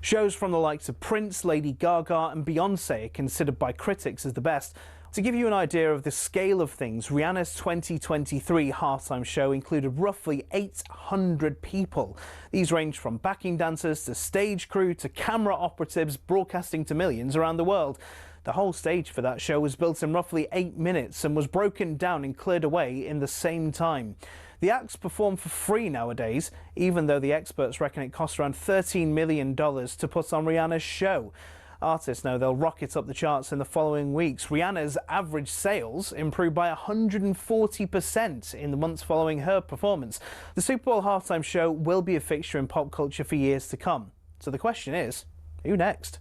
Shows from the likes of Prince, Lady Gaga and Beyoncé are considered by critics as the best. To give you an idea of the scale of things, Rihanna's 2023 halftime show included roughly 800 people. These ranged from backing dancers to stage crew to camera operatives broadcasting to millions around the world. The whole stage for that show was built in roughly 8 minutes and was broken down and cleared away in the same time. The acts perform for free nowadays, even though the experts reckon it costs around $13 million to put on Rihanna's show. Artists know they'll rocket up the charts in the following weeks. Rihanna's average sales improved by 140% in the months following her performance. The Super Bowl halftime show will be a fixture in pop culture for years to come. So the question is, who next?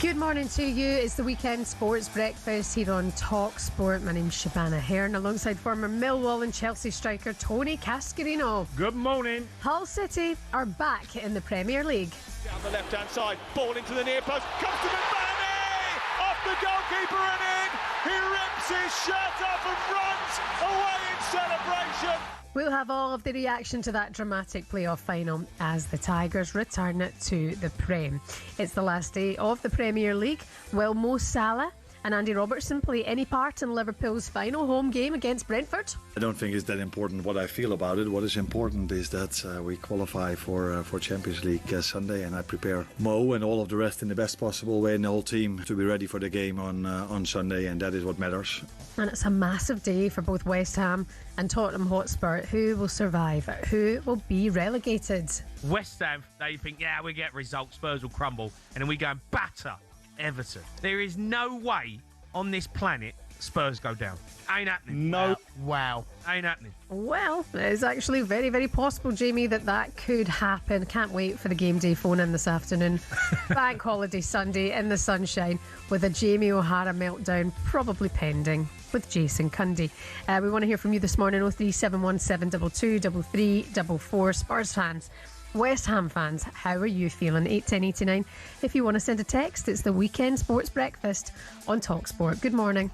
Good morning to you. It's the weekend sports breakfast here on talkSPORT. My name's Shebahn Aherne, alongside former Millwall and Chelsea striker Tony Cascarino. Good morning. Hull City are back in the Premier League. Down the left-hand side, ball into the near post, comes to McBurney! Off the goalkeeper and in! He rips his shirt off and runs away in celebration! We'll have all of the reaction to that dramatic playoff final as the Tigers return to the Prem. It's the last day of the Premier League. Will Mo Salah and Andy Robertson play any part in Liverpool's final home game against Brentford? I don't think it's that important what I feel about it. What is important is that we qualify for Champions League Sunday, and I prepare Mo and all of the rest in the best possible way in the whole team to be ready for the game on Sunday, and that is what matters. And it's a massive day for both West Ham and Tottenham Hotspur. Who will survive? Who will be relegated? West Ham, they think, yeah, we get results, Spurs will crumble, and then we go and batter Everton. There is no way on this planet Spurs go down. Ain't happening. No. Wow. Ain't happening. Well, it's actually very, very possible, Jamie, that could happen. Can't wait for the game day phone in this afternoon. Bank holiday Sunday in the sunshine with a Jamie O'Hara meltdown probably pending with Jason Cundy. We want to hear from you this morning. 03717 223344. Spurs fans, West Ham fans, how are you feeling? 81089. If you want to send a text, it's the Weekend Sports Breakfast on talkSPORT. Good morning.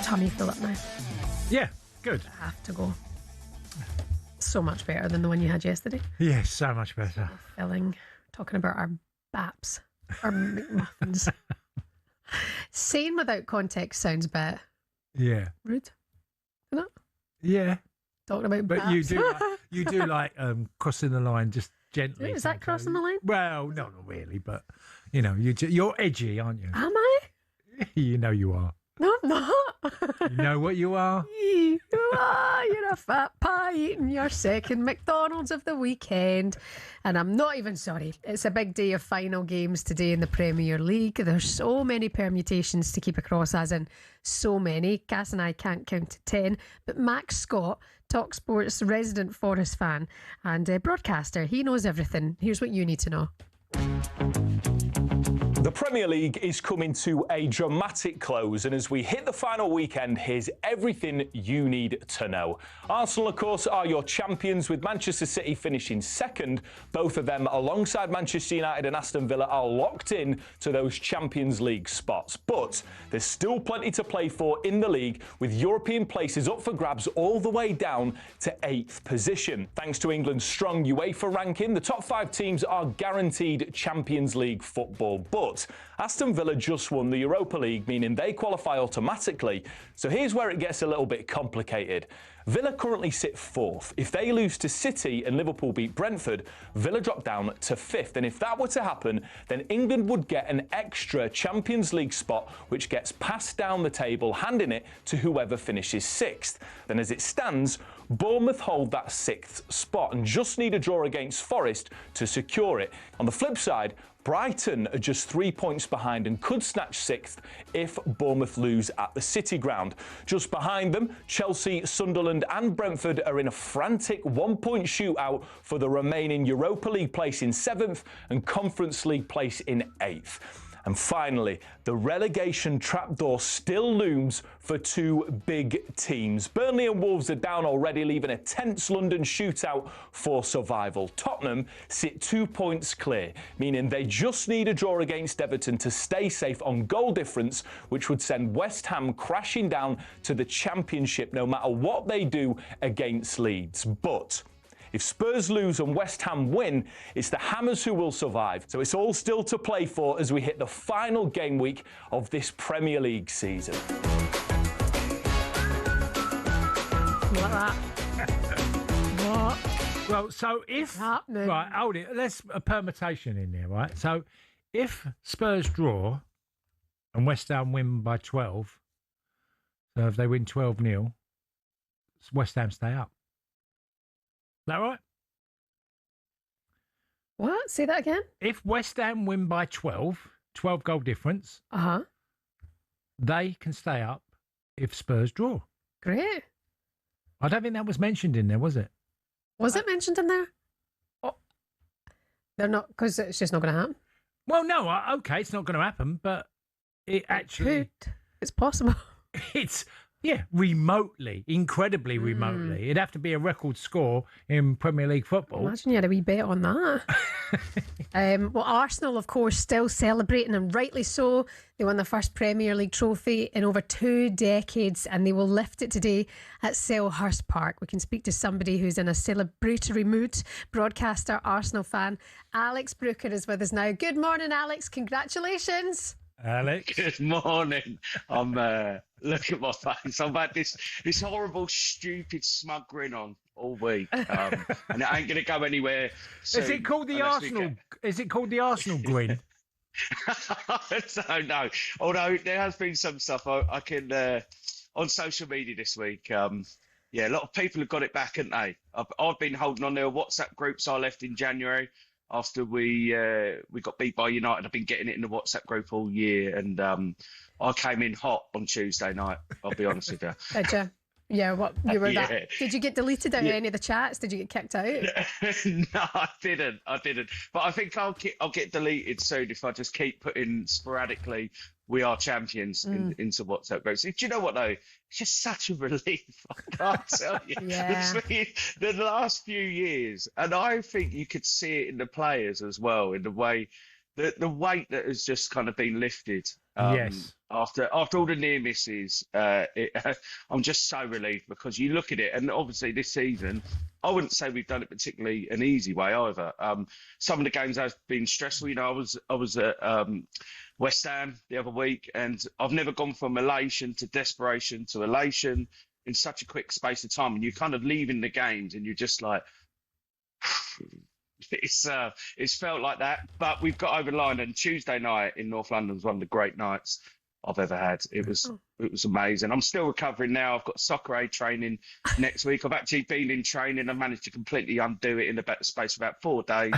Tummy fill up now. Yeah, good. I have to go. So much better than the one you had yesterday. Yeah, so much better. Filling. Talking about our baps, our McMuffins. Saying without context sounds bad. Yeah. Rude. Isn't it? Yeah. Talking about but baps. You do like crossing the line just gently. Is that crossing the line? Well, no, not really, but you're edgy, aren't you? Am I? You know you are. No, I'm not. You know what you are? You're a fat pie eating your second McDonald's of the weekend. And I'm not even sorry. It's a big day of final games today in the Premier League. There's so many permutations to keep across, as in so many. Cass and I can't count to 10. But Max Scott, talkSPORT's resident Forest fan and broadcaster, he knows everything. Here's what you need to know. The Premier League is coming to a dramatic close, and as we hit the final weekend, here's everything you need to know. Arsenal, of course, are your champions, with Manchester City finishing second. Both of them, alongside Manchester United and Aston Villa, are locked in to those Champions League spots. But there's still plenty to play for in the league, with European places up for grabs all the way down to 8th position. Thanks to England's strong UEFA ranking, the top 5 teams are guaranteed Champions League football. But Aston Villa just won the Europa League, meaning they qualify automatically. So here's where it gets a little bit complicated. Villa currently sit 4th. If they lose to City and Liverpool beat Brentford, Villa drop down to 5th. And if that were to happen, then England would get an extra Champions League spot, which gets passed down the table, handing it to whoever finishes 6th. Then as it stands, Bournemouth hold that 6th spot and just need a draw against Forest to secure it. On the flip side, Brighton are just 3 points behind and could snatch 6th if Bournemouth lose at the City ground. Just behind them, Chelsea, Sunderland and Brentford are in a frantic 1-point shootout for the remaining Europa League place in 7th and Conference League place in 8th. And finally, the relegation trapdoor still looms for 2 big teams. Burnley and Wolves are down already, leaving a tense London shootout for survival. Tottenham sit 2 points clear, meaning they just need a draw against Everton to stay safe on goal difference, which would send West Ham crashing down to the Championship no matter what they do against Leeds. But if Spurs lose and West Ham win, it's the Hammers who will survive. So it's all still to play for as we hit the final game week of this Premier League season. Like that. What? Well, so if... Right, hold it. Let's a permutation in there, right? So if Spurs draw and West Ham win by 12, so if they win 12-0, West Ham stay up. Is that right? What? Say that again? If West Ham win by 12 goal difference, they can stay up if Spurs draw. Great. I don't think that was mentioned in there, was it? Was it mentioned in there? Oh, they're not, because it's just not going to happen. Well, no, okay, it's not going to happen, but it actually... It's possible. It's... Yeah, remotely, incredibly remotely. It'd have to be a record score in Premier League football. Imagine you had a wee bet on that. Well, Arsenal, of course, still celebrating, and rightly so. They won their first Premier League trophy in over 2 decades, and they will lift it today at Selhurst Park. We can speak to somebody who's in a celebratory mood. Broadcaster, Arsenal fan, Alex Brooker is with us now. Good morning, Alex. Congratulations. Alex. Good morning. I'm look at my face. I've had this horrible, stupid, smug grin on all week, and it ain't going to go anywhere soon. Is it called the Arsenal? Is it called the Arsenal grin? I don't know. Although there has been some stuff I can on social media this week. Yeah, a lot of people have got it back, haven't they? I've been holding on. There are WhatsApp groups I left in January after we got beat by United. I've been getting it in the WhatsApp group all year, and I came in hot on Tuesday night, I'll be honest with you. Did you? Yeah, what you were Yeah. that? Did you get deleted out of any of the chats? Did you get kicked out? No, I didn't. But I think I'll get deleted soon if I just keep putting sporadically "We are champions" into WhatsApp groups. Do you know what though? It's just such a relief. I can't tell you. Yeah. The last few years, and I think you could see it in the players as well, in the way the weight that has just kind of been lifted. Yes. After all the near misses, I'm just so relieved, because you look at it, and obviously this season, I wouldn't say we've done it particularly an easy way either. Some of the games have been stressful. You know, I was at West Ham the other week, and I've never gone from elation to desperation to elation in such a quick space of time, and you're kind of leaving the games, and you're just like, it's felt like that. But we've got over the line, and Tuesday night in North London was one of the great nights I've ever had. It was amazing. I'm still recovering now. I've got soccer A training next week. I've actually been in training. I managed to completely undo it in the space of about 4 days.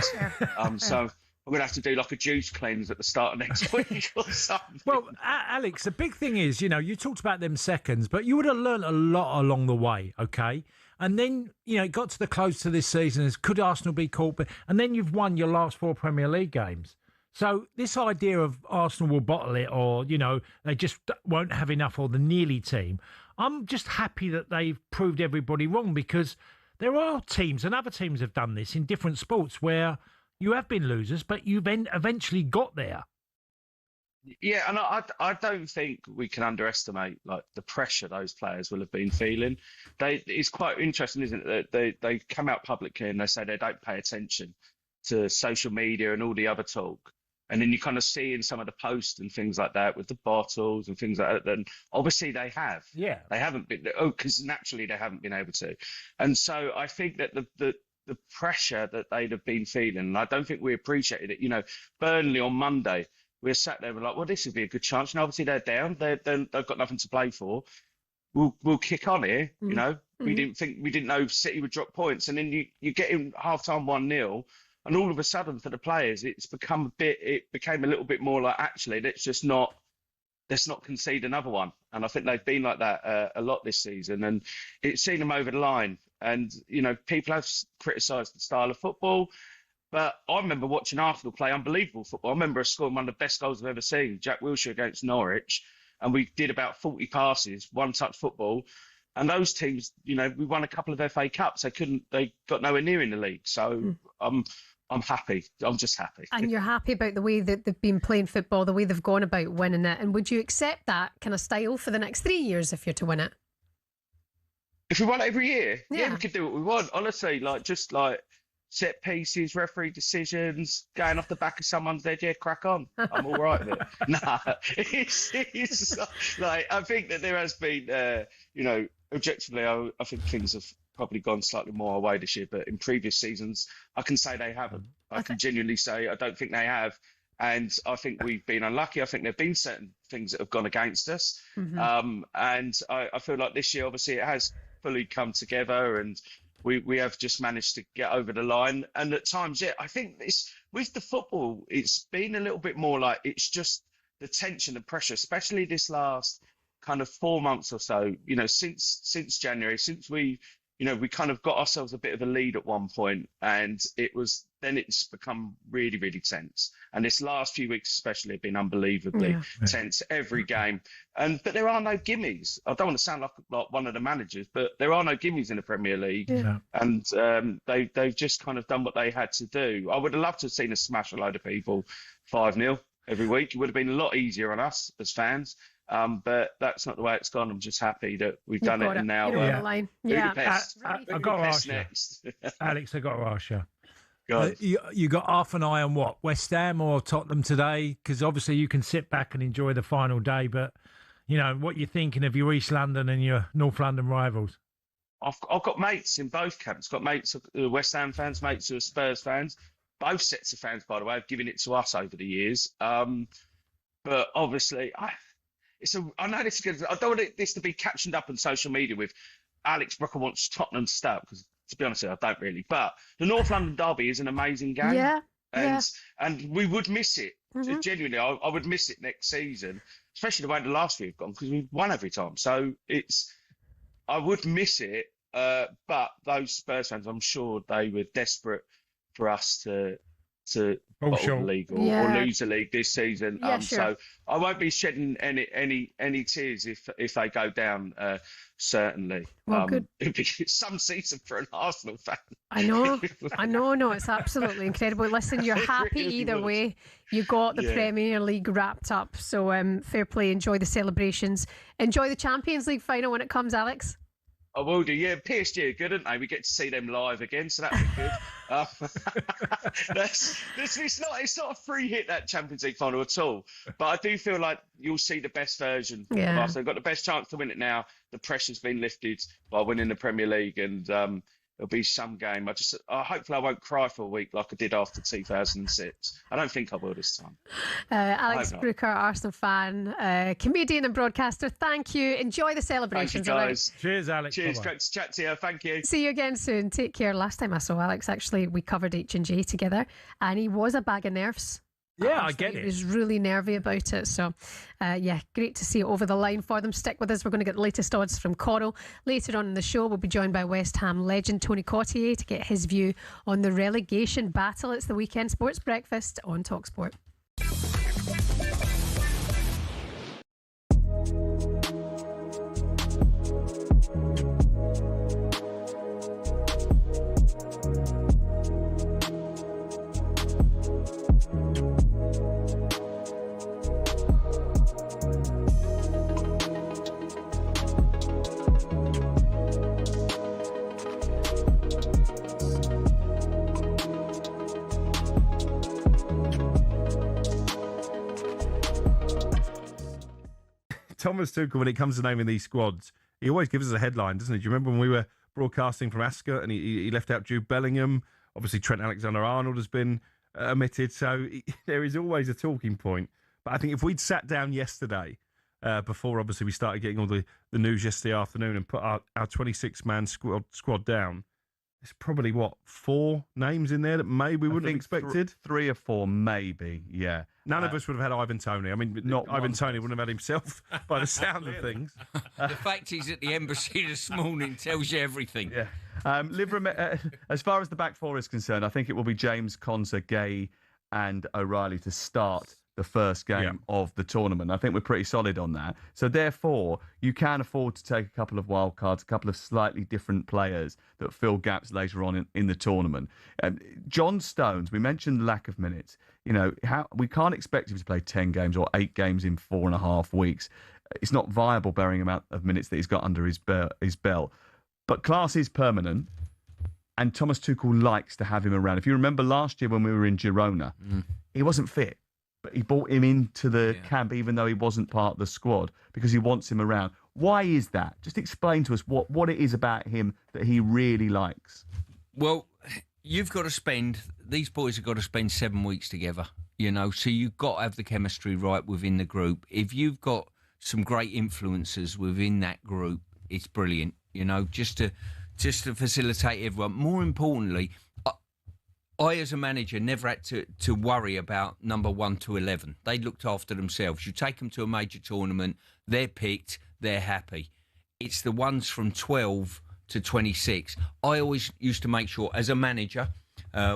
So I'm going to have to do like a juice cleanse at the start of next week or something. Well, Alex, the big thing is, you talked about them seconds, but you would have learnt a lot along the way, okay? And then, it got to the close to this season. Could Arsenal be caught? And then you've won your last 4 Premier League games. So this idea of Arsenal will bottle it, or, they just won't have enough, or the nearly team, I'm just happy that they've proved everybody wrong, because there are teams, and other teams have done this in different sports, where you have been losers, but you've eventually got there. Yeah, and I don't think we can underestimate the pressure those players will have been feeling. It's quite interesting, isn't it? They come out publicly and they say they don't pay attention to social media and all the other talk. And then you kind of see in some of the posts and things like that with the bottles and things like that. Then obviously they have. Yeah. They haven't been. Because naturally they haven't been able to. And so I think that the pressure that they'd have been feeling, and I don't think we appreciated it. Burnley on Monday, we were sat there, we're like, well, this would be a good chance. And obviously they're down. They've got nothing to play for. We'll kick on here. We didn't know City would drop points, and then you get in half time 1-0. And all of a sudden, for the players, it became a little bit more like, actually, let's not concede another one. And I think they've been like that a lot this season, and it's seen them over the line. And people have criticised the style of football, but I remember watching Arsenal play unbelievable football. I remember scoring one of the best goals I've ever seen, Jack Wilshere against Norwich, and we did about 40 passes, one-touch football. And those teams, we won a couple of FA Cups. They got nowhere near in the league. So I'm happy. I'm just happy. And you're happy about the way that they've been playing football, the way they've gone about winning it. And would you accept that kind of style for the next 3 years if you're to win it? If we won it every year, yeah, we could do what we want. Honestly, just set pieces, referee decisions, going off the back of someone's head, yeah, crack on. I'm all right with it. Nah, it's I think that there has been, objectively, I think things have probably gone slightly more away this year, but in previous seasons, I can say they haven't. I can genuinely say I don't think they have. And I think we've been unlucky. I think there have been certain things that have gone against us. Mm-hmm. And I feel like this year, obviously, it has fully come together, and we have just managed to get over the line. And at times, yeah, I think with the football, it's been a little bit more like it's just the tension and pressure, especially this last kind of 4 months or so, since January, since we kind of got ourselves a bit of a lead at one point, and it's become really, really tense. And this last few weeks especially have been unbelievably tense, every game. But there are no gimmies. I don't want to sound like one of the managers, but there are no gimmies in the Premier League. Yeah. And they've just kind of done what they had to do. I would have loved to have seen us smash a load of people 5-0 every week. It would have been a lot easier on us as fans. But that's not the way it's gone. I'm just happy that we've done it, and now I got to ask you, Alex. I got to ask you. You got half an eye on what, West Ham or Tottenham today? Because obviously you can sit back and enjoy the final day, but what you're thinking of your East London and your North London rivals. I've got mates in both camps. Got mates who are West Ham fans, mates who are Spurs fans. Both sets of fans, by the way, have given it to us over the years. But obviously, I know this is good. I don't want this to be captioned up on social media with Alex Brooker wants Tottenham to start, because to be honest, I don't really. But the North London derby is an amazing game. Yeah. And we would miss it. Mm-hmm. Genuinely, I would miss it next season, especially the way the last few have gone, because we've won every time. So I would miss it. But those Spurs fans, I'm sure they were desperate for us to bottle the league or lose the league this season. Yeah, sure. So I won't be shedding any tears if they go down. Certainly, well, good. It'd be some season for an Arsenal fan. I know. No, it's absolutely incredible. Listen, you're happy either way. You got the Premier League wrapped up, so fair play. Enjoy the celebrations. Enjoy the Champions League final when it comes, Alex. I will do. Yeah, PSG are good, aren't they? We get to see them live again, so that'll be good. It's not a free hit, that Champions League final at all. But I do feel like you'll see the best version of us. They've got the best chance to win it now. The pressure's been lifted by winning the Premier League, and it'll be some game. Hopefully I won't cry for a week like I did after 2006. I don't think I will this time. Alex Brooker, Arsenal fan, comedian and broadcaster, thank you. Enjoy the celebrations. Thank you, guys. Cheers, Alex. Cheers, great to chat to you. Thank you. See you again soon. Take care. Last time I saw Alex, actually, we covered H&G together, and he was a bag of nerves. Yeah, I get it. He was really nervy about it. So, great to see it over the line for them. Stick with us. We're going to get the latest odds from Coral. Later on in the show, we'll be joined by West Ham legend Tony Courtier to get his view on the relegation battle. It's the Weekend Sports Breakfast on talkSPORT. Thomas Tuchel, when it comes to naming these squads, he always gives us a headline, doesn't he? Do you remember when we were broadcasting from Ascot and he left out Jude Bellingham? Obviously, Trent Alexander-Arnold has been omitted, so there is always a talking point. But I think if we'd sat down yesterday, before obviously we started getting all the news yesterday afternoon, and put our 26-man squad down, there's probably, 4 names in there that maybe we wouldn't have expected? 3 or 4, maybe, yeah. None of us would have had Ivan Toney. I mean, Ivan Toney wouldn't have had himself by the sound of things. The fact he's at the embassy this morning tells you everything. Yeah. As far as the back four is concerned, I think it will be James, Konsa, Gay and O'Reilly to start the first game of the tournament. I think we're pretty solid on that. So therefore, you can afford to take a couple of wild cards, a couple of slightly different players that fill gaps later on in the tournament. John Stones, we mentioned the lack of minutes. We can't expect him to play 10 games or 8 games in 4.5 weeks. It's not viable bearing the amount of minutes that he's got under his belt. But class is permanent, and Thomas Tuchel likes to have him around. If you remember last year when we were in Girona, he wasn't fit. But he brought him into the camp even though he wasn't part of the squad because he wants him around. Why is that? Just explain to us what it is about him that he really likes. Well, these boys have got to spend 7 weeks together, so you've got to have the chemistry right within the group. If you've got some great influencers within that group, it's brilliant, just to facilitate everyone. More importantly, I, as a manager, never had to worry about number 1 to 11. They looked after themselves. You take them to a major tournament, they're picked, they're happy. It's the ones from 12 to 26. I always used to make sure, as a manager,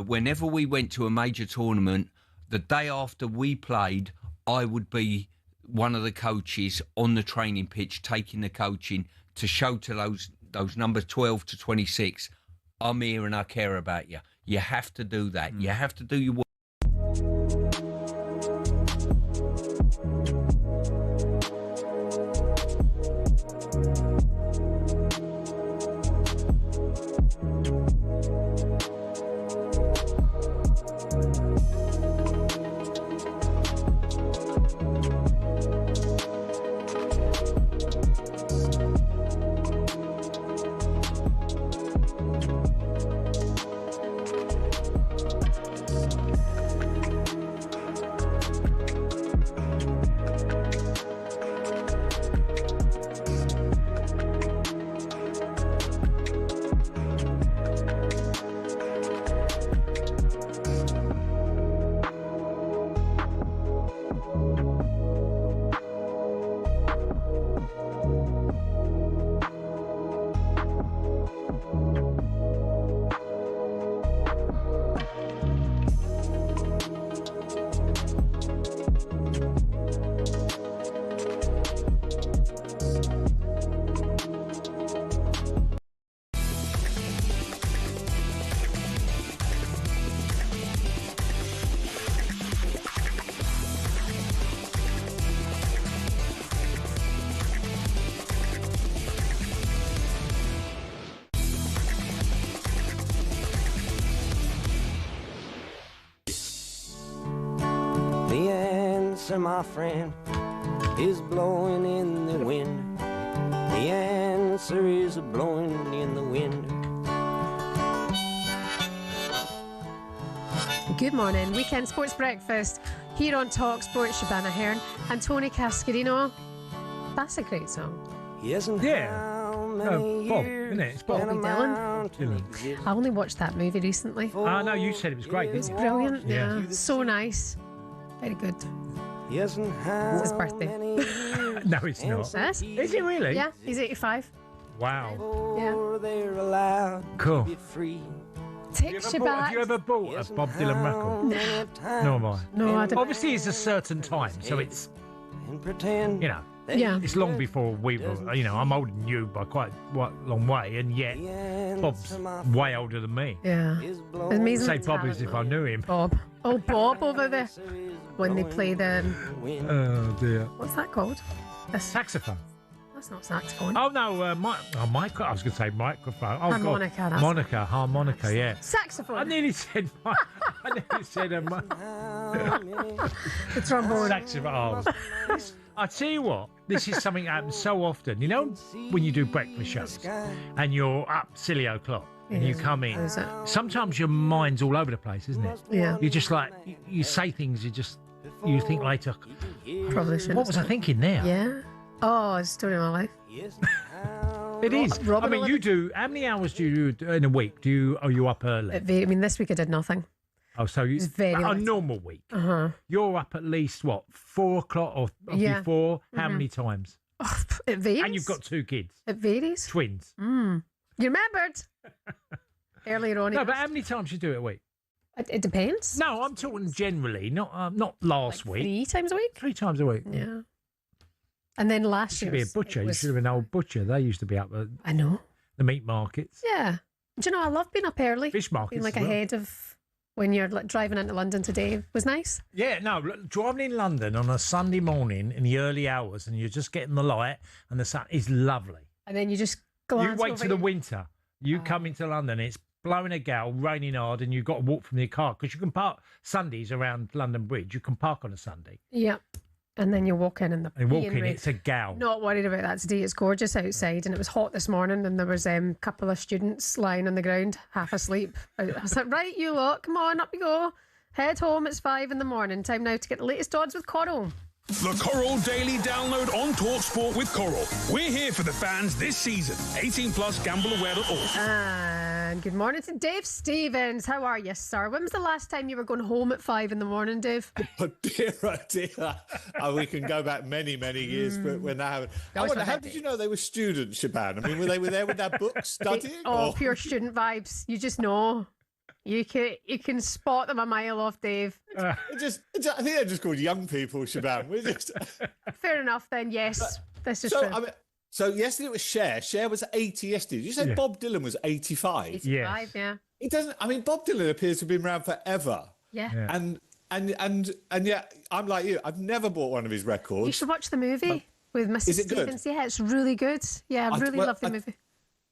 whenever we went to a major tournament, the day after we played, I would be one of the coaches on the training pitch, taking the coaching to show to those numbers 12 to 26, I'm here and I care about you. You have to do that. You have to do your work. answer, my friend, is blowing in the wind. The answer is blowing in the wind. Good morning. Weekend Sports Breakfast here on talkSPORT. Shebahn Aherne and Tony Cascarino. That's a great song. Bob, isn't it? It's Bob. Bobby Dylan. I only watched that movie recently. Ah, no, you said it was great, didn't you? It's brilliant. Yeah. So nice. Very good. It's his birthday. No, it's not. Yes. Is it really? Yeah, he's 85. Wow. Yeah. Cool. Takes you back. Have you ever bought a Bob Dylan record? No, have I? No, I don't. Obviously, it's a certain time, so it's, you know, Yeah. it's long before we were, you know, I'm older than you by quite a long way, and yet Bob's way older than me. Yeah. Amazing. Say Bob as if I knew him. Bob. Oh, Bob over there. When they play the... Oh, dear. What's that called? A saxophone. That's not saxophone. Oh, no, I was going to say microphone. Oh, Harmonica, God. that's Harmonica, yeah. Saxophone. I nearly said the trombone. Saxophone. Oh. I tell you what, this is something that happens so often. You know, when you do breakfast shows and you're up silly o'clock and you come in, sometimes your mind's all over the place, isn't it? Yeah. You're just like, you say things, you think later, Probably shouldn't. what was I thinking there? Yeah. Oh, it's a story of my life. It is. Robin I mean, you do. How many hours do you do in a week? Are you up early? I mean, this week I did nothing. Oh, so you very a late. normal week. Uh-huh. You're up at least what, 4 o'clock or Yeah. before? How Mhm. many times? Oh, it varies. And you've got 2 kids, It varies. twins. You remembered. Earlier on. No, but how many times you do it a week? It depends. No, I'm talking generally, not last week. 3 times a week? 3 times a week. Yeah. And then last You year. should be a butcher. You should have been an old butcher. They used to be up at I know. the meat markets. Yeah. Do you know, I love being up early. Fish markets Being like as well. ahead of when you're like, driving into London today. It was nice. Yeah, no, look, driving in London on a Sunday morning in the early hours and you're just getting the light and the sun is lovely. And then you just You glance wait over till the your- winter. You come into London, it's blowing a gale, raining hard, and you've got to walk from your car because you can park Sundays around London Bridge. You can park on a Sunday. Yeah. And then you walk in and the And walk peeing in, rain. it's a gal. Not worried about that today. It's gorgeous outside and it was hot this morning and there was a couple of students lying on the ground, half asleep. I was like, right, you lot, come on, up you go. Head home, it's 5 in the morning. Time now to get the latest odds with Coral. The Coral Daily Download on talkSPORT with Coral. We're here for the fans this season. 18 plus, gambleaware.org. And good morning to Dave Stevens. How are you, sir? When was the last time you were going home at 5 in the morning, Dave? Oh dear. Oh, we can go back many years but when that happened. I wonder, how did you know they were students, Shebahn? I mean, were they there with their books studying? Oh, pure student vibes. You just know. You can spot them a mile off, Dave. I think they're just called young people, Shebahn. We're just... Fair enough then, yes. This is so, true. I mean, so yesterday it was Cher. Cher was 80 yesterday. Did you say Bob Dylan was 85? 85, yeah. He doesn't. I mean, Bob Dylan appears to have been around forever. Yeah. And yet, I'm like you. I've never bought one of his records. You should watch the movie with Mrs. Is it good? Stevens. Yeah, it's really good. Yeah, I really love the movie.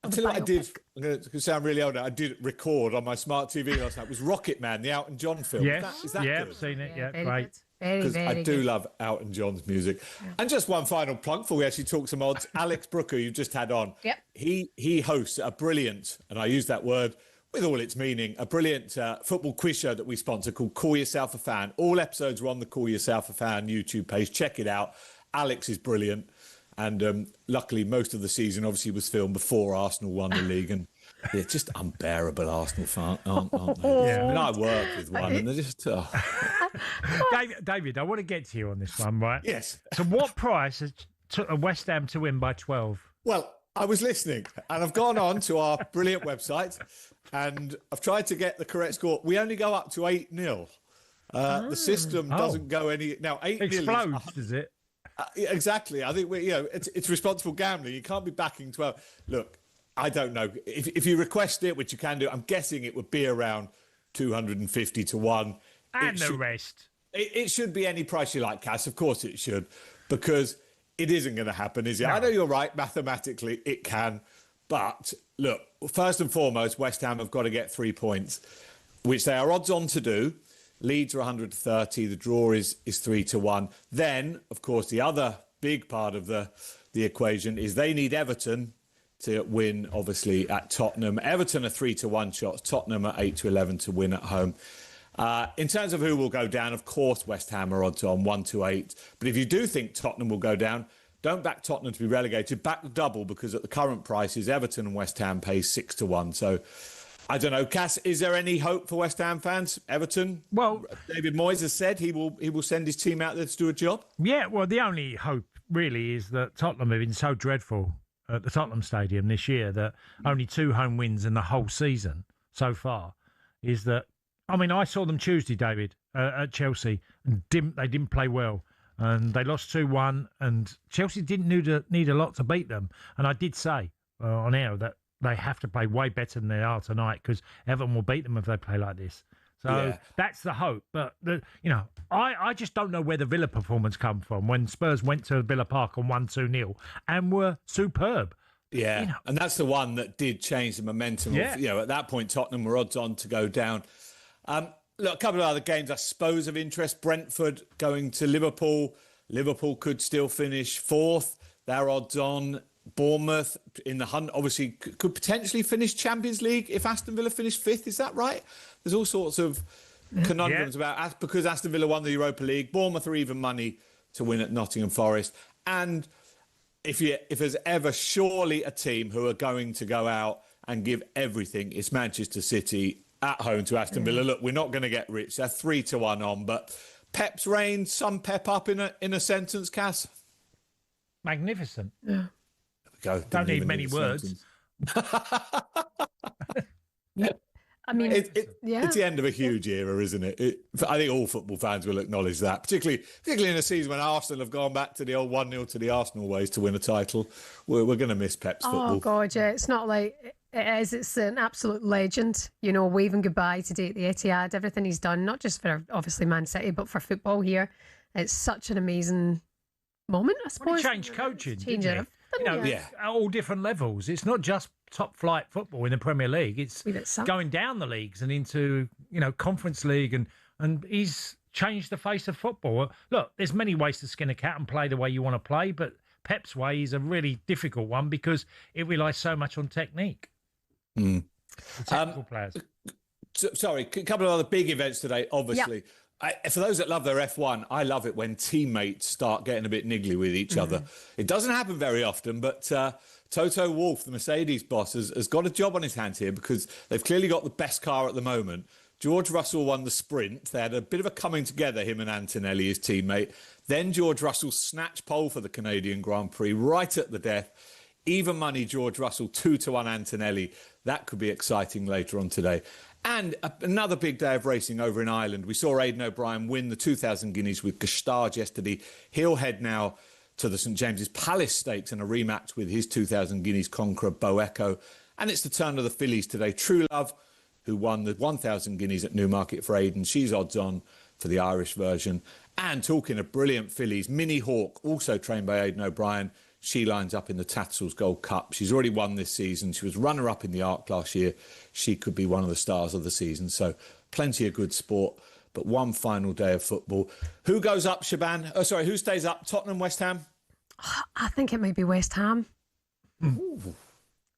I'll tell you what I did. I'm going to sound really old now. I did record on my smart TV last night. It was Rocket Man, the Elton John film. Yes, Is that yeah, good? I've seen it. Yeah, very great. good. Very, Because very I do good. love Elton John's music. Yeah. And just one final plug before we actually talk some odds. Alex Brooker, you've just had on. Yep. He hosts a brilliant, and I use that word with all its meaning, a brilliant football quiz show that we sponsor called Call Yourself a Fan. All episodes are on the Call Yourself a Fan YouTube page. Check it out. Alex is brilliant. And luckily, most of the season obviously was filmed before Arsenal won the league. And they're just unbearable Arsenal fans, aren't they? Yeah. I mean, I work with one and they're just... David, I want to get to you on this one, right? Yes. So what price took West Ham to win by 12? Well, I was listening and I've gone on to our brilliant website and I've tried to get the correct score. We only go up to 8-0. The system doesn't go any... Now, 8-0 explodes, does it? Exactly. I think it's responsible gambling. You can't be backing 12. Look, I don't know. If you request it, which you can do, I'm guessing it would be around 250 to 1. And the rest. It should be any price you like, Cass. Of course it should, because it isn't going to happen, is it? No. I know you're right. Mathematically, it can. But look, first and foremost, West Ham have got to get 3 points, which they are odds on to do. Leeds are 130. The draw is 3-1. Then, of course, the other big part of the equation is they need Everton to win, obviously, at Tottenham. Everton are 3-1 shots. Tottenham are 8-11 to win at home. In terms of who will go down, of course, West Ham are odds on 1-8. But if you do think Tottenham will go down, don't back Tottenham to be relegated. Back the double, because at the current prices, Everton and West Ham pay 6-1. So, I don't know, Cass, is there any hope for West Ham fans? Everton? Well, David Moyes has said he will send his team out there to do a job. Yeah, well, the only hope really is that Tottenham have been so dreadful at the Tottenham Stadium this year that only 2 home wins in the whole season so far is that, I mean, I saw them Tuesday, David, at Chelsea, and they didn't play well. And they lost 2-1, and Chelsea didn't need a lot to beat them. And I did say on air that they have to play way better than they are tonight, because Everton will beat them if they play like this. So that's the hope. But, I just don't know where the Villa performance come from when Spurs went to Villa Park and won 2-0 and were superb. Yeah, and that's the one that did change the momentum. Yeah. Of, at that point, Tottenham were odds on to go down. Look, a couple of other games, I suppose, of interest. Brentford going to Liverpool. Liverpool could still finish 4th. They're odds on. Bournemouth in the hunt, obviously, could potentially finish Champions League if Aston Villa finished 5th. Is that right? There's all sorts of conundrums about, because Aston Villa won the Europa League. Bournemouth are even money to win at Nottingham Forest. And if there's ever surely a team who are going to go out and give everything, it's Manchester City at home to Aston Villa. Look, we're not going to get rich. They're 3-1 on, but Pep's reign, sum Pep up in a sentence, Cass? Magnificent. Yeah. Go. Don't need many words. I mean, it's the end of a huge era, isn't it? I think all football fans will acknowledge that, particularly in a season when Arsenal have gone back to the old 1-0 to the Arsenal ways to win a title. We're going to miss Pep's football. Oh, God, yeah. It's not like it is. It's an absolute legend, waving goodbye today at the Etihad. Everything he's done, not just for, obviously, Man City, but for football here. It's such an amazing moment, I suppose. Well, he changed coaching, didn't he? At all different levels. It's not just top flight football in the Premier League. It's going down the leagues and into Conference League, and he's changed the face of football. Look, there's many ways to skin a cat and play the way you want to play, but Pep's way is a really difficult one because it relies so much on technique. Technical players. Sorry, a couple of other big events today, obviously. Yep. For those that love their F1, I love it when teammates start getting a bit niggly with each other. It doesn't happen very often, but Toto Wolff, the Mercedes boss, has got a job on his hands here because they've clearly got the best car at the moment. George Russell won the sprint. They had a bit of a coming together, him and Antonelli, his teammate. Then George Russell snatched pole for the Canadian Grand Prix right at the death. Even money, George Russell, 2-1 Antonelli. That could be exciting later on today. And another big day of racing over in Ireland. We saw Aidan O'Brien win the 2,000 guineas with Gestard yesterday. He'll head now to the St James's Palace Stakes in a rematch with his 2,000 guineas conqueror, Bo Echo. And it's the turn of the fillies today. True Love, who won the 1,000 guineas at Newmarket for Aidan. She's odds on for the Irish version. And talking of brilliant fillies, Minnie Hawk, also trained by Aidan O'Brien. She lines up in the Tatzel's Gold Cup. She's already won this season. She was runner-up in the Arc last year. She could be one of the stars of the season. So plenty of good sport. But one final day of football. Who goes up, Shebahn? Oh, sorry, who stays up? Tottenham, West Ham? I think it might be West Ham. Ooh.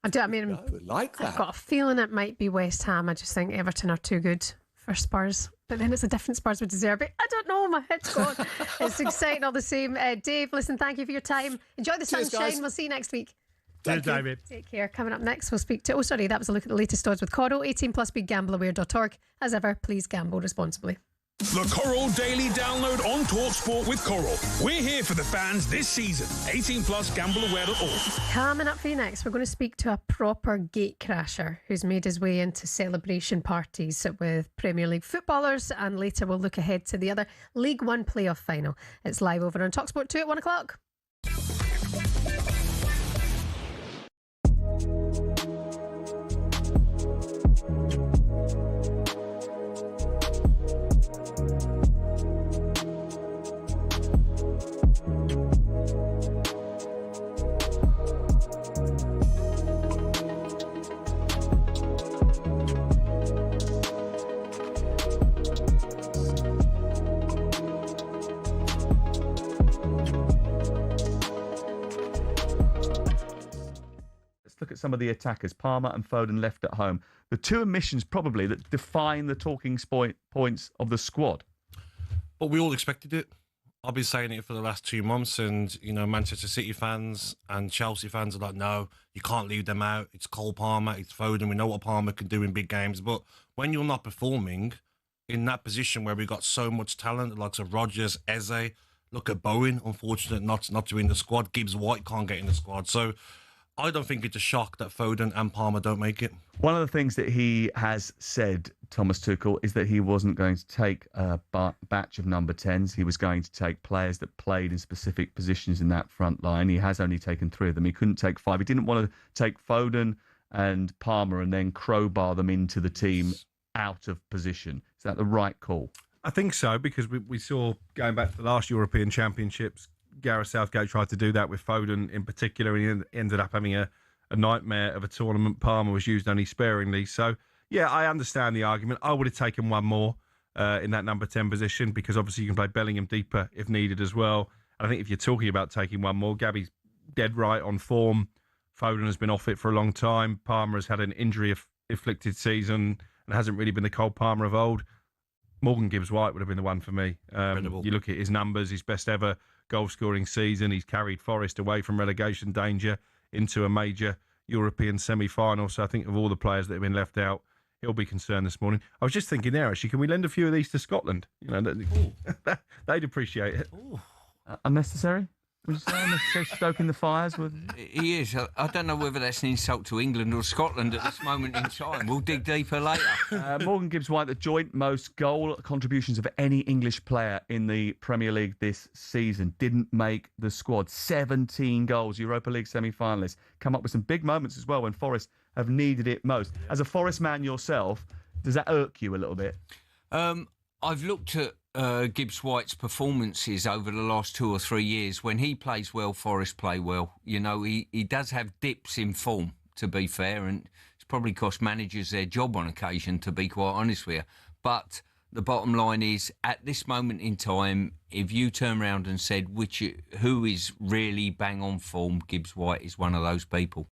I mean, I like that. I've got a feeling it might be West Ham. I just think Everton are too good for Spurs. But then it's a different Spurs with De Zerbi. I don't know, my head's gone. It's exciting all the same. Dave, listen, thank you for your time. Enjoy the sunshine. We'll see you next week. Cheers, David. Take care. Coming up next, we'll speak to... Oh, sorry, that was a look at the latest odds with Coral. 18+, begambleaware.org. As ever, please gamble responsibly. The Coral Daily Download on talkSPORT with Coral. We're here for the fans this season. 18+, gambleaware.org. Coming up for you next, we're going to speak to a proper gatecrasher who's made his way into celebration parties with Premier League footballers, and later we'll look ahead to the other League One playoff final. It's live over on talkSPORT 2 at 1 o'clock. some of the attackers, Palmer and Foden, left at home. The two omissions probably that define the talking points of the squad. But we all expected it. I've been saying it for the last 2 months, and Manchester City fans and Chelsea fans are like, no, you can't leave them out. It's Cole Palmer, it's Foden. We know what Palmer can do in big games, but when you're not performing in that position where we got so much talent, like Rodgers, Eze, look at Bowen, unfortunate not to be in the squad. Gibbs White can't get in the squad, so I don't think it's a shock that Foden and Palmer don't make it. One of the things that he has said, Thomas Tuchel, is that he wasn't going to take a batch of number 10s. He was going to take players that played in specific positions in that front line. He has only taken 3 of them. He couldn't take 5. He didn't want to take Foden and Palmer and then crowbar them into the team out of position. Is that the right call? I think so, because we saw, going back to the last European Championships, Gareth Southgate tried to do that with Foden in particular, and he ended up having a nightmare of a tournament. Palmer was used only sparingly. So, yeah, I understand the argument. I would have taken one more in that number 10 position, because obviously you can play Bellingham deeper if needed as well. And I think if you're talking about taking one more, Gabby's dead right on form. Foden has been off it for a long time. Palmer has had an injury-afflicted season and hasn't really been the Cole Palmer of old. Morgan Gibbs-White would have been the one for me. You look at his numbers, his best ever goal-scoring season. He's carried Forest away from relegation danger into a major European semi-final. So I think of all the players that have been left out, he'll be concerned this morning. I was just thinking there, actually, can we lend a few of these to Scotland? They'd appreciate it. Unnecessary? Would you say unnecessary stoking the fires with? He is. I don't know whether that's an insult to England or Scotland at this moment in time. We'll dig deeper later. Morgan Gibbs-White, the joint most goal contributions of any English player in the Premier League this season, didn't make the squad. 17 goals, Europa League semi-finalists. Come up with some big moments as well when Forest have needed it most. As a Forest man yourself, does that irk you a little bit? I've looked at Gibbs-White's performances over the last 2 or 3 years. When he plays well, Forest play well. He does have dips in form, to be fair, and it's probably cost managers their job on occasion, to be quite honest with you. But the bottom line is, at this moment in time, if you turn around and said who is really bang on form, Gibbs-White is one of those people.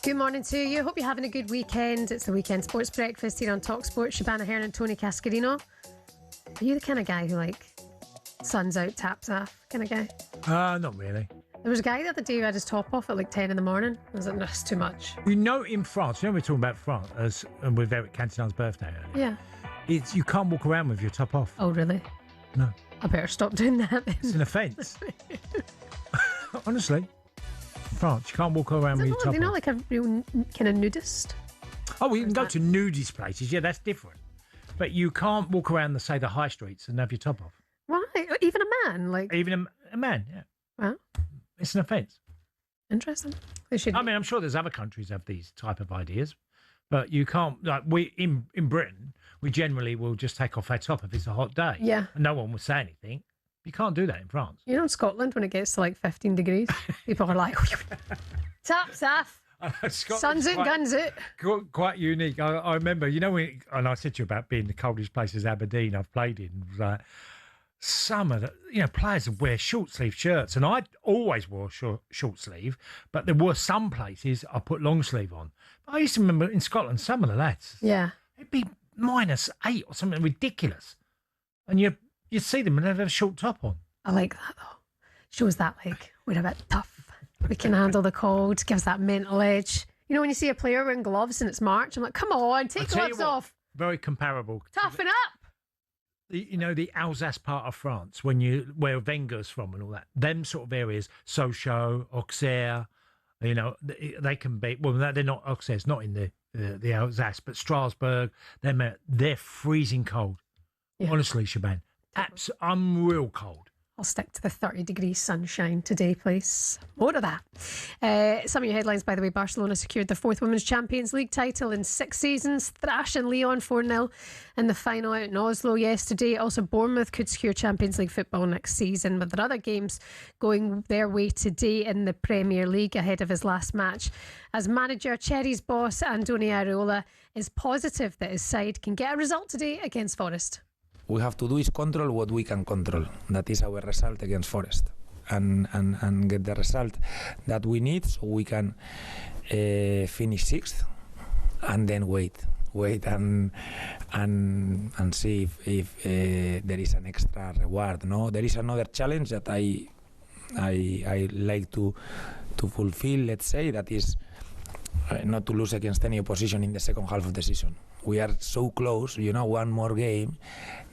Good morning to you. Hope you're having a good weekend. It's the Weekend Sports Breakfast here on talkSPORT. Shebahn Aherne Tony Cascarino. Are you the kind of guy who, like, sun's out, taps off kind of guy? Not really. There was a guy the other day who had his top off at like 10 in the morning. I was like, that's too much. You know, in France, we're talking about France and with Eric Cantona's birthday earlier. Yeah. You can't walk around with your top off. Oh, really? No. I better stop doing that then. It's an offence. Honestly. In France, you can't walk around with your top off. They're not like a real kind of nudist. Oh, well, you can go to nudist places. Yeah, that's different. But you can't walk around the high streets and have your top off. Right. Even a man? Even a man, yeah. Wow. It's an offence. Interesting. I mean, I'm sure there's other countries have these type of ideas, but you can't. Like we in Britain, we generally will just take off our top if it's a hot day. Yeah. And no one will say anything. You can't do that in France. You know, in Scotland, when it gets to like 15 degrees, people are like, tops off. Sun's out, guns out. Quite unique. I remember, you know, and I said to you about being the coldest places Aberdeen I've played in. It was like, some of the, players would wear short sleeve shirts, and I always wore short sleeve, but there were some places I put long sleeve on. But I used to remember in Scotland, some of the lads, it'd be -8 or something ridiculous, and you see them and they have a short top on. I like that though. Shows that like we're a bit tough. We can handle the cold. Gives that mental edge. You know, when you see a player wearing gloves and it's March, I'm like, come on, take gloves off. Very comparable. Toughen up. The Alsace part of France, where Wenger's from and all that, them sort of areas, Sochaux, Auxerre, they can be, well, they're not, Auxerre's not in the Alsace, but Strasbourg, they're freezing cold. Yeah. Honestly, Shebahn, unreal cold. I'll stick to the 30-degree sunshine today, please. More of that. Some of your headlines, by the way. Barcelona secured their 4th Women's Champions League title in 6 seasons, thrashing Lyon 4-0 in the final out in Oslo yesterday. Also, Bournemouth could secure Champions League football next season, with their other games going their way today in the Premier League ahead of his last match. As manager, Cherry's boss, Andoni Iraola, is positive that his side can get a result today against Forest. We have to do is control what we can control. That is our result against Forest, and get the result that we need so we can finish 6th, and then wait and see if there is an extra reward. No, there is another challenge that I like to fulfill. Let's say that is not to lose against any opposition in the second half of the season. We are so close, one more game,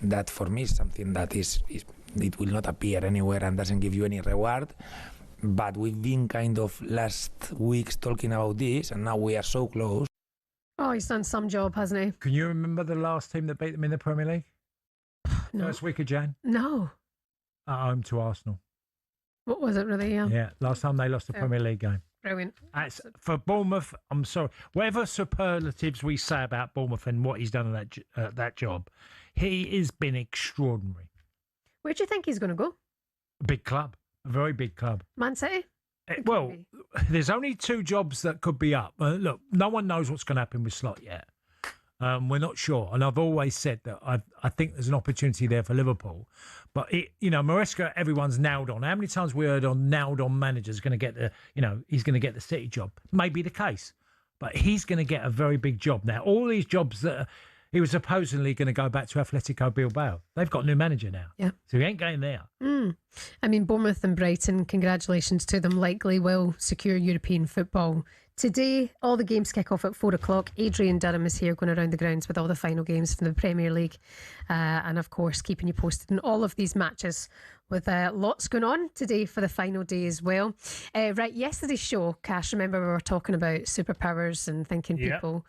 that for me is something that is it will not appear anywhere and doesn't give you any reward. But we've been kind of last weeks talking about this, and now we are so close. Oh, he's done some job, hasn't he? Can you remember the last team that beat them in the Premier League? No. First week of Jan? No. At home to Arsenal. What was it really? Yeah, last time they lost the Premier League game. Brilliant. For Bournemouth, I'm sorry. Whatever superlatives we say about Bournemouth and what he's done at that job, he has been extraordinary. Where do you think he's going to go? A big club. A very big club. Man City? Well, there's only 2 jobs that could be up. Look, no one knows what's going to happen with Slot yet. We're not sure. And I've always said that I think there's an opportunity there for Liverpool. But, Maresca, everyone's nailed on. How many times we heard nailed on managers going to get he's going to get the City job? Maybe the case. But he's going to get a very big job now. All these jobs that he was supposedly going to go back to Atletico Bilbao. They've got a new manager now. Yeah. So he ain't going there. I mean, Bournemouth and Brighton, congratulations to them, likely will secure European football. Today, all the games kick off at 4 o'clock. Adrian Durham is here going around the grounds with all the final games from the Premier League. And of course, keeping you posted on all of these matches with lots going on today for the final day as well. Right, yesterday's show, Cash, remember we were talking about superpowers and thinking people,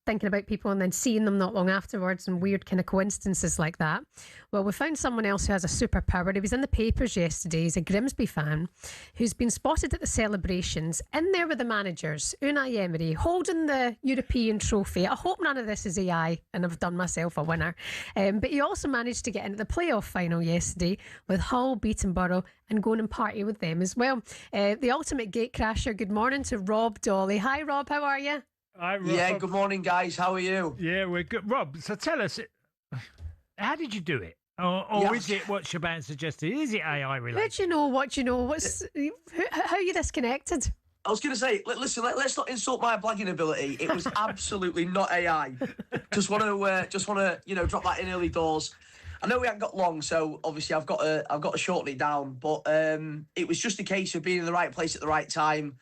thinking about people and then seeing them not long afterwards and weird kind of coincidences like that. Well, we found someone else who has a superpower. He was in the papers yesterday. He's a Grimsby fan who's been spotted at the celebrations in there with the managers, Unai Emery, holding the European trophy. I hope none of this is AI and I've done myself a winner. But he also managed to get into the playoff final yesterday with Hull beating Borough and going and party with them as well. The ultimate gatecrasher, good morning to Rob Dolly. Hi, Rob, how are you? Hi, Rob. Yeah, good morning, guys. How are you? Yeah, we're good. Rob, so tell us, how did you do it? Or is it what Shebahn suggested? Is it AI related? How do you know what you know? How are you disconnected? I was going to say, listen, let's not insult my blagging ability. It was absolutely not AI. Just want to, drop that in early doors. I know we haven't got long, so obviously I've got to shorten it down. But it was just a case of being in the right place at the right time,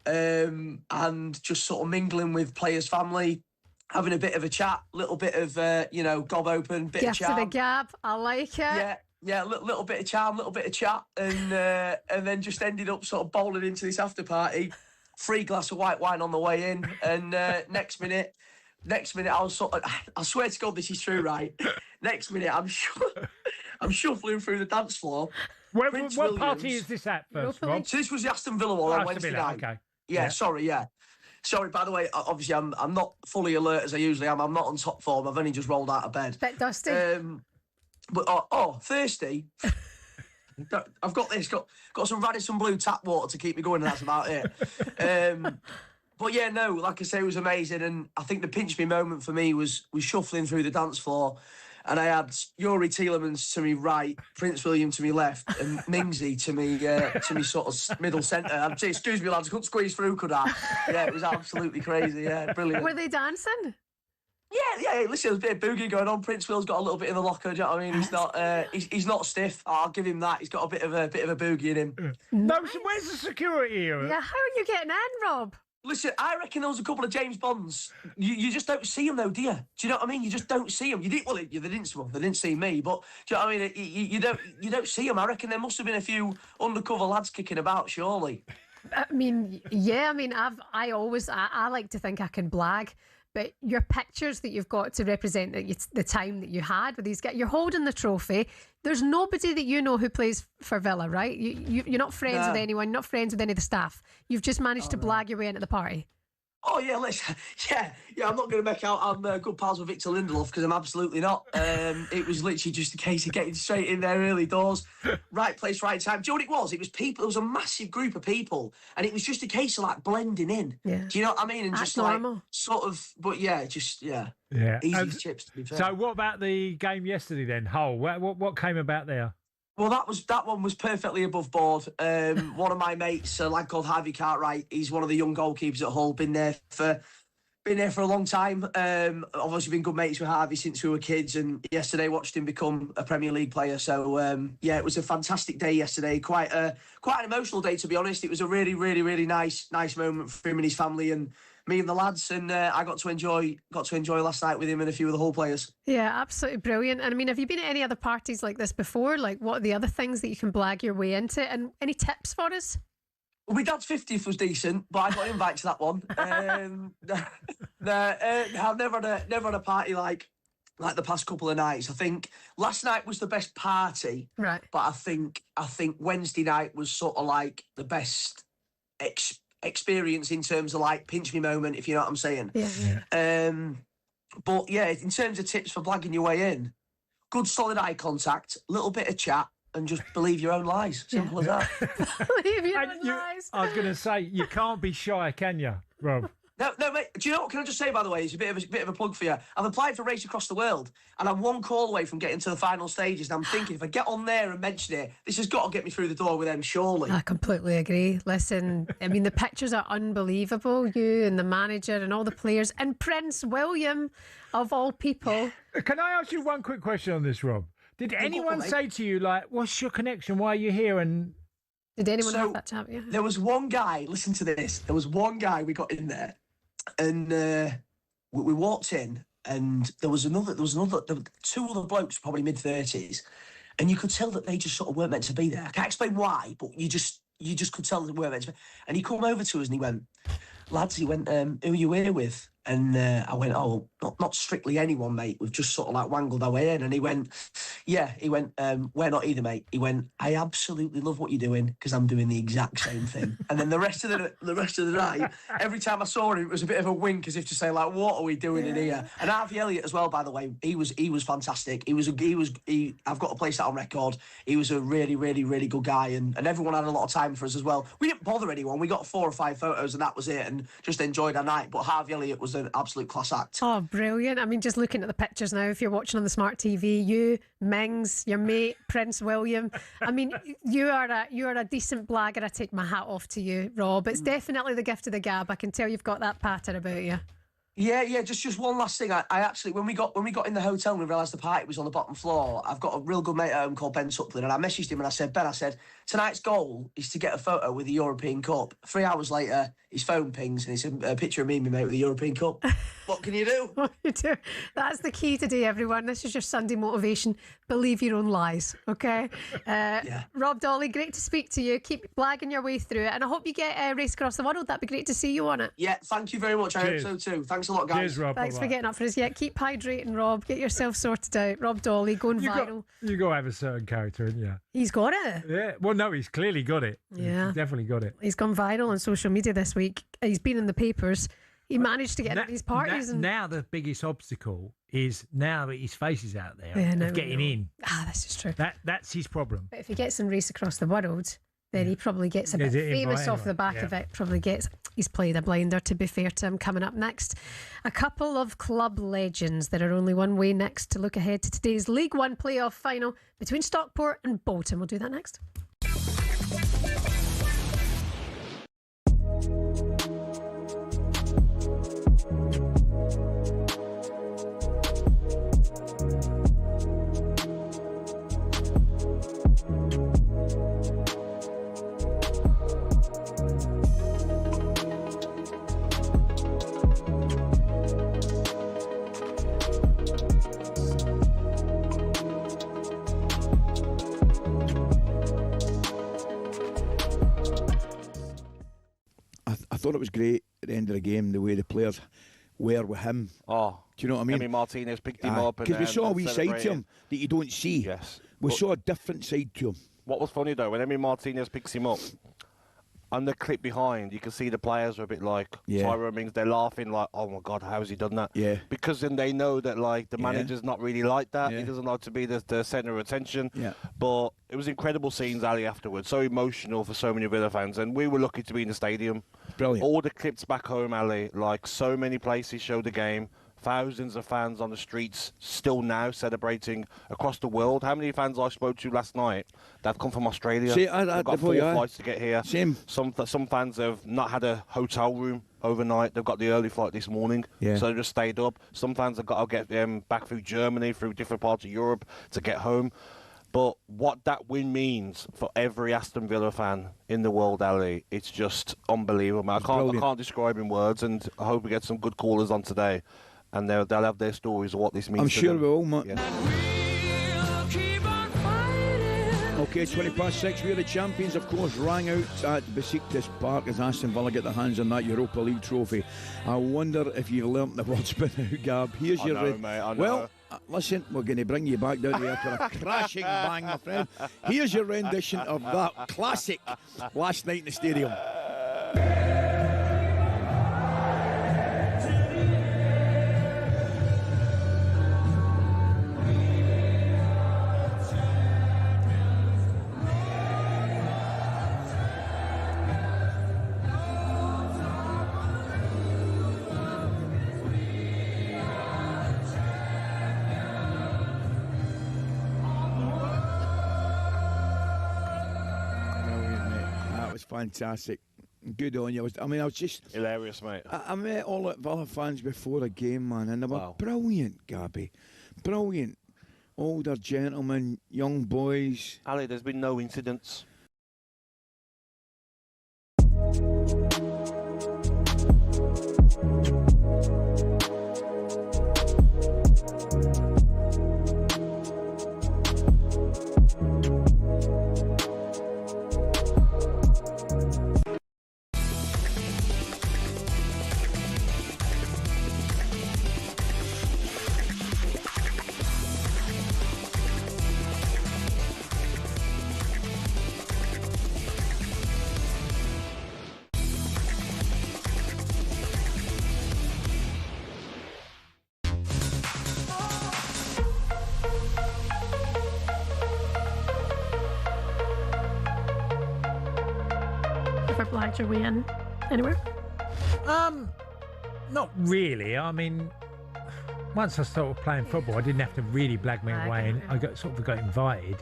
and just sort of mingling with players' family, having a bit of a chat, little bit of gob open, bit of charm. Gift of the gab, I like it. Yeah, little bit of charm, little bit of chat, and then just ended up sort of bowling into this after party. 3 glass of white wine on the way in, and next minute, I swear to God this is true, right? Next minute, I'm shuffling through the dance floor. What party is this at first, Rob? So this was the Aston Villa one on Wednesday night. Okay. Yeah, sorry, by the way, obviously I'm not fully alert as I usually am. I'm not on top form. I've only just rolled out of bed. Bit dusty. But thirsty. I've got this. Got some Radisson Blue tap water to keep me going, and that's about it. But yeah, no, like I say, it was amazing, and I think the pinch me moment for me was shuffling through the dance floor, and I had Yuri Tielemans to me right, Prince William to me left, and Mingsy to me sort of middle centre. I'd say, excuse me, lads, I couldn't squeeze through, could I? Yeah, it was absolutely crazy. Yeah, brilliant. Were they dancing? Yeah. Listen, there's a bit of boogie going on. Prince Will's got a little bit in the locker. Do you know what I mean? He's not stiff. I'll give him that. He's got a bit of a boogie in him. No, so where's the security here? Yeah, how are you getting in, Rob? Listen, I reckon there was a couple of James Bonds. You just don't see them though, do you? Do you know what I mean? You just don't see them. They didn't see me, but do you know what I mean? You don't see them. I reckon there must have been a few undercover lads kicking about, surely. I mean, yeah. I mean, I always like to think I can blag. But your pictures that you've got to represent the time that you had with these guys, you're holding the trophy. There's nobody that you know who plays for Villa, right? You're not friends with anyone, you're not friends with any of the staff. You've just managed to blag your way into the party. Oh, yeah, listen. Yeah, I'm not going to make out I'm good pals with Victor Lindelof because I'm absolutely not. It was literally just a case of getting straight in there early doors. Right place, right time. Do you know what it was? It was people. It was a massive group of people. And it was just a case of, like, blending in. Yeah. Do you know what I mean? And that's just, normal. like, sort of, but yeah, just, yeah. Yeah. Easy as chips, to be fair. So what about the game yesterday then, Hull? What came about there? Well, that one was perfectly above board. One of my mates, a lad called Harvey Cartwright, he's one of the young goalkeepers at Hull. Been there for a long time. Obviously, been good mates with Harvey since we were kids. And yesterday, watched him become a Premier League player. So it was a fantastic day yesterday. Quite an emotional day, to be honest. It was a really, really, really nice moment for him and his family and me and the lads, and I got to enjoy last night with him and a few of the Hull players. Yeah, absolutely brilliant. And I mean, have you been at any other parties like this before? Like, what are the other things that you can blag your way into? And any tips for us? Well, my dad's 50th was decent, but I got invited to that one. I've never had a party like the past couple of nights. I think last night was the best party, right? But I think Wednesday night was sort of like the best experience in terms of like pinch me moment, if you know what I'm saying. Yeah. But yeah, in terms of tips for blagging your way in, good solid eye contact, little bit of chat, and just believe your own lies. Simple as that. Believe your own lies. I was going to say, you can't be shy, can you, Rob? No, mate. Do you know what? Can I just say, by the way, it's a bit of a plug for you. I've applied for Race Across the World, and I'm one call away from getting to the final stages. And I'm thinking, if I get on there and mention it, this has got to get me through the door with them, surely. I completely agree. Listen, I mean, the pictures are unbelievable. You and the manager and all the players, and Prince William, of all people. Can I ask you one quick question on this, Rob? Did anyone say to you, like, what's your connection? Why are you here? And did anyone have that chat with you? There was one guy. Listen to this. There was one guy. We got in there. And we walked in, and there was two other blokes, probably mid-30s, and you could tell that they just sort of weren't meant to be there. I can't explain why, but you just could tell they weren't meant to be. And he come over to us and he went, lads, who are you here with? And I went, oh, not strictly anyone, mate. We've just sort of like wangled our way in. And he went, we're not either, mate. He went, I absolutely love what you're doing because I'm doing the exact same thing. And then the rest of the night, every time I saw him, it was a bit of a wink as if to say, like, what are we doing in here? And Harvey Elliott as well, by the way, he was fantastic. I've got to place that on record. He was a really, really, really good guy, and everyone had a lot of time for us as well. We didn't bother anyone. We got 4 or 5 photos and that was it, and just enjoyed our night. But Harvey Elliott was an absolute class act. Oh, brilliant. I mean, just looking at the pictures now, if you're watching on the smart TV, you, Mings, your mate, Prince William. I mean, you are a decent blagger. I take my hat off to you, Rob. It's definitely the gift of the gab. I can tell you've got that patter about you. Yeah. Just one last thing. I actually, when we got in the hotel and we realised the party was on the bottom floor, I've got a real good mate at home called Ben Suplin, and I messaged him and I said, Ben, tonight's goal is to get a photo with the European Cup. 3 hours later, his phone pings and it's a picture of me and my mate with the European Cup. What can you do? What you do? That's the key today, everyone. This is your Sunday motivation. Believe your own lies, okay? Rob Dolly, great to speak to you. Keep blagging your way through it, and I hope you get a race across the world. That'd be great to see you on it. Yeah, thank you very much. I hope so too. Thanks a lot, guys. Cheers, Rob. Thanks for getting up for us. Yeah, keep hydrating, Rob. Get yourself sorted out. Rob Dolly, going viral. You got to have a certain character, haven't you? He's got it. Yeah. Well, no, he's clearly got it. Yeah. He's definitely got it. He's gone viral on social media this week. He's been in the papers. He managed to get into these parties. Now the biggest obstacle is now that his face is out there of getting in. This is true. That's his problem. But if he gets in Race Across the World, then he probably gets a bit famous off the back of it. He's played a blinder, to be fair to him. Coming up next, a couple of club legends. There are only one way next to look ahead to today's League One playoff final between Stockport and Bolton. We'll do that next. I thought it was great at the end of the game, the way the players were with him. Oh, do you know what I mean? Emi Martinez picked him up. Because we saw a wee side to him that you don't see. Yes. We saw a different side to him. What was funny, though, when Emi Martinez picks him up, on the clip behind, you can see the players are a bit like Tyrone Mings. They're laughing like, "Oh my God, how has he done that?" Yeah. Because then they know that the manager's not really like that. He doesn't like to be the centre of attention. Yeah. But it was incredible scenes, Ali, afterwards. So emotional for so many Villa fans, and we were lucky to be in the stadium. Brilliant. All the clips back home, Ali, so many places showed the game. Thousands of fans on the streets still now celebrating across the world. How many fans I spoke to last night that come from Australia? See, They've got 4 flights to get here. Same. Some fans have not had a hotel room overnight. They've got the early flight this morning, so they just stayed up. Some fans have got to get back through Germany, through different parts of Europe to get home. But what that win means for every Aston Villa fan in the world, Ali, it's just unbelievable. I can't describe in words, and I hope we get some good callers on today. And they'll have their stories of what this means. I'm to sure them. we will, mate. Yeah. Okay, 6:20. We're the champions, of course, rang out at Besiktas Park as Aston Villa get their hands on that Europa League trophy. I wonder if you've learnt the words by now, Gab. Here's your mate, I know. Well, listen, we're going to bring you back down here for a crashing bang, my friend. Here's your rendition of that classic last night in the stadium. Fantastic. Good on you. I was just hilarious, mate. I met all the Villa fans before the game, man, and they were brilliant, Gabby. Brilliant. Older gentlemen, young boys. Ali, there's been no incidents. Your way in anywhere? Not really. I mean, once I started playing football, I didn't have to really blag me away, and I got invited.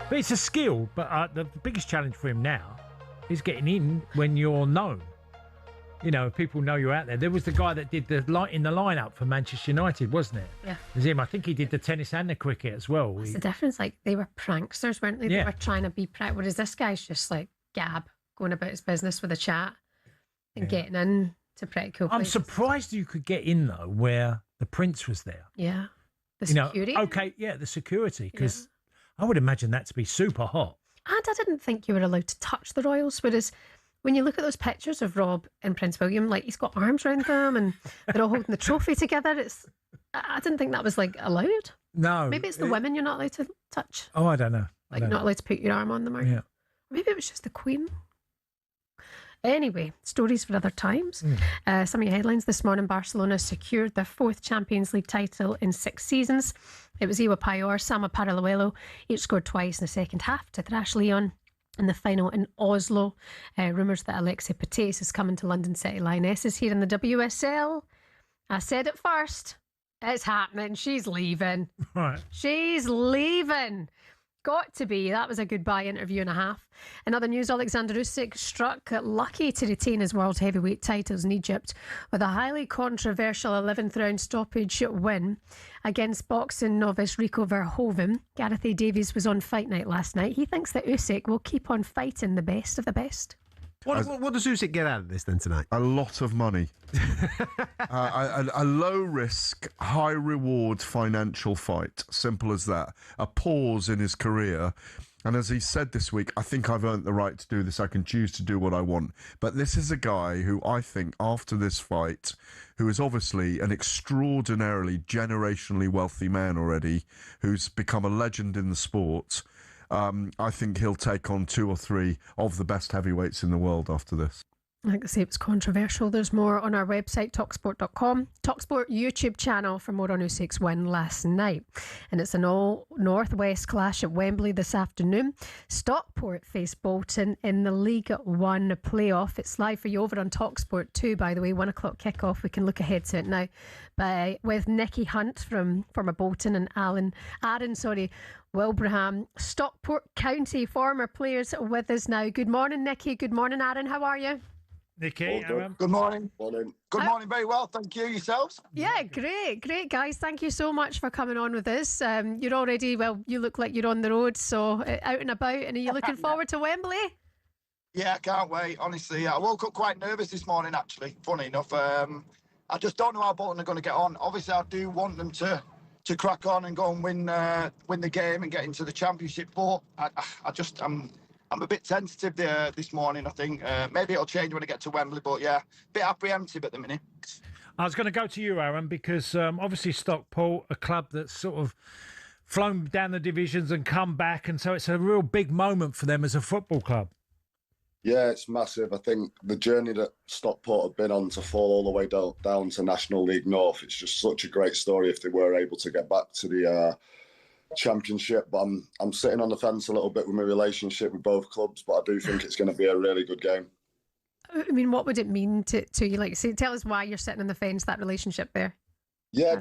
But it's a skill. But the biggest challenge for him now is getting in when you're known. You know, people know you're out there. There was the guy that did the light in the lineup for Manchester United, wasn't it? Yeah. It was him. I think he did the tennis and the cricket as well. What's the difference? Like, they were pranksters, weren't they? Yeah. They were trying to be whereas this guy's just like Gab, going about his business with a chat and getting in to pretty cool I'm places. surprised you could get in, though, where the Prince was there. Yeah. The You know, security. okay, yeah, the security, because I would imagine that to be super hot. And I didn't think you were allowed to touch the royals, whereas when you look at those pictures of Rob and Prince William, like, he's got arms around them and they're all holding the trophy together. I didn't think that was, like, allowed. No. Maybe it's the women you're not allowed to touch. Oh, I don't know. Like, you're not allowed to put your arm on them. Or Yeah. maybe it was just the Queen. Anyway, stories for other times. Some of your headlines this morning: Barcelona secured their 4th Champions League title in 6 seasons. It was Iwa Payor, Sama Paralluelo, each scored twice in the second half to thrash Lyon in the final in Oslo. Rumours that Alexia Putellas is coming to London City Lionesses here in the WSL. I said it first. It's happening. She's leaving. Right. She's leaving. Got to be. That was a goodbye interview and a half. In other news, Alexander Usyk struck lucky to retain his world heavyweight titles in Egypt with a highly controversial 11th round stoppage win against boxing novice Rico Verhoeven. Gareth A. Davies was on Fight Night last night. He thinks that Usyk will keep on fighting the best of the best. What does Usyk get out of this then tonight? A lot of money. A low risk, high reward financial fight. Simple as that. A pause in his career. And as he said this week, I think I've earned the right to do this. I can choose to do what I want. But this is a guy who I think after this fight, who is obviously an extraordinarily generationally wealthy man already, who's become a legend in the sport. I think he'll take on 2 or 3 of the best heavyweights in the world after this. Like I say, it was controversial. There's more on our website, talksport.com. TalkSport YouTube channel for more on Usyk's win last night. And it's an all Northwest clash at Wembley this afternoon. Stockport face Bolton in the League One playoff. It's live for you over on TalkSport 2, by the way. 1 o'clock kickoff. We can look ahead to it now. With Nicky Hunt from former Bolton and Aaron Wilbraham, Stockport County former players with us now. Good morning, Nicky. Good morning, Aaron. How are you? Nicky, good morning. Good morning, very well, thank you. Yourselves? Yeah, great guys. Thank you so much for coming on with us. You're already, you look like you're on the road, so out and about. And are you looking forward to Wembley? Yeah, I can't wait, honestly. I woke up quite nervous this morning, actually, funny enough. I just don't know how Bolton are going to get on. Obviously, I do want them to crack on and go and win the game and get into the championship, but I'm a bit sensitive there this morning, I think. Maybe it'll change when I get to Wembley, but yeah, a bit apprehensive at the minute. I was going to go to you, Aaron, because obviously Stockport, a club that's sort of flown down the divisions and come back, and so it's a real big moment for them as a football club. Yeah, it's massive. I think the journey that Stockport have been on to fall all the way down to National League North, it's just such a great story if they were able to get back to the Championship. But I'm sitting on the fence a little bit with my relationship with both clubs, but I do think it's going to be a really good game. I mean, what would it mean to you? Like, tell us why you're sitting on the fence, that relationship there. Yeah,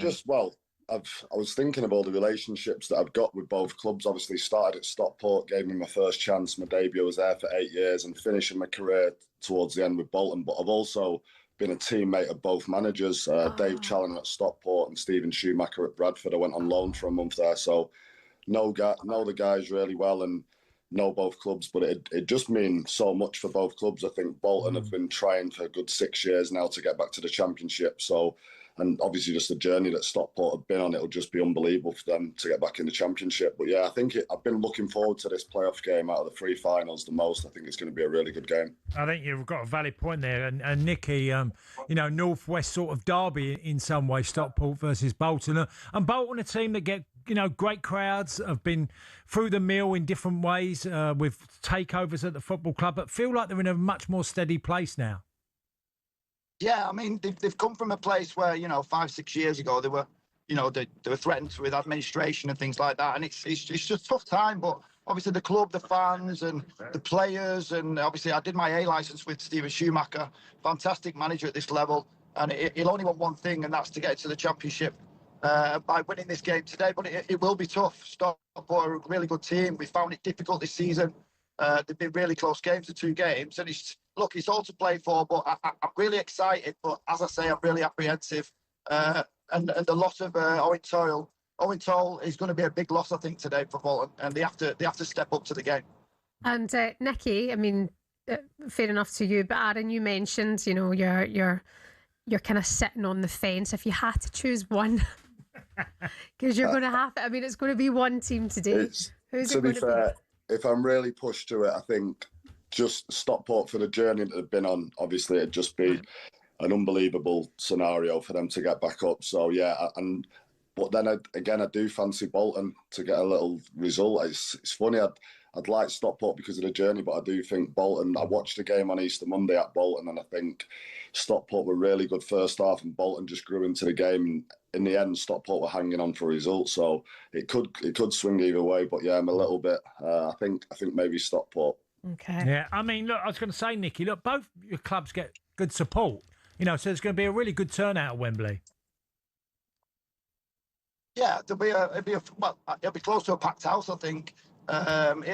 I was thinking of all the relationships that I've got with both clubs. Obviously started at Stockport, gave me my first chance. My debut was there for 8 years and finishing my career towards the end with Bolton. But I've also been a teammate of both managers, Dave Challoner at Stockport and Stephen Schumacher at Bradford. I went on loan for a month there. So know the guys really well and know both clubs. But it just means so much for both clubs. I think Bolton have been trying for a good 6 years now to get back to the Championship. So, and obviously just the journey that Stockport have been on, it'll just be unbelievable for them to get back in the Championship. But yeah, I think I've been looking forward to this playoff game out of the 3 finals the most. I think it's going to be a really good game. I think you've got a valid point there. And Nicky, Northwest sort of derby in some way, Stockport versus Bolton. And Bolton, a team that get, great crowds, have been through the mill in different ways with takeovers at the football club, but feel like they're in a much more steady place now. Yeah, I mean, they've come from a place where, 5-6 years ago, they were, they were threatened with administration and things like that. And it's just a tough time. But obviously the club, the fans and the players, and obviously I did my A licence with Stephen Schumacher, fantastic manager at this level. and he'll only want one thing, and that's to get to the Championship by winning this game today. But it will be tough. Stockport are a really good team. We found it difficult this season. They've been really close games, the 2 games, and it's all to play for. But I'm really excited. But as I say, I'm really apprehensive. And the loss of Owen Toyle is going to be a big loss, I think, today for Bolton, and they have to step up to the game. And Nicky, I mean, fair enough to you, but Aaron, you mentioned, you know, you're kind of sitting on the fence. If you had to choose one, because you're going to have to, I mean, it's going to be one team today. Who's it going to be? Fair, if I'm really pushed to it, I think just Stockport for the journey that they've been on. Obviously, it'd just be an unbelievable scenario for them to get back up. So yeah, but then I do fancy Bolton to get a little result. It's funny. I'd like Stockport because of the journey, but I do think Bolton. I watched the game on Easter Monday at Bolton, and I think Stockport were really good first half, and Bolton just grew into the game. And in the end, Stockport were hanging on for results, so it could swing either way. But yeah, I'm a little bit. I think maybe Stockport. Okay. Yeah, I mean, look, I was going to say, Nicky, look, both your clubs get good support. You know, so there's going to be a really good turnout at Wembley. Yeah, it'll be close to a packed house, I think. An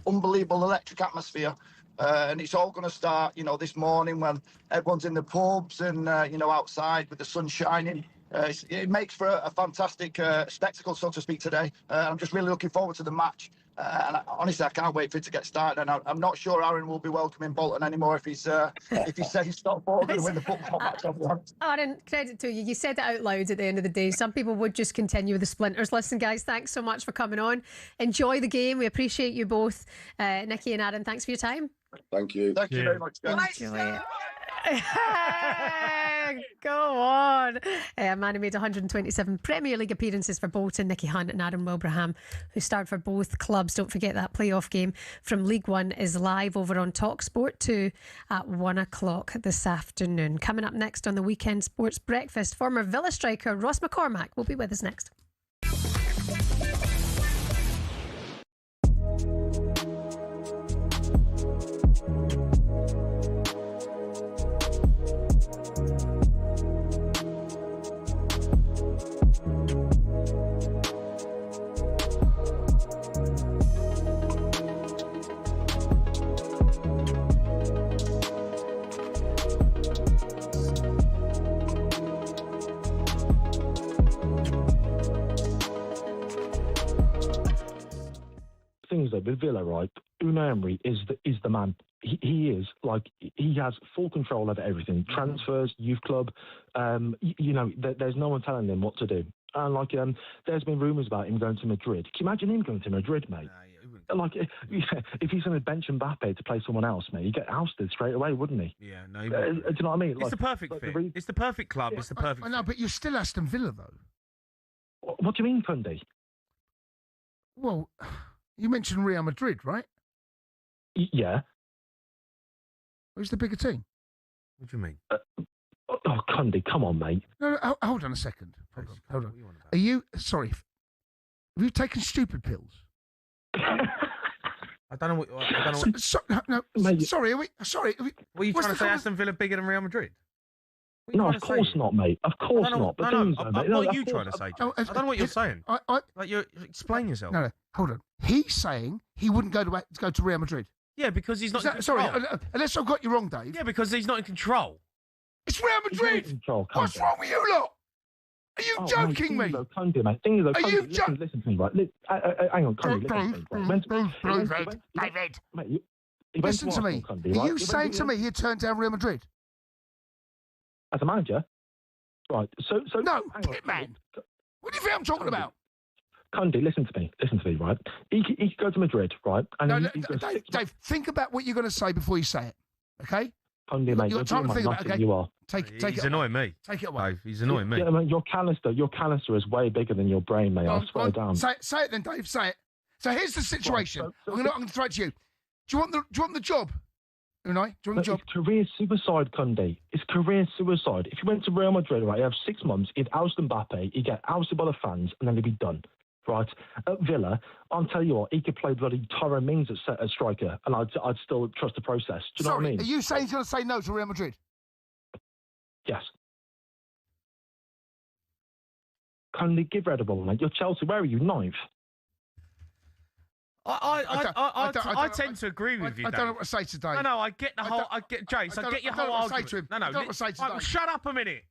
unbelievable electric atmosphere, and it's all going to start, you know, this morning when everyone's in the pubs and you know, outside with the sun shining. It makes for a fantastic spectacle, so to speak, today. I'm just really looking forward to the match. And honestly, I can't wait for it to get started. And I'm not sure Aaron will be welcoming Bolton anymore if he's saying Stockport going to win the football match. Aaron, credit to you. You said it out loud at the end of the day. Some people would just continue with the splinters. Listen, guys, thanks so much for coming on. Enjoy the game. We appreciate you both, Nicky and Aaron. Thanks for your time. Thank you. Thank you very much, guys. Go on. A man who made 127 Premier League appearances for Bolton, Nicky Hunt, and Aaron Wilbraham, who starred for both clubs. Don't forget that playoff game from League One is live over on talkSPORT 2 at 1 o'clock this afternoon. Coming up next on the Weekend Sports Breakfast, former Villa striker Ross McCormack will be with us next. Things though with Villa, right? Unai Emery is the man. He is like, he has full control over everything. Transfers, youth club, you know, there's no one telling him what to do. And like, there's been rumours about him going to Madrid. Can you imagine him going to Madrid, mate? Like, if he's going to bench Mbappe to play someone else, mate, he'd get ousted straight away, wouldn't he? Yeah, no. Do you know what I mean? It's the perfect fit. It's the perfect club. It's the perfect. I know, but you're still Aston Villa, though. What do you mean, Cundy? Well, you mentioned Real Madrid, right? Yeah. Who's the bigger team? What do you mean? Oh, Cundy, come on, mate. No, hold on a second. Hold on. Are you, sorry, have you taken stupid pills? I don't know what. I don't know. Sorry. Sorry. Were you trying to say Aston Villa bigger than Real Madrid? No, of course not, mate. Of course not. But what are you trying to say? I don't know what you're saying. Like, explain yourself. No, hold on. He's saying he wouldn't go to Real Madrid. Yeah, because he's not. Sorry, unless I've got you wrong, Dave. Yeah, because he's not in control. It's Real Madrid. What's wrong with you lot? Are you joking me? Cundy, mate. Are you joking? Listen to me, right? Hang on, Cundy. David. Listen to me. Are you saying to me he'd turn down Real Madrid? As a manager? Right. So no, man. What do you think I'm talking about? Cundy, listen to me, right? He could go to Madrid, right? And Dave, think about what you're going to say before you say it, okay? Cundy, mate, you're time to think about it, okay? You are. He's annoying me. Take it away. He's annoying me. Yeah, man, your canister is way bigger than your brain, mate. I swear down. Say it then, Dave. Say it. So here's the situation. I'm going to throw it to you. Do you want the job? Unai, do you want the job? It's career suicide, Cundy. It's career suicide. If you went to Real Madrid, right, you have 6 months, he'd oust Mbappe, he'd get ousted by the fans, and then he'd be done. Right? At Villa, I'll tell you what, he could play bloody Tyrone Mings at striker, and I'd still trust the process. Do you know what I mean? Are you saying he's going to say no to Real Madrid? Yes. Can they give Red a ball, mate? You're Chelsea. Where are you? 9th? I tend to agree with you. I don't know what to say today. No, I get the whole. I get Jace. I get your whole argument. Say to him. No, I don't know what to say today. Shut up a minute.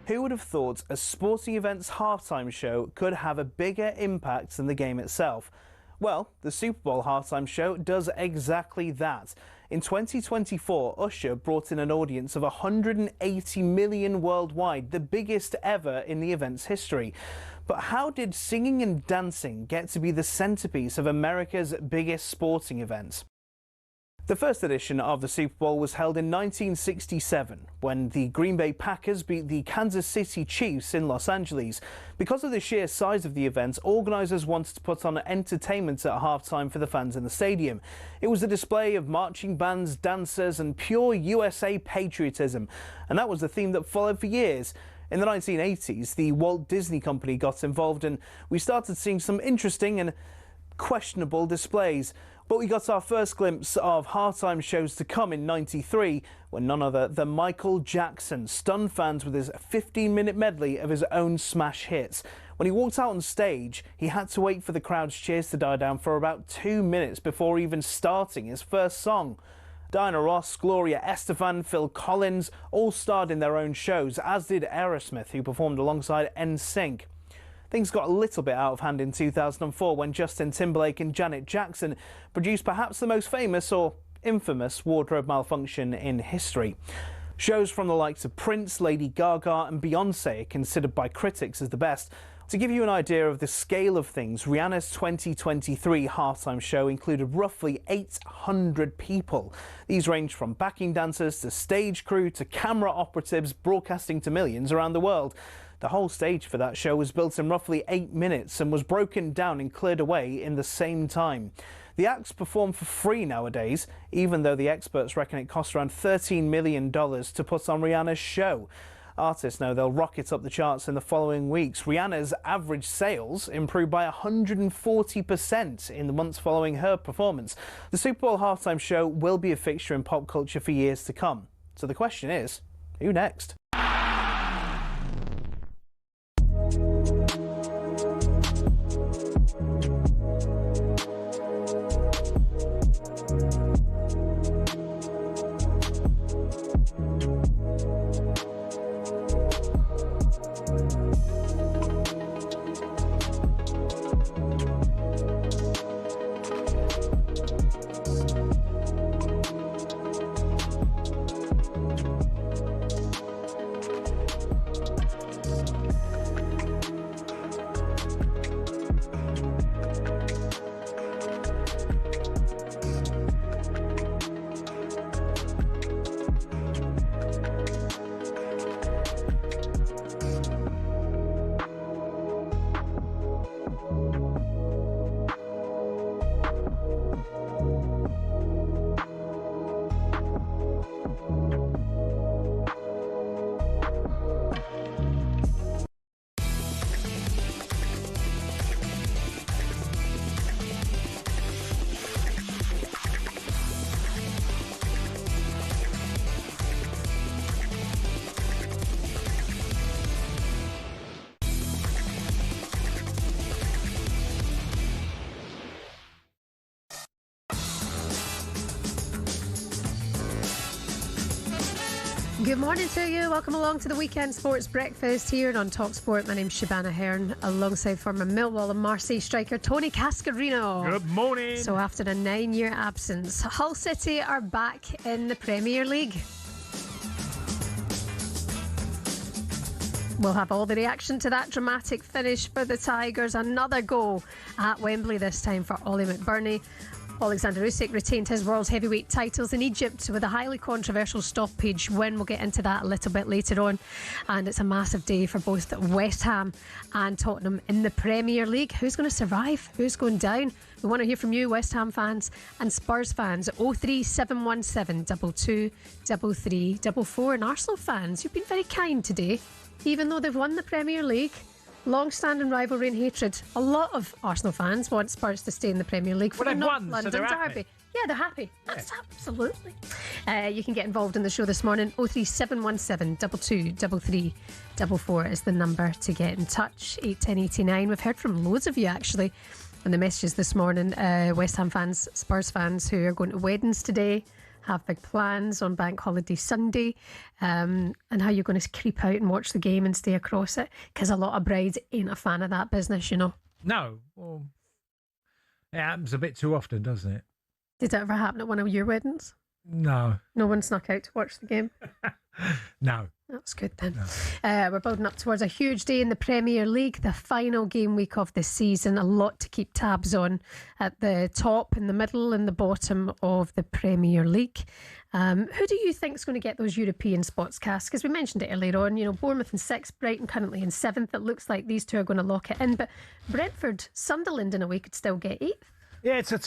Who would have thought a sporting event's halftime show could have a bigger impact than the game itself? Well, the Super Bowl halftime show does exactly that. In 2024, Usher brought in an audience of 180 million worldwide, the biggest ever in the event's history. But how did singing and dancing get to be the centerpiece of America's biggest sporting event? The first edition of the Super Bowl was held in 1967, when the Green Bay Packers beat the Kansas City Chiefs in Los Angeles. Because of the sheer size of the event, organisers wanted to put on entertainment at halftime for the fans in the stadium. It was a display of marching bands, dancers and pure USA patriotism, and that was the theme that followed for years. In the 1980s, the Walt Disney Company got involved and we started seeing some interesting and questionable displays. But we got our first glimpse of halftime shows to come in '93, when none other than Michael Jackson stunned fans with his 15-minute medley of his own smash hits. When he walked out on stage, he had to wait for the crowd's cheers to die down for about 2 minutes before even starting his first song. Diana Ross, Gloria Estefan, Phil Collins all starred in their own shows, as did Aerosmith, who performed alongside NSYNC. Things got a little bit out of hand in 2004 when Justin Timberlake and Janet Jackson produced perhaps the most famous or infamous wardrobe malfunction in history. Shows from the likes of Prince, Lady Gaga and Beyoncé are considered by critics as the best. To give you an idea of the scale of things, Rihanna's 2023 halftime show included roughly 800 people. These ranged from backing dancers to stage crew to camera operatives broadcasting to millions around the world. The whole stage for that show was built in roughly 8 minutes and was broken down and cleared away in the same time. The acts perform for free nowadays, even though the experts reckon it costs around $13 million to put on Rihanna's show. Artists know they'll rocket up the charts in the following weeks. Rihanna's average sales improved by 140% in the months following her performance. The Super Bowl halftime show will be a fixture in pop culture for years to come. So the question is, who next? Good morning to you. Welcome along to the Weekend Sports Breakfast here on talkSPORT. My name's Shebahn Aherne, alongside former Millwall and Marseille striker Tony Cascarino. Good morning. So after a 9-year absence, Hull City are back in the Premier League. We'll have all the reaction to that dramatic finish for the Tigers. Another goal at Wembley, this time for Ollie McBurney. Alexander Usyk retained his world heavyweight titles in Egypt with a highly controversial stoppage win. We'll get into that a little bit later on. And it's a massive day for both West Ham and Tottenham in the Premier League. Who's going to survive? Who's going down? We want to hear from you, West Ham fans and Spurs fans. 03717 22 3344. And Arsenal fans, you've been very kind today. Even though they've won the Premier League, long-standing rivalry and hatred. A lot of Arsenal fans want Spurs to stay in the Premier League for the North London derby. Yeah, they're happy. That's absolutely. You can get involved in the show this morning. 03717 223344 is the number to get in touch. 81089. We've heard from loads of you actually in the messages this morning. West Ham fans, Spurs fans who are going to weddings today, have big plans on Bank Holiday Sunday, and how you're going to creep out and watch the game and stay across it, because a lot of brides ain't a fan of that business, you know. No. Well, it happens a bit too often, doesn't it? Did it ever happen at one of your weddings? No. No one snuck out to watch the game? No. That's good then. No. We're building up towards a huge day in the Premier League, the final game week of the season. A lot to keep tabs on at the top, in the middle and the bottom of the Premier League. Who do you think is going to get those European spots, Cass? Because we mentioned it earlier on, you know, Bournemouth in 6th, Brighton currently in 7th. It looks like these two are going to lock it in. But Brentford, Sunderland in a way could still get 8th. Yeah, it's a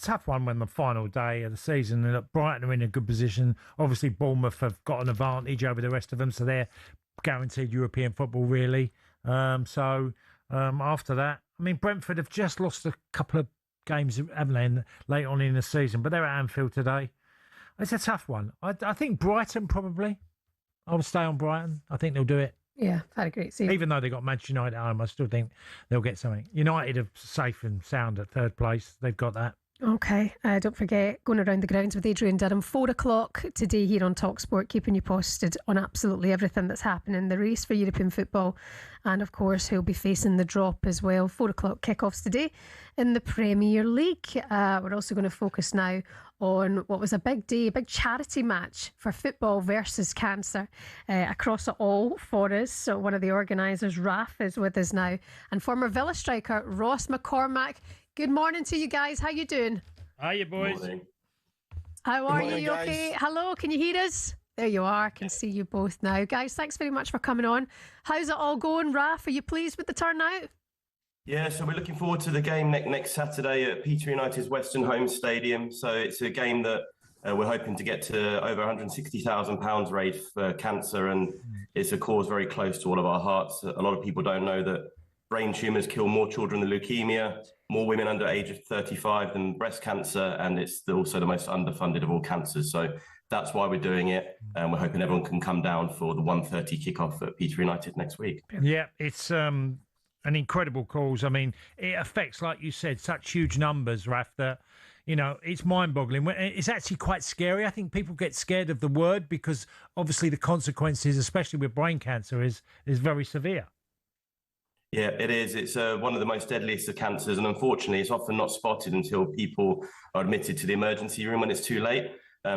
tough one when the final day of the season. And Brighton are in a good position. Obviously, Bournemouth have got an advantage over the rest of them, so they're guaranteed European football, really. After that, I mean, Brentford have just lost a couple of games, haven't they, late on in the season, but they're at Anfield today. It's a tough one. I think Brighton probably. I would stay on Brighton. I think they'll do it. Yeah, had a great season. Even though they got Manchester United at home, I still think they'll get something. United are safe and sound at 3rd place. They've got that. Okay, don't forget, going around the grounds with Adrian Durham, 4 o'clock today here on talkSPORT, keeping you posted on absolutely everything that's happening, the race for European football, and of course he'll be facing the drop as well. 4 o'clock kickoffs today in the Premier League. We're also going to focus now on what was a big day, a big charity match for football versus cancer across it all for us. So one of the organisers, Raf, is with us now, and former Villa striker Ross McCormack. Good morning to you guys. How you doing? Hiya, boys. How are morning, you? guys. Okay. Hello, can you hear us? There you are. I can see you both now. Guys, thanks very much for coming on. How's it all going, Raf? Are you pleased with the turnout? Yeah, so we're looking forward to the game next Saturday at Peter United's Western Home Stadium. So it's a game that we're hoping to get to over £160,000 raised for cancer, and it's a cause very close to all of our hearts. A lot of people don't know that brain tumours kill more children than leukemia, more women under age of 35 than breast cancer, and it's also the most underfunded of all cancers. So that's why we're doing it, and we're hoping everyone can come down for the 1:30 kickoff at Peter United next week. Yeah, it's an incredible cause. I mean, it affects, like you said, such huge numbers, Raf, that, you know, it's mind-boggling. It's actually quite scary. I think people get scared of the word because obviously the consequences, especially with brain cancer, is very severe. Yeah, it is. It's one of the most deadliest of cancers, and unfortunately, it's often not spotted until people are admitted to the emergency room when it's too late.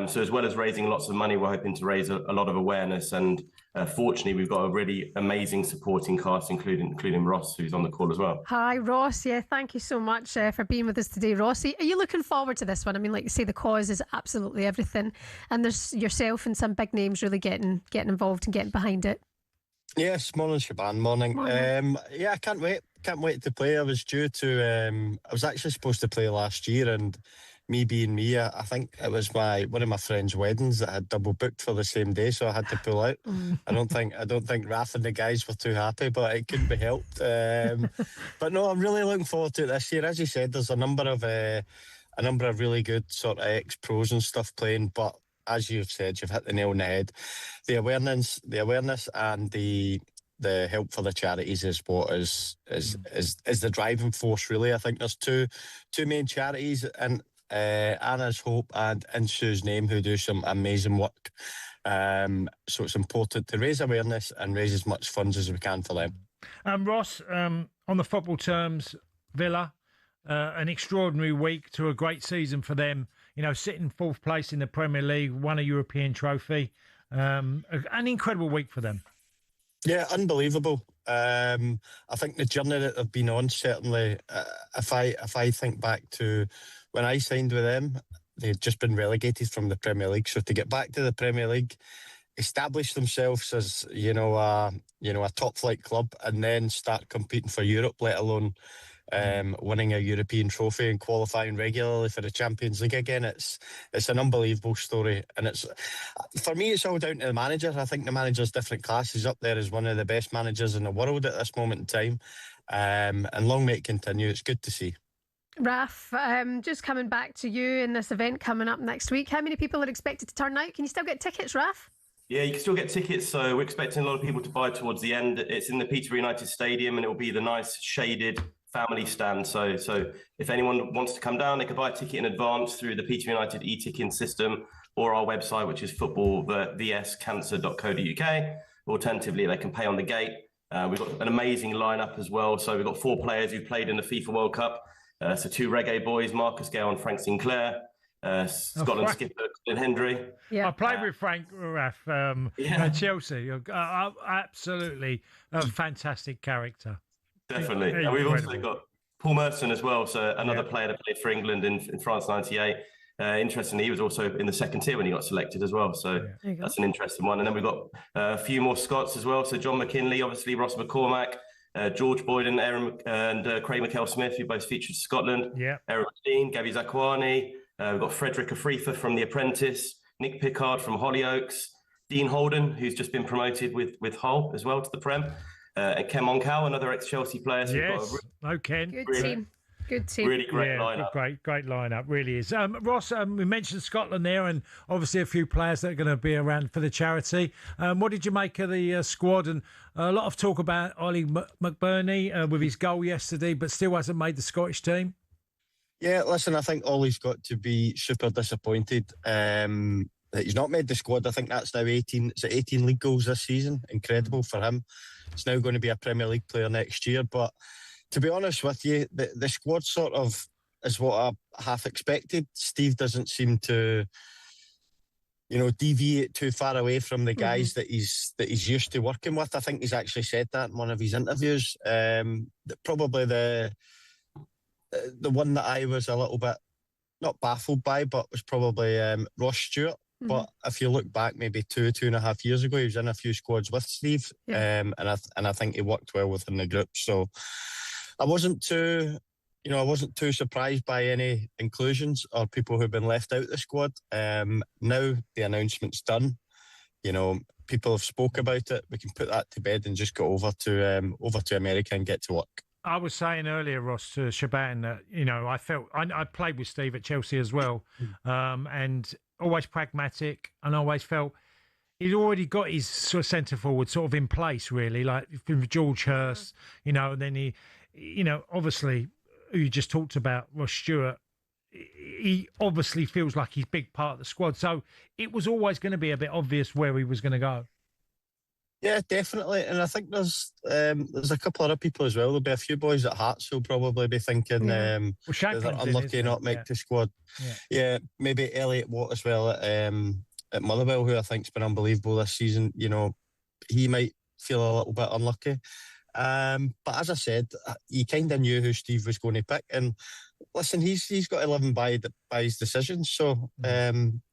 So as well as raising lots of money, we're hoping to raise a lot of awareness, and fortunately, we've got a really amazing supporting cast, including Ross, who's on the call as well. Hi, Ross. Yeah, thank you so much for being with us today, Ross. Are you looking forward to this one? I mean, like you say, the cause is absolutely everything, and there's yourself and some big names really getting involved and getting behind it. Yes, morning, Shebahn. Morning. Yeah, I can't wait. Can't wait to play. I was due to. I was actually supposed to play last year, and me being me, I think it was one of my friends' weddings that I had double booked for the same day, so I had to pull out. I don't think Raf and the guys were too happy, but it couldn't be helped. But no, I'm really looking forward to it this year. As you said, there's a number of really good sort of ex-pros and stuff playing, but as you've said, you've hit the nail on the head. The awareness and the help for the charities is what is the driving force, really. I think there's two main charities, and Anna's Hope and In Sue's Name, who do some amazing work. So it's important to raise awareness and raise as much funds as we can for them. Ross, on the football terms, Villa, an extraordinary week to a great season for them. You know, sitting 4th place in the Premier League, won a European trophy. An incredible week for them. Yeah, unbelievable. I think the journey that they've been on, certainly, if I think back to when I signed with them, they'd just been relegated from the Premier League. So to get back to the Premier League, establish themselves as a top flight club, and then start competing for Europe, let alone winning a European trophy and qualifying regularly for the Champions League again. It's an unbelievable story, and for me, it's all down to the manager. I think the manager's different class. He's up there as one of the best managers in the world at this moment in time, and long may it continue. It's good to see. Raf, just coming back to you in this event coming up next week. How many people are expected to turn out? Can you still get tickets, Raf? Yeah, you can still get tickets. So we're expecting a lot of people to buy towards the end. It's in the Peterborough United Stadium, and it will be the nice shaded family stand. So if anyone wants to come down, they can buy a ticket in advance through the Peterborough United e-ticketing system or our website, which is footballvscancer.co.uk. Alternatively, they can pay on the gate. We've got an amazing lineup as well. So we've got 4 players who played in the FIFA World Cup. So 2 reggae boys, Marcus Gale and Frank Sinclair. Scotland skipper Colin Hendry. I played with Frank Raff at Chelsea. Absolutely a fantastic character. Definitely. And we've also got Paul Merson as well, so another player that played for England in France '98. Interestingly, he was also in the second tier when he got selected as well. So that's an interesting one. And then we've got a few more Scots as well. So John McKinley, obviously Ross McCormack, George Boyd and Craig McHale-Smith, who both featured Scotland. Eric Dean, Gabby Zakwani. We've got Frederick Afrifa from The Apprentice, Nick Pickard from Hollyoaks, Dean Holden, who's just been promoted with Hull as well to the Prem, and Ken Moncal, another ex-Chelsea player. So Ken. Good team. Really great lineup. Great lineup, really is. Ross, we mentioned Scotland there, and obviously a few players that are going to be around for the charity. What did you make of the squad? And a lot of talk about Ollie McBurney with his goal yesterday, but still hasn't made the Scottish team. Yeah, listen, I think Ollie's got to be super disappointed that he's not made the squad. I think that's now 18 league goals this season. Incredible for him. He's now going to be a Premier League player next year. But to be honest with you, the squad sort of is what I half expected. Steve doesn't seem to, deviate too far away from the guys that he's used to working with. I think he's actually said that in one of his interviews. Probably the one that I was a little bit not baffled by, but was probably Ross Stewart. But if you look back maybe 2.5 years ago, he was in a few squads with Steve, and I think he worked well within the group. So I wasn't too surprised by any inclusions or people who've been left out of the squad. Now the announcement's done, people have spoke about it. We can put that to bed and just go over to America and get to work. I was saying earlier, Ross, to Shebahn, that I felt I played with Steve at Chelsea as well, and always pragmatic, and always felt he'd already got his sort of centre forward sort of in place, really, like with George Hurst, and then he, obviously, who you just talked about, Ross Stewart. He obviously feels like he's a big part of the squad, so it was always going to be a bit obvious where he was going to go. Yeah, definitely, and I think there's a couple other people as well. There'll be a few boys at Hearts who'll probably be thinking they're unlucky not make the squad. Yeah, maybe Elliot Watt as well at Motherwell, who I think's been unbelievable this season. He might feel a little bit unlucky. But as I said, you kind of knew who Steve was going to pick, and listen, he's got to live by his decisions. So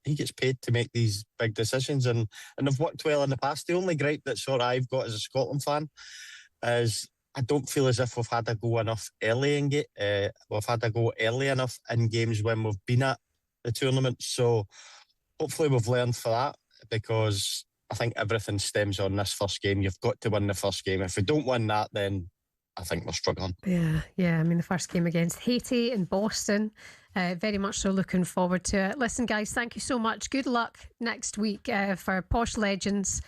he gets paid to make these big decisions, and they've worked well in the past. The only gripe that I've got as a Scotland fan is I don't feel as if we've had a go enough early enough in games when we've been at the tournament. So hopefully we've learned for that, because I think everything stems on this first game. You've got to win the first game. If we don't win that, then I think we're struggling. Yeah. I mean, the first game against Haiti in Boston, very much so looking forward to it. Listen, guys, thank you so much. Good luck next week for Posh Legends,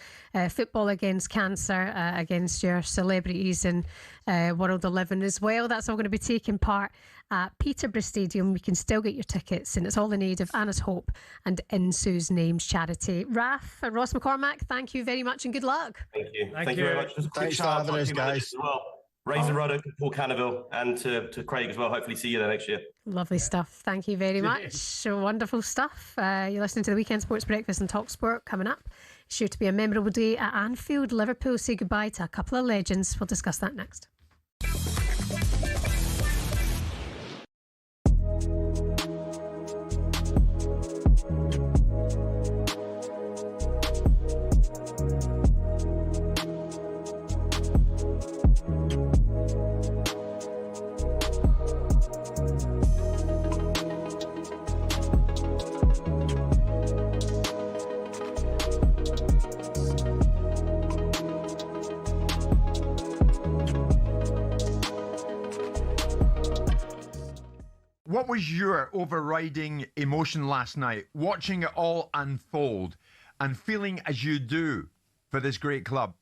Football Against Cancer, against your celebrities in World 11 as well. That's all going to be taking part at Peterborough Stadium. You can still get your tickets, and it's all in aid of Anna's Hope and In Sue's Names charity. Raf and Ross McCormack, thank you very much and good luck. Thank you. Thank you very much. Just a quick shout out to us, guys. As well. Razor Ruddock and Paul Cannaville, and to Craig as well. Hopefully see you there next year. Lovely stuff. Thank you very much. Wonderful stuff. You're listening to the Weekend Sports Breakfast and talkSPORT coming up. Sure to be a memorable day at Anfield. Liverpool say goodbye to a couple of legends. We'll discuss that next. what was your overriding emotion last night, watching it all unfold and feeling as you do for this great club?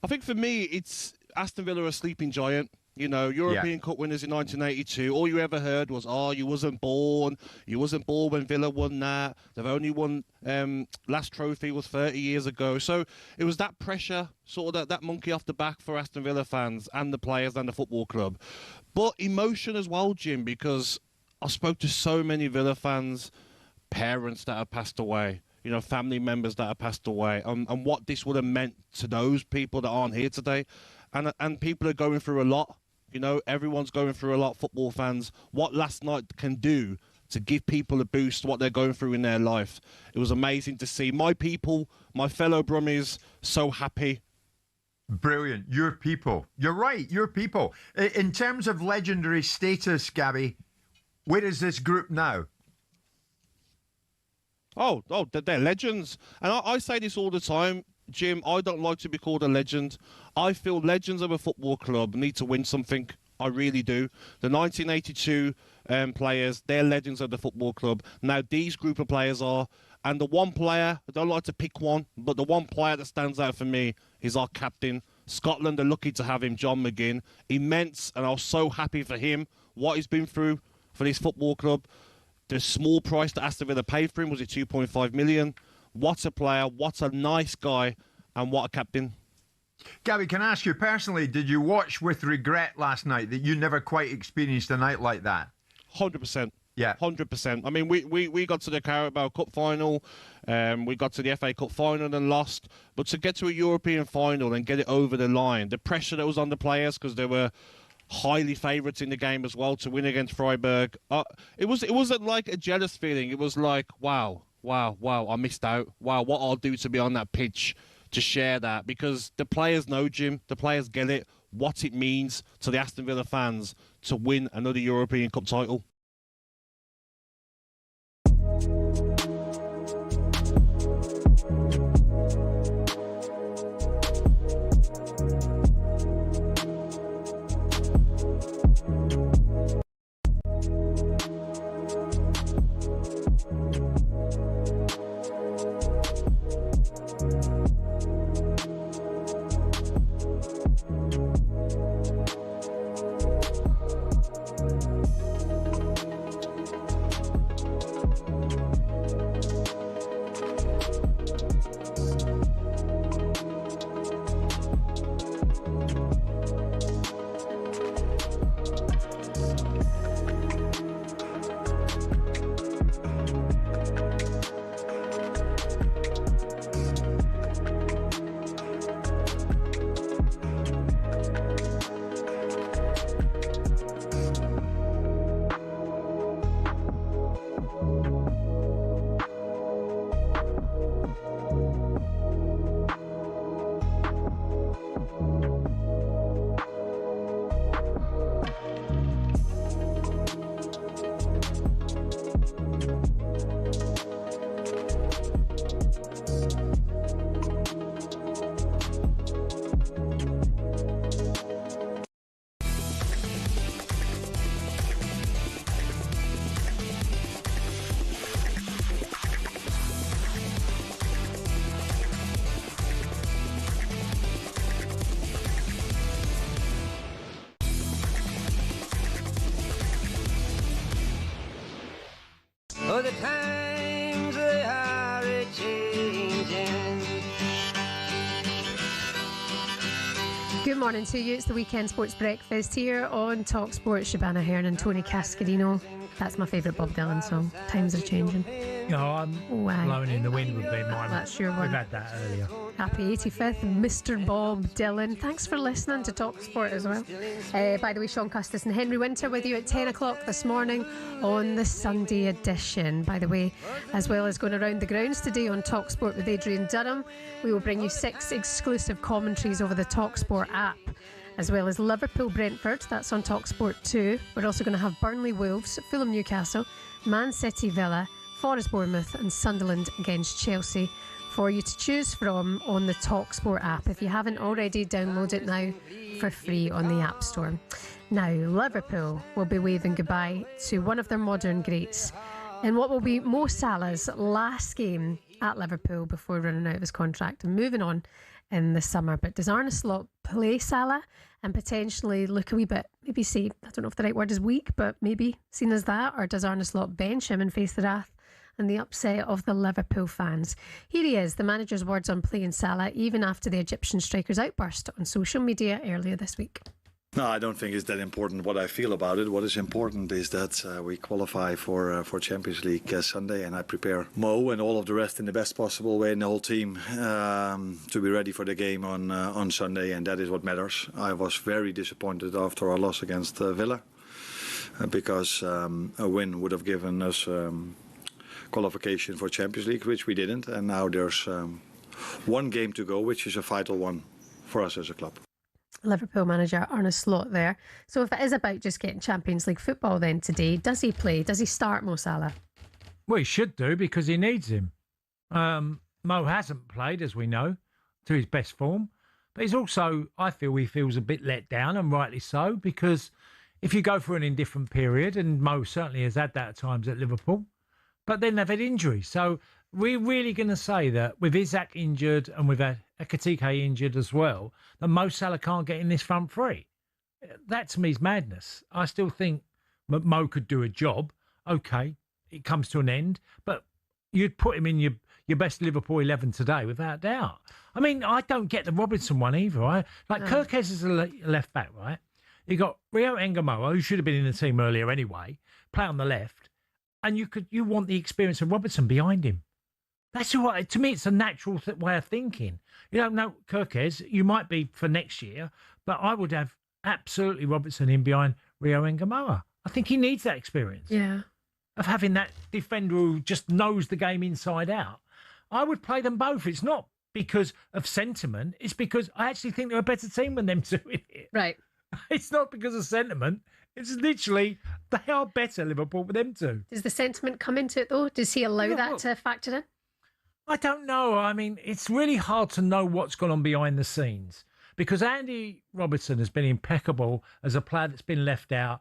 I think for me, it's Aston Villa, a sleeping giant. You know, European Cup winners in 1982. All you ever heard was, you wasn't born. You wasn't born when Villa won that. They've only won, last trophy was 30 years ago. So it was that pressure, sort of that monkey off the back for Aston Villa fans and the players and the football club. But emotion as well, Jim, because I spoke to so many Villa fans, parents that have passed away, you know, family members that have passed away, and what this would have meant to those people that aren't here today. And people are going through a lot. You know, everyone's going through a lot, football fans. What last night can do to give people a boost, what they're going through in their life. It was amazing to see my people, my fellow Brummies, so happy. Brilliant. Your people. You're right, your people. In terms of legendary status, Gabby, where is this group now? Oh, they're legends. And I say this all the time, Jim, I don't like to be called a legend. I feel legends of a football club need to win something. I really do. The 1982 players, they're legends of the football club. Now, these group of players are, and the one player, I don't like to pick one, but the one player that stands out for me is our captain. Scotland are lucky to have him, John McGinn. Immense, and I was so happy for him, what he's been through for this football club. The small price that Aston Villa paid for him, was it 2.5 million? What a player, what a nice guy, and what a captain. Gabby, can I ask you personally, did you watch with regret last night that you never quite experienced a night like that? 100%. Yeah. 100%. I mean, we got to the Carabao Cup final, we got to the FA Cup final and lost, but to get to a European final and get it over the line, the pressure that was on the players, because they were highly favourites in the game as well, to win against Freiburg, it wasn't like a jealous feeling. It was like, wow, I missed out. Wow, what I'll do to be on that pitch to share that, because the players know, Jim, the players get it, what it means to the Aston Villa fans to win another European Cup title. Oh, the times they are a-changing. Good morning to you. It's the Weekend Sports Breakfast here on talkSPORT. Shebahn Aherne Tony Cascarino. That's my favourite Bob Dylan song. Times are changing. No, I'm Blowing in the Wind would be mine. That's your one. We've had that earlier. Happy 85th, Mr. Bob Dylan. Thanks for listening to talkSPORT as well. By the way, Sean Custis and Henry Winter with you at 10 o'clock this morning on the Sunday edition. By the way, as well as going around the grounds today on talkSPORT with Adrian Durham, we will bring you 6 exclusive commentaries over the talkSPORT app, as well as Liverpool-Brentford, that's on talkSPORT 2. We're also going to have Burnley-Wolves, Fulham-Newcastle, Man City-Villa, Forest-Bournemouth and Sunderland against Chelsea for you to choose from on the talkSPORT app. If you haven't already, download it now for free on the App Store. Now, Liverpool will be waving goodbye to one of their modern greats in what will be Mo Salah's last game at Liverpool before running out of his contract and moving on in the summer. But does Arne Slot play Salah and potentially look a wee bit, maybe say, I don't know if the right word is weak, but maybe seen as that? Or does Arne Slot bench him and face the wrath and the upset of the Liverpool fans? Here he is, the manager's words on playing Salah, even after the Egyptian striker's outburst on social media earlier this week. No, I don't think it's that important what I feel about it. What is important is that we qualify for Champions League Sunday, and I prepare Mo and all of the rest in the best possible way, and the whole team to be ready for the game on Sunday, and that is what matters. I was very disappointed after our loss against Villa because a win would have given us qualification for Champions League, which we didn't, and now there's one game to go, which is a vital one for us as a club. Liverpool manager Arne Slot there. So if it is about just getting Champions League football then today, does he play? Does he start Mo Salah? Well, he should do because he needs him. Mo hasn't played, as we know, to his best form. But he's also, I feel he feels a bit let down, and rightly so, because if you go through an indifferent period, and Mo certainly has had that at times at Liverpool, but then they've had injuries. So we're really going to say that with Isak injured and with Ekitike injured as well, that Mo Salah can't get in this front three. That to me is madness. I still think Mo could do a job. Okay, it comes to an end, but you'd put him in your best Liverpool 11 today without doubt. I mean, I don't get the Robertson one either. Kirkes is a left back, right? You got Rio Engamoa, who should have been in the team earlier anyway, play on the left, and you want the experience of Robertson behind him. That's what, to me, it's a natural way of thinking. You don't know Kirkes, you might be for next year, but I would have absolutely Robertson in behind Rio Engamoa. I think he needs that experience. Yeah. Of having that defender who just knows the game inside out. I would play them both. It's not because of sentiment. It's because I actually think they're a better team than them two in it. Right. It's not because of sentiment. It's literally, they are better, Liverpool, with them two. Does the sentiment come into it, though? Does he allow that to factor in? I don't know. I mean, it's really hard to know what's gone on behind the scenes because Andy Robertson has been impeccable as a player that's been left out,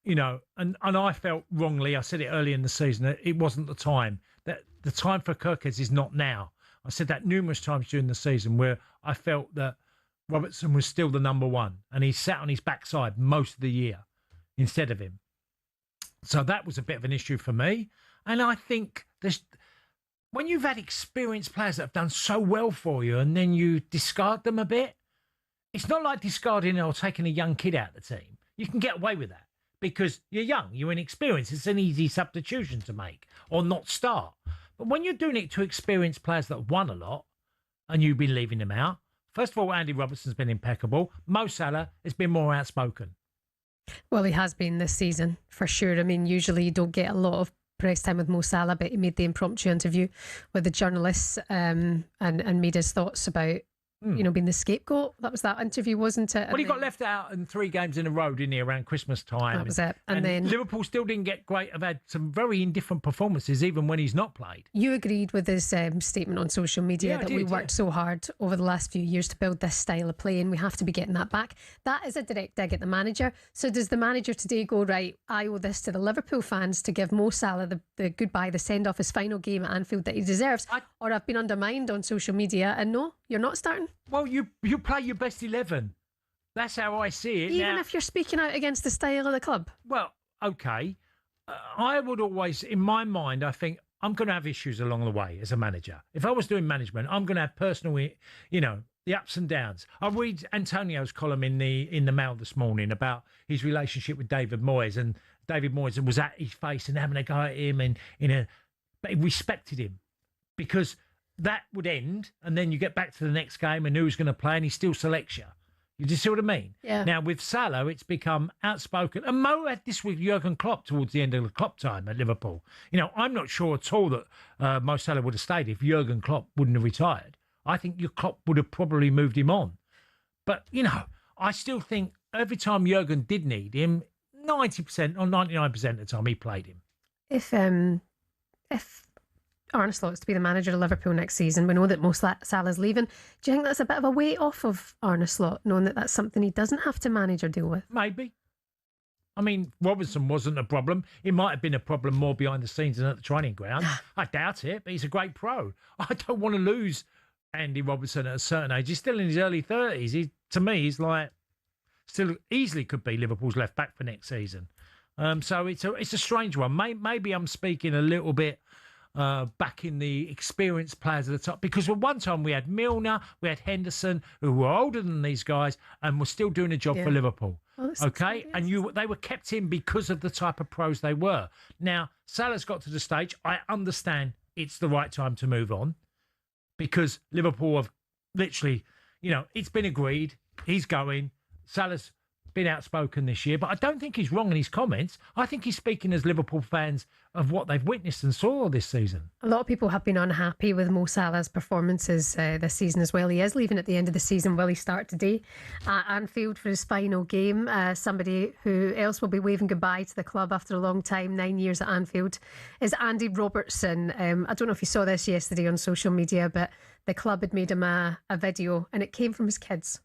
you know, and I felt wrongly. I said it early in the season that it wasn't the time. That the time for Kirkes is not now. I said that numerous times during the season where I felt that Robertson was still the number one and he sat on his backside most of the year instead of him. So that was a bit of an issue for me. And I think when you've had experienced players that have done so well for you and then you discard them a bit, it's not like discarding or taking a young kid out of the team. You can get away with that because you're young, you're inexperienced. It's an easy substitution to make or not start. But when you're doing it to experienced players that have won a lot and you've been leaving them out, first of all, Andy Robertson's been impeccable. Mo Salah has been more outspoken. Well, he has been this season, for sure. I mean, usually you don't get a lot of press time with Mo Salah, but he made the impromptu interview with the journalists and made his thoughts about, you know, being the scapegoat. That was that interview, wasn't it? Well, he got left out in 3 games in a row, didn't he, around Christmas time? That was it. And then Liverpool still didn't get great. Have had some very indifferent performances, even when he's not played. You agreed with his statement on social media that we worked so hard over the last few years to build this style of play, and we have to be getting that back. That is a direct dig at the manager. So does the manager today go, right, I owe this to the Liverpool fans to give Mo Salah the goodbye, the send-off, his final game at Anfield that he deserves? Or I've been undermined on social media, and no, you're not starting? Well, you play your best 11. That's how I see it. Even if you're speaking out against the style of the club? Well, okay. I would always, in my mind, I think I'm going to have issues along the way as a manager. If I was doing management, I'm going to have personal, you know, the ups and downs. I read Antonio's column in the Mail this morning about his relationship with David Moyes, and David Moyes was at his face and having a go at him, and but he respected him because that would end, and then you get back to the next game and who's going to play, and he still selects you. You just see what I mean? Yeah. Now, with Salah, it's become outspoken. And Mo had this with Jurgen Klopp towards the end of the Klopp time at Liverpool. You know, I'm not sure at all that Mo Salah would have stayed if Jurgen Klopp wouldn't have retired. I think your Klopp would have probably moved him on. But, you know, I still think every time Jurgen did need him, 90% or 99% of the time he played him. If Arne Slot's to be the manager of Liverpool next season. We know that Mo Salah's leaving. Do you think that's a bit of a weight off of Arne Slot, knowing that that's something he doesn't have to manage or deal with? Maybe. I mean, Robertson wasn't a problem. It might have been a problem more behind the scenes than at the training ground. I doubt it, but he's a great pro. I don't want to lose Andy Robertson at a certain age. He's still in his early 30s. To me, he's like still easily could be Liverpool's left back for next season. So it's a strange one. Maybe I'm speaking a little bit back in the experienced players at the top, because at one time we had Milner, we had Henderson, who were older than these guys and were still doing a job for Liverpool. Okay, and they were kept in because of the type of pros they were. Now Salah's got to the stage. I understand it's the right time to move on, because Liverpool have literally, it's been agreed. He's going. Salah's been outspoken this year, but I don't think he's wrong in his comments. I think he's speaking as Liverpool fans of what they've witnessed and saw this season. A lot of people have been unhappy with Mo Salah's performances this season as well. He is leaving at the end of the season. Will he start today at Anfield for his final game? Somebody who else will be waving goodbye to the club after a long time, 9 years at Anfield, is Andy Robertson. I don't know if you saw this yesterday on social media, but the club had made him a video, and it came from his kids.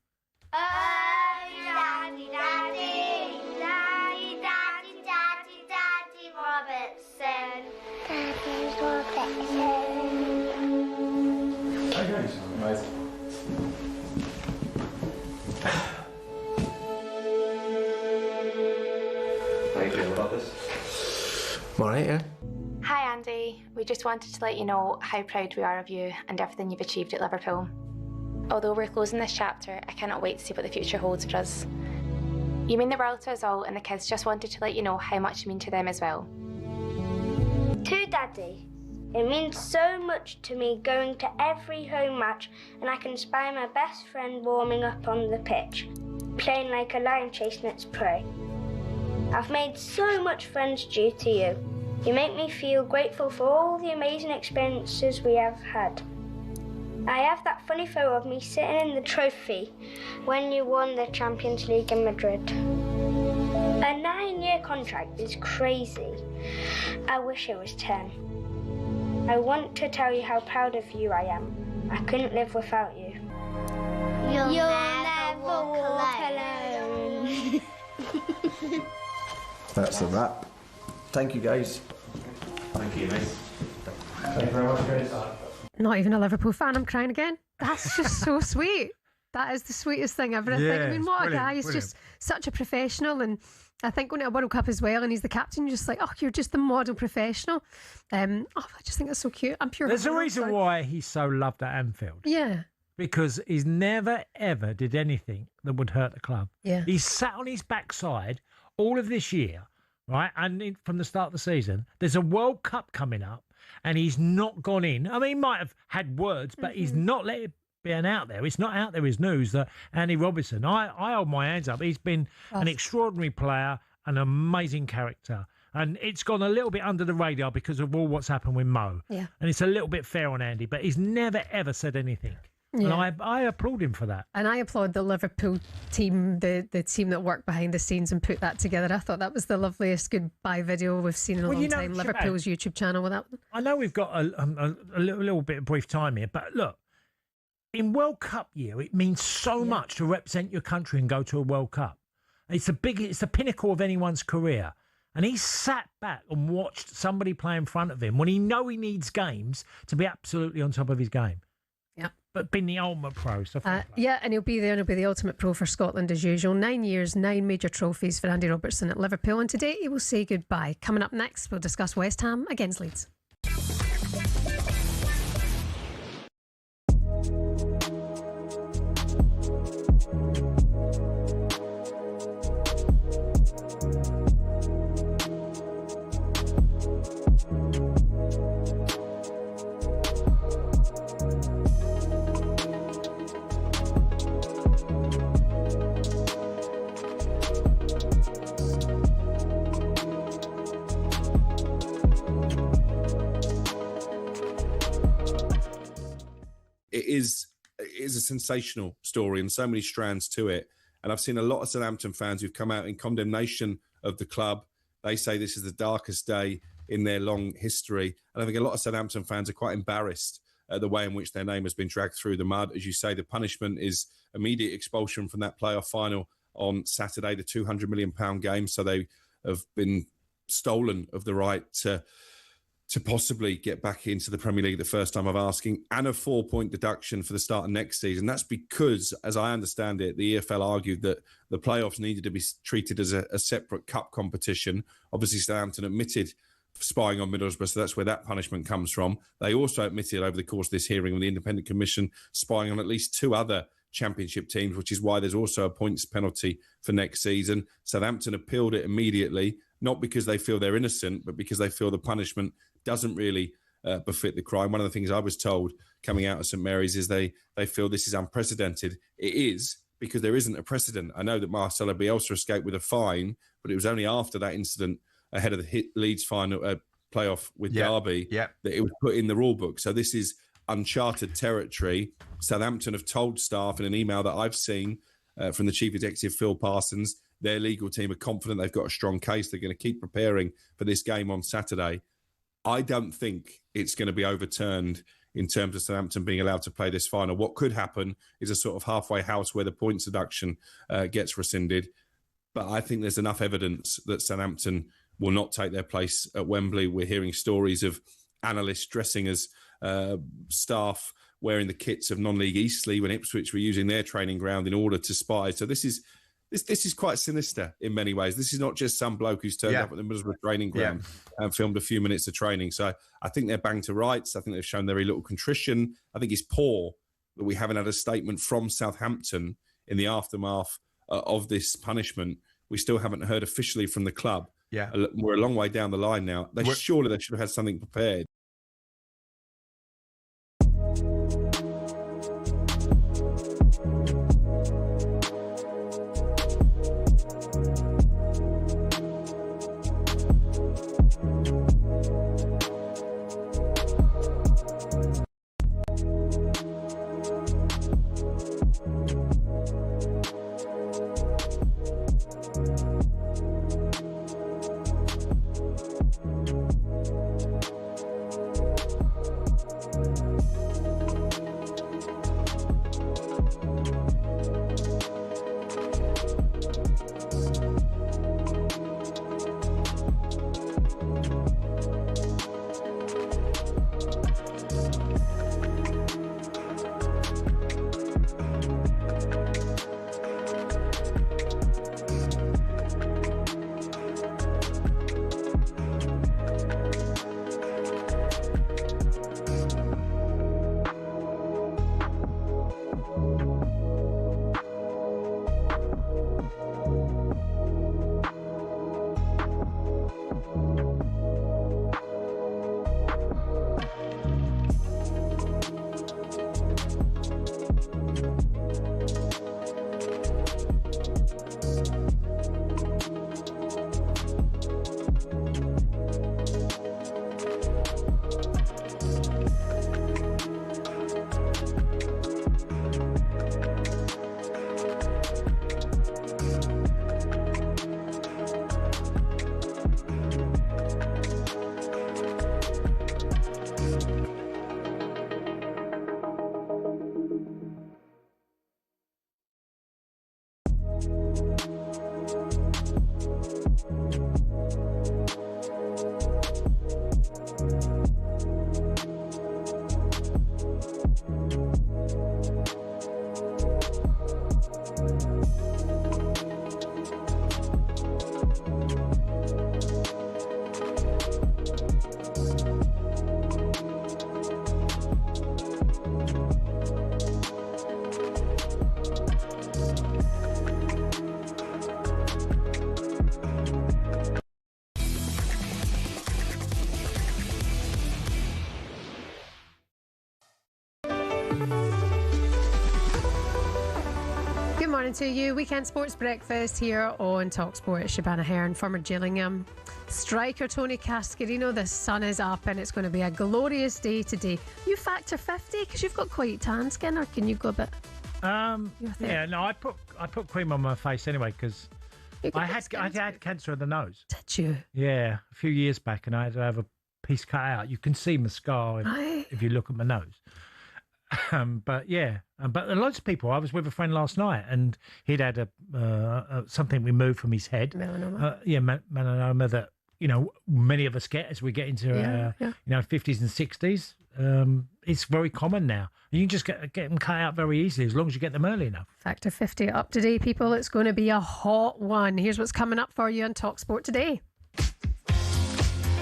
How you feeling about this? I'm alright, yeah. Hi Andy, we just wanted to let you know how proud we are of you and everything you've achieved at Liverpool. Although we're closing this chapter, I cannot wait to see what the future holds for us. You mean the world to us all, and the kids just wanted to let you know how much you mean to them as well. To Daddy, it means so much to me going to every home match, and I can spy my best friend warming up on the pitch, playing like a lion chasing its prey. I've made so much friends due to you. You make me feel grateful for all the amazing experiences we have had. I have that funny photo of me sitting in the trophy when you won the Champions League in Madrid. A 9-year contract is crazy. I wish it was 10. I want to tell you how proud of you I am. I couldn't live without you. You'll never walk alone. That's a wrap. Thank you, guys. Thank you, mate. Thank you very much, guys. Not even a Liverpool fan, I'm crying again. That's just so sweet. That is the sweetest thing ever. I think. I mean, what a guy. He's just such a professional, and I think going to a World Cup as well, and he's the captain, you're just like, oh, you're just the model professional. I just think that's so cute. I'm pure. There's a reason why he's so loved at Anfield. Yeah. Because he's never, ever did anything that would hurt the club. Yeah. He's sat on his backside all of this year, right? And from the start of the season, there's a World Cup coming up, and he's not gone in. I mean, he might have had words, but he's not let it be out there. It's not out there as news that Andy Robertson, I hold my hands up. He's been an extraordinary player, an amazing character. And it's gone a little bit under the radar because of all what's happened with Mo. Yeah. And it's a little bit fair on Andy, but he's never, ever said anything. Yeah. And I applaud him for that. And I applaud the Liverpool team, the team that worked behind the scenes and put that together. I thought that was the loveliest goodbye video we've seen in a long time. Liverpool's YouTube channel with that one. I know we've got a little bit of brief time here, but look, in World Cup year, it means so much to represent your country and go to a World Cup. It's the pinnacle of anyone's career. And he sat back and watched somebody play in front of him when he needs games to be absolutely on top of his game. Yeah. But been the ultimate pro. So yeah, and he'll be there and he'll be the ultimate pro for Scotland as usual. 9 years, 9 major trophies for Andy Robertson at Liverpool. And today he will say goodbye. Coming up next, we'll discuss West Ham against Leeds. It is a sensational story and so many strands to it. And I've seen a lot of Southampton fans who've come out in condemnation of the club. They say this is the darkest day in their long history. And I think a lot of Southampton fans are quite embarrassed at the way in which their name has been dragged through the mud. As you say, the punishment is immediate expulsion from that playoff final on Saturday, the £200 million game. So they have been stolen of the right to possibly get back into the Premier League the first time of asking, and a 4-point deduction for the start of next season. That's because, as I understand it, the EFL argued that the playoffs needed to be treated as a separate cup competition. Obviously, Southampton admitted spying on Middlesbrough, so that's where that punishment comes from. They also admitted over the course of this hearing with the Independent Commission spying on at least 2 other Championship teams, which is why there's also a points penalty for next season. Southampton appealed it immediately, not because they feel they're innocent, but because they feel the punishment doesn't really befit the crime. One of the things I was told coming out of St Mary's is they feel this is unprecedented. It is, because there isn't a precedent. I know that Marcelo Bielsa escaped with a fine, but it was only after that incident ahead of the Leeds final playoff with Derby that it was put in the rule book. So this is uncharted territory. Southampton have told staff in an email that I've seen from the Chief Executive, Phil Parsons, their legal team are confident they've got a strong case. They're going to keep preparing for this game on Saturday. I don't think it's going to be overturned in terms of Southampton being allowed to play this final. What could happen is a sort of halfway house where the points deduction gets rescinded. But I think there's enough evidence that Southampton will not take their place at Wembley. We're hearing stories of analysts dressing as staff wearing the kits of non-league Eastleigh when Ipswich were using their training ground in order to spy. So this is quite sinister in many ways. This is not just some bloke who's turned up at the Middlesbrough training ground and filmed a few minutes of training. So I think they're banged to rights. I think they've shown very little contrition. I think it's poor that we haven't had a statement from Southampton in the aftermath of this punishment. We still haven't heard officially from the club. We're a long way down the line now. Surely they should have had something prepared. Morning to you. Weekend Sports Breakfast here on talkSPORT. Shebahn Aherne, former Gillingham striker Tony Cascarino. The sun is up and it's going to be a glorious day today. You factor 50 because you've got quite tan skin, or can you go a bit? I put cream on my face anyway because I had cancer of the nose. Did you? Yeah, a few years back, and I had to have a piece cut out. You can see my scar if you look at my nose. But lots of people. I was with a friend last night, and he'd had something removed from his head. Melanoma. Melanoma that many of us get as we get into 50s and 60s. It's very common now. You can just get them cut out very easily as long as you get them early enough. Factor 50 up today, people. It's going to be a hot one. Here's what's coming up for you on talkSPORT today.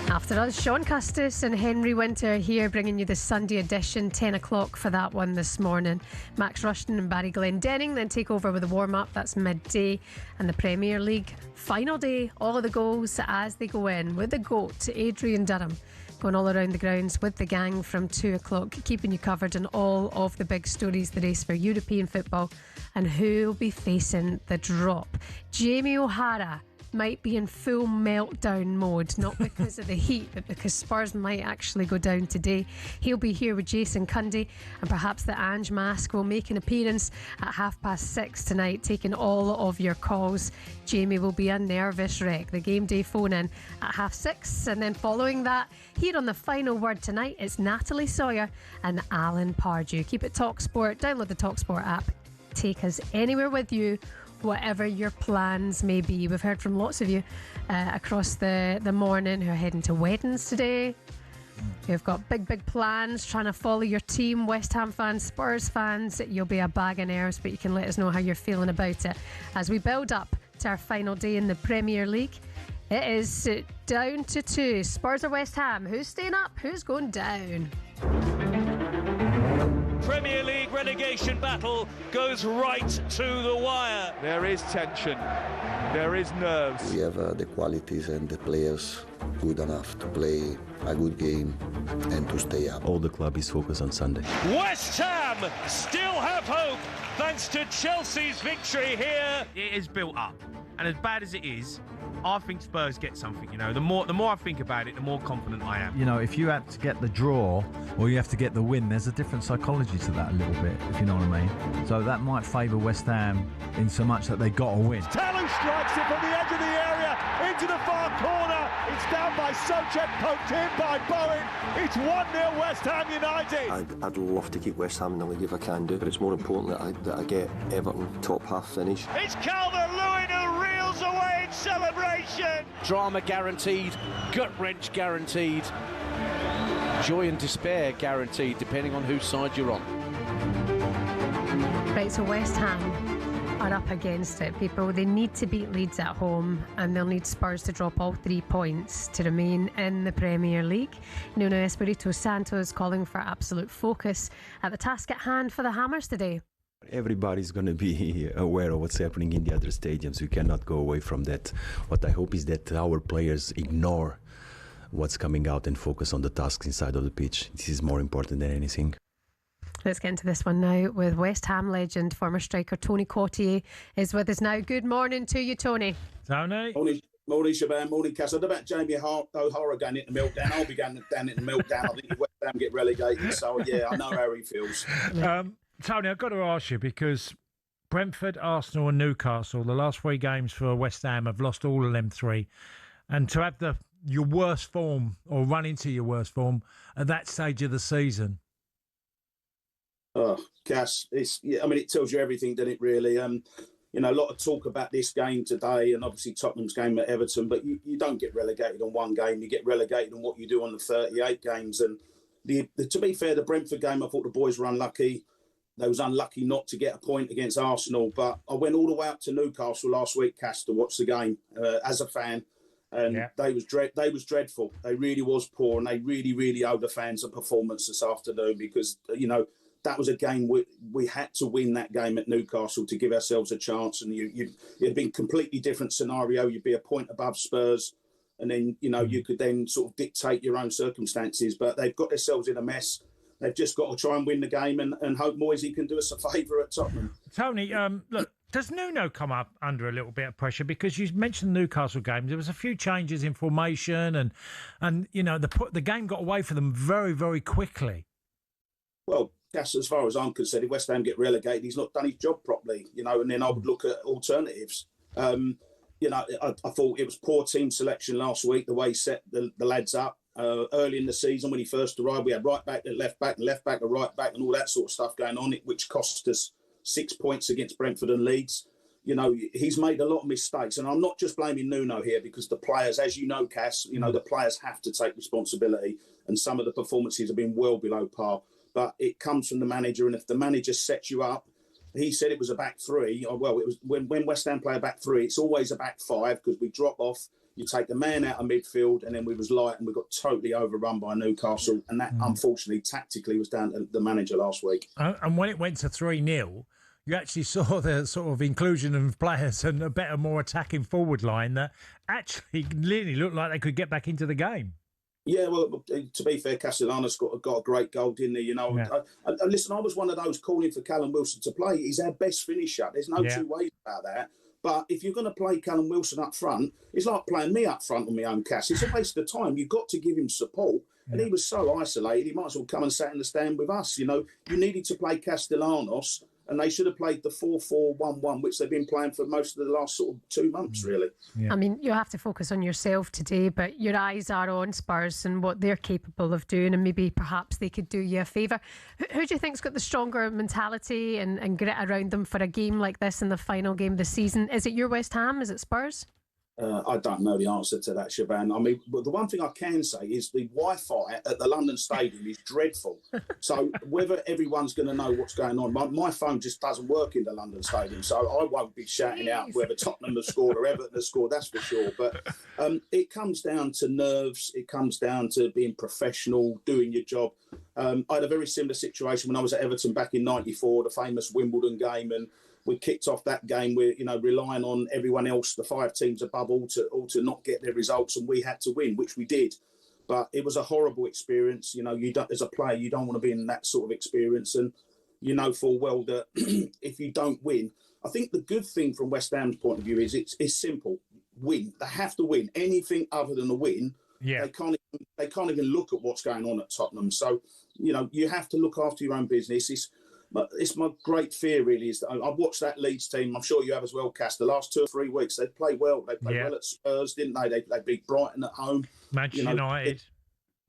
After us, Sean Custis and Henry Winter here bringing you the Sunday edition, 10 o'clock for that one this morning. Max Rushton and Barry Glendenning then take over with the warm-up. That's midday. And the Premier League final day, all of the goals as they go in with the GOAT, Adrian Durham, going all around the grounds with the gang from 2 o'clock, keeping you covered on all of the big stories, the race for European football and who will be facing the drop. Jamie O'Hara might be in full meltdown mode, not because of the heat, but because Spurs might actually go down today. He'll be here with Jason Cundy, and perhaps the Ange Mask will make an appearance at 6:30 tonight, taking all of your calls. Jamie will be a nervous wreck. The game day phone in at 6:30, and then following that, here on the final word tonight, it's Natalie Sawyer and Alan Pardew. Keep it talkSPORT. Download the talkSPORT app. Take us anywhere with you, whatever your plans may be. We've heard from lots of you across the morning who are heading to weddings today, who've got big plans, trying to follow your team. West Ham fans, Spurs fans, you'll be a bag of nerves, but you can let us know how you're feeling about it as we build up to our final day in the Premier League. It is down to 2. Spurs or West Ham? Who's staying up? Who's going down? Premier League relegation battle goes right to the wire. There is tension. There is nerves. We have the qualities and the players good enough to play a good game and to stay up. All the club is focused on Sunday. West Ham still have hope thanks to Chelsea's victory here. It is built up, and as bad as it is, I think Spurs get something. The more I think about it, the more confident I am. If you have to get the draw or you have to get the win, there's a different psychology to that a little bit, if you know what I mean. So that might favour West Ham in so much that they got a win. Talu strikes it from the edge of the area into the far corner. It's down by Sochet, poked in by Bowen. It's 1-0 West Ham United. I'd love to keep West Ham in the league if I can do, but it's more important that I get Everton top half finish. It's Calvert-Lewin who reels away in celebration. Drama guaranteed, gut wrench guaranteed, joy and despair guaranteed, depending on whose side you're on. Right, so West Ham are up against it, people. They need to beat Leeds at home, and they'll need Spurs to drop all 3 points to remain in the Premier League. Nuno Espirito Santo is calling for absolute focus at the task at hand for the Hammers today. Everybody's going to be aware of what's happening in the other stadiums. We cannot go away from that. What I hope is that our players ignore what's coming out and focus on the tasks inside of the pitch. This is more important than anything. Let's get into this one now with West Ham legend, former striker Tony Courtier is with us now. Good morning to you, Tony. Tony. Morning, Shebahn. Morning, Cass. I don't know about Jamie O'Hara going into meltdown. I'll be going down into meltdown. I think if West Ham get relegated. So, yeah, I know how he feels. Tony, I've got to ask you, because Brentford, Arsenal and Newcastle, the last 3 games for West Ham, have lost all of them 3. And to have your worst form, or run into your worst form, at that stage of the season. Oh, Cass, it tells you everything, doesn't it, really? A lot of talk about this game today and obviously Tottenham's game at Everton, but you don't get relegated on one game. You get relegated on what you do on the 38 games. And to be fair, the Brentford game, I thought the boys were unlucky. They was unlucky not to get a point against Arsenal, but I went all the way up to Newcastle last week, Cass, to watch the game as a fan, and they was dreadful. They really was poor, and they really owe the fans a performance this afternoon, because that was a game we had to win that game at Newcastle to give ourselves a chance, and it'd been a completely different scenario. You'd be a point above Spurs, and then you could then sort of dictate your own circumstances. But they've got themselves in a mess. They've just got to try and win the game and hope Moyes can do us a favour at Tottenham. Tony, look, does Nuno come up under a little bit of pressure? Because you mentioned the Newcastle game. There was a few changes in formation, and the game got away from them very, very quickly. Well, that's as far as I'm concerned. If West Ham get relegated, he's not done his job properly, and then I would look at alternatives. you know, I thought it was poor team selection last week, the way he set the lads up. Early in the season when he first arrived, we had right back to left back and left back to right back and all that sort of stuff going on, which cost us 6 points against Brentford and Leeds. You know, he's made a lot of mistakes. And I'm not just blaming Nuno here, because the players, as you know, Cass, you know, the players have to take responsibility. And some of the performances have been well below par. But it comes from the manager. And if the manager sets you up, he said it was a back three. Well, it was when West Ham play a back three, it's always a back five, because we drop off. You take the man out of midfield, and then we was light and we got totally overrun by Newcastle. And that, unfortunately, tactically was down to the manager last week. And when it went to 3-0, you actually saw the sort of inclusion of players and a better, more attacking forward line that actually really looked like they could get back into the game. Yeah, well, to be fair, Castellanos got a great goal, didn't he? You know, listen, I was one of those calling for Callum Wilson to play. He's our best finisher. There's no two ways about that. But if you're going to play Callum Wilson up front, it's like playing me up front on my own, Cass. It's a waste of time. You've got to give him support. And he was so isolated, he might as well come and sat in the stand with us. You know, you needed to play Castellanos, and they should have played the 4-4-1-1, which they've been playing for most of the last sort of 2 months, really. I mean, you have to focus on yourself today, but your eyes are on Spurs and what they're capable of doing, and maybe perhaps they could do you a favour. Who do you think's got the stronger mentality and grit around them for a game like this in the final game of the season? Is it your West Ham? Is it Spurs? I don't know the answer to that, Shebahn. I mean, but the one thing I can say is the Wi-Fi at the London Stadium is dreadful. So whether everyone's going to know what's going on, my phone just doesn't work in the London Stadium, so I won't be shouting out whether Tottenham have scored or Everton have scored, that's for sure. But it comes down to nerves. It comes down to being professional, doing your job. I had a very similar situation when I was at Everton back in '94, the famous Wimbledon game, and we kicked off that game with, you know, relying on everyone else, the 5 teams above, all to not get their results, and we had to win, which we did. But it was a horrible experience. You know, you don't, as a player, you don't want to be in that sort of experience, and you know full well that if you don't win, I think the good thing from West Ham's point of view is it's simple: win. They have to win. Anything other than a win, they can't even look at what's going on at Tottenham. So, you know, you have to look after your own business. It's my great fear, really, is that I've watched that Leeds team. I'm sure you have as well, Cass. The last 2 or 3 weeks, they played well. They played well at Spurs, didn't they? They beat Brighton at home. Manchester United.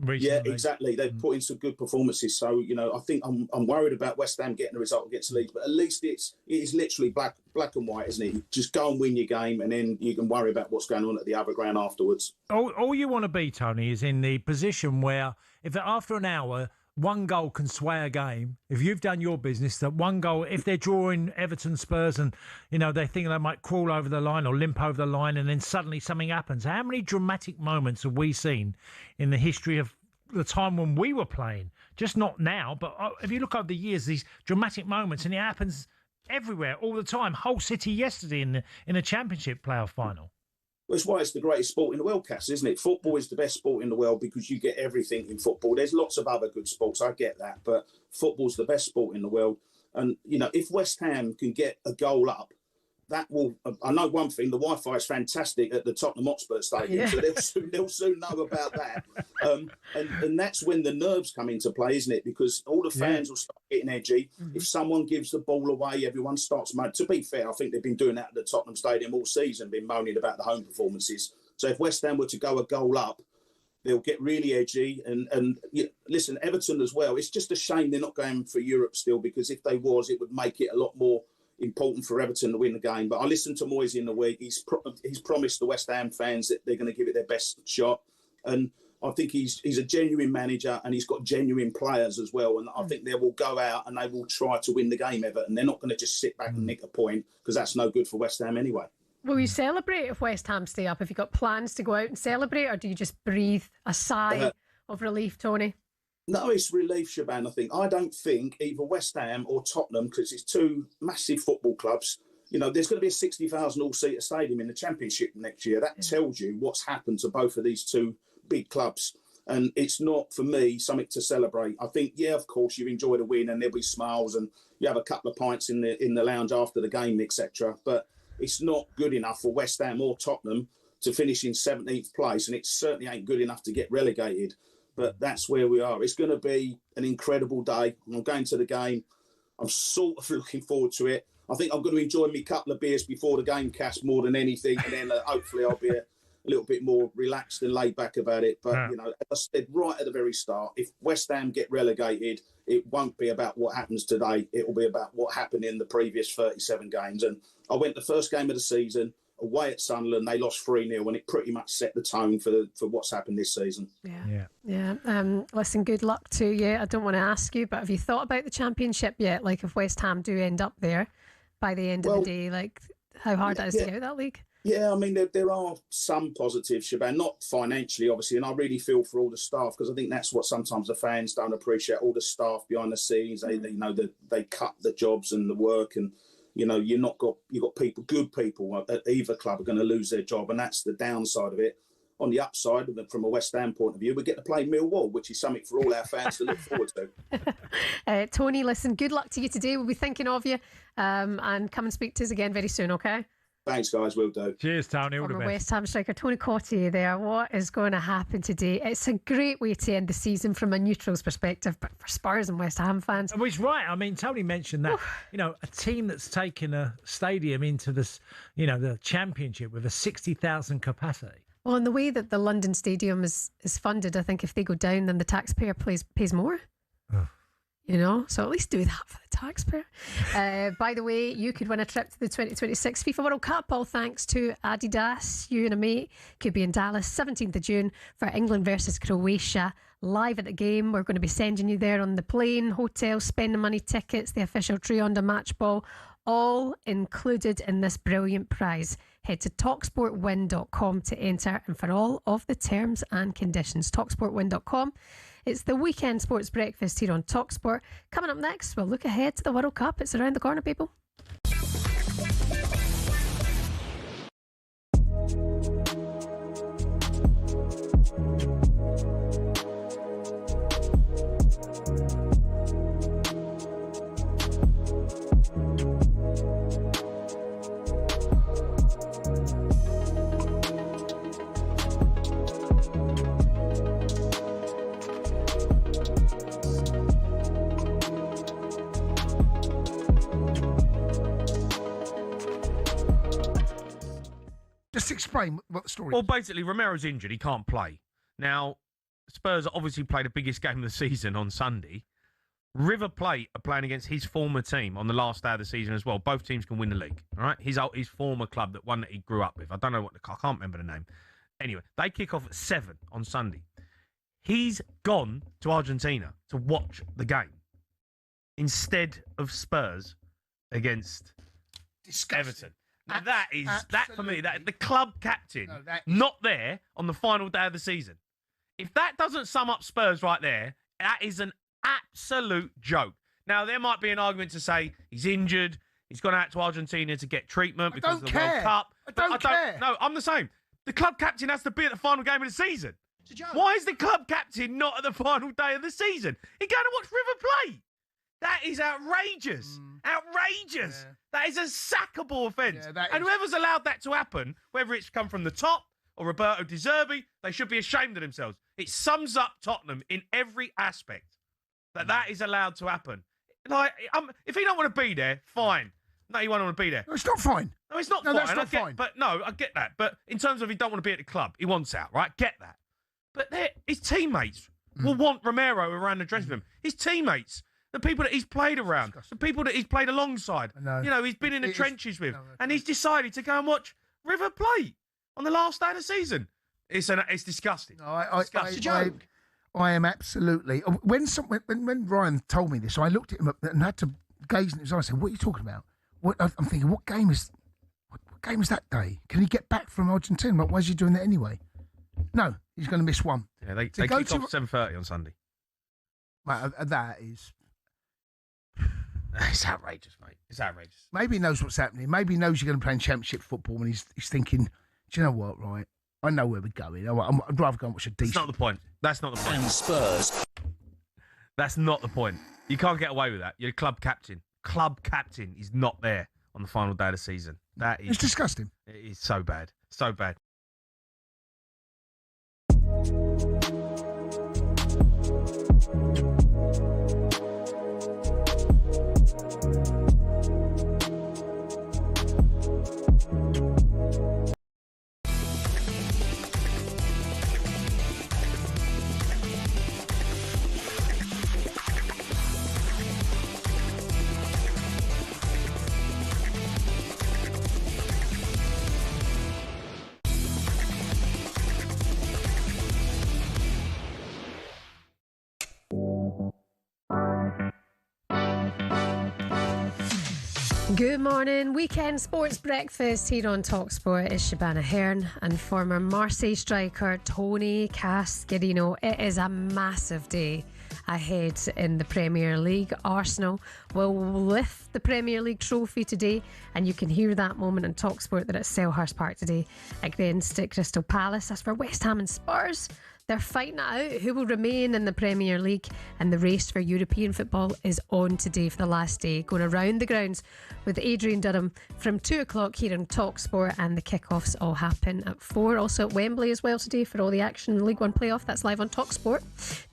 Recently. Yeah, exactly. They've put in some good performances. So, you know, I think I'm worried about West Ham getting a result against Leeds. But at least it is literally black and white, isn't it? You just go and win your game, and then you can worry about what's going on at the other ground afterwards. All you want to be, Tony, is in the position where if after an hour, 1 goal can sway a game. If you've done your business, that 1 goal, if they're drawing Everton, Spurs, and, you know, they think they might crawl over the line or limp over the line, and then suddenly something happens. How many dramatic moments have we seen in the history of the time when we were playing? Just not now, but if you look over the years, these dramatic moments, and it happens everywhere, all the time. Hull City yesterday in a Championship playoff final. That's why it's the greatest sport in the world, Cass, isn't it? Football is the best sport in the world because you get everything in football. There's lots of other good sports, I get that, but football's the best sport in the world. And, you know, if West Ham can get a goal up, that will, I know one thing, the Wi-Fi is fantastic at the Tottenham Hotspur Stadium, so they'll soon know about that. And that's when the nerves come into play, isn't it? Because all the fans will start getting edgy. If someone gives the ball away, everyone starts moaning. To be fair, I think they've been doing that at the Tottenham Stadium all season, been moaning about the home performances. So if West Ham were to go a goal up, they'll get really edgy. And you know, listen, Everton as well, it's just a shame they're not going for Europe still, because if they was, it would make it a lot more important for Everton to win the game. But I listened to Moyes in the week. He's promised the West Ham fans that they're going to give it their best shot. And I think he's a genuine manager, and he's got genuine players as well. And I think they will go out and they will try to win the game, Everton. They're not going to just sit back and nick a point, because that's no good for West Ham anyway. Will you celebrate if West Ham stay up? Have you got plans to go out and celebrate, or do you just breathe a sigh of relief, Tony? No, it's relief, Shebahn, I think. I don't think either West Ham or Tottenham, because it's 2 massive football clubs, you know, there's going to be a 60,000 all-seater stadium in the Championship next year. That tells you what's happened to both of these 2 big clubs. And it's not, for me, something to celebrate. I think, yeah, of course, you enjoy the win and there'll be smiles and you have a couple of pints in the lounge after the game, etc. But it's not good enough for West Ham or Tottenham to finish in 17th place, and it certainly ain't good enough to get relegated. But that's where we are. It's going to be an incredible day. I'm going to the game. I'm sort of looking forward to it. I think I'm going to enjoy me couple of beers before the game, Cass, more than anything, and then hopefully I'll be a little bit more relaxed and laid back about it. But, you know, as I said right at the very start, if West Ham get relegated, it won't be about what happens today. It will be about what happened in the previous 37 games. And I went the first game of the season away at Sunderland. They lost 3-0, and it pretty much set the tone for what's happened this season. Yeah. Listen, good luck to you. I don't want to ask you, but have you thought about the Championship yet? Like, if West Ham do end up there by the end of the day, like how hard it is to get out that league? Yeah, I mean, there are some positives, Shebahn, not financially, obviously, and I really feel for all the staff, because I think that's what sometimes the fans don't appreciate, all the staff behind the scenes. They cut the jobs and the work, and, you know, you've got people, good people at either club are going to lose their job, and that's the downside of it. On the upside, from a West Ham point of view, we get to play Millwall, which is something for all our fans to look forward to. Tony, listen, good luck to you today. We'll be thinking of you, and come and speak to us again very soon, okay? Thanks, guys. Will do. Cheers, Tony. All the best. West Ham striker Tony Courtier there. What is going to happen today? It's a great way to end the season from a neutral's perspective, but for Spurs and West Ham fans. Well, he's right. I mean, Tony mentioned that, you know, a team that's taken a stadium into this, you know, the Championship with a 60,000 capacity. Well, in the way that the London Stadium is funded, I think if they go down, then the taxpayer pays more. You know, so at least do that for the taxpayer. By the way, you could win a trip to the 2026 FIFA World Cup, all thanks to Adidas. You and a mate could be in Dallas 17th of June for England versus Croatia, live at the game. We're going to be sending you there on the plane, hotel, spending money, tickets, the official tree under match ball, all included in this brilliant prize. Head to talksportwin.com to enter, and for all of the terms and conditions, talksportwin.com. It's the Weekend Sports Breakfast here on talkSPORT. Coming up next, we'll look ahead to the World Cup. It's around the corner, people. Just explain what the story is. Well, basically, Romero's injured. He can't play. Now, Spurs obviously played the biggest game of the season on Sunday. River Plate are playing against his former team on the last day of the season as well. Both teams can win the league, all right? His former club, that one that he grew up with. I don't know I can't remember the name. Anyway, they kick off at 7 on Sunday. He's gone to Argentina to watch the game instead of Spurs against Everton. Now that for me, the club captain not there on the final day of the season. If that doesn't sum up Spurs right there, that is an absolute joke. Now, there might be an argument to say he's injured, he's gone out to Argentina to get treatment because of the World Cup. I don't care. No, I'm the same. The club captain has to be at the final game of the season. Why is the club captain not at the final day of the season? He's going to watch River Plate. That is outrageous. Outrageous. Yeah. That is a sackable offence. Yeah, and whoever's allowed that to happen, whether it's come from the top or Roberto De Zerbi, they should be ashamed of themselves. It sums up Tottenham in every aspect. That is allowed to happen. Like, if he don't want to be there, fine. No, he won't want to be there. No, it's not fine. No, it's not fine. That's not fine. But no, I get that. But in terms of he don't want to be at the club, he wants out, right? Get that. But his teammates will want Romero around the dressing room. His teammates, the people that he's played around, the people that he's played alongside, you know, he's been in the trenches with, and he's decided to go and watch River Plate on the last day of the season. It's disgusting. No, I am absolutely. When Ryan told me this, I looked at him and had to gaze in his eyes and said, "What are you talking about?" I'm thinking, what game is that day? Can he get back from Argentina? Why is he doing that anyway? No, he's going to miss one. Yeah, they kick off at 7:30 on Sunday. Mate, that is... It's outrageous, mate. It's outrageous. Maybe he knows what's happening. Maybe he knows you're going to play in Championship football and he's thinking, do you know what, right? I know where we're going. I'd rather go and watch a decent... That's not the point. That's not the point. And Spurs. That's not the point. You can't get away with that. You're a club captain. Club captain is not there on the final day of the season. That is... It's disgusting. It is so bad. So bad. Good morning. Weekend sports breakfast here on talkSPORT is Shebahn Aherne and former Marseille striker Tony Cascarino. It is a massive day ahead in the Premier League. Arsenal will lift the Premier League trophy today, and you can hear that moment on talkSPORT. They're at Selhurst Park today against Crystal Palace. As for West Ham and Spurs, they're fighting it out who will remain in the Premier League, and the race for European football is on today for the last day, going around the grounds with Adrian Durham from 2 o'clock here on talkSPORT, and the kickoffs all happen at 4. Also at Wembley as well today for all the action in the League One playoff. That's live on talkSPORT.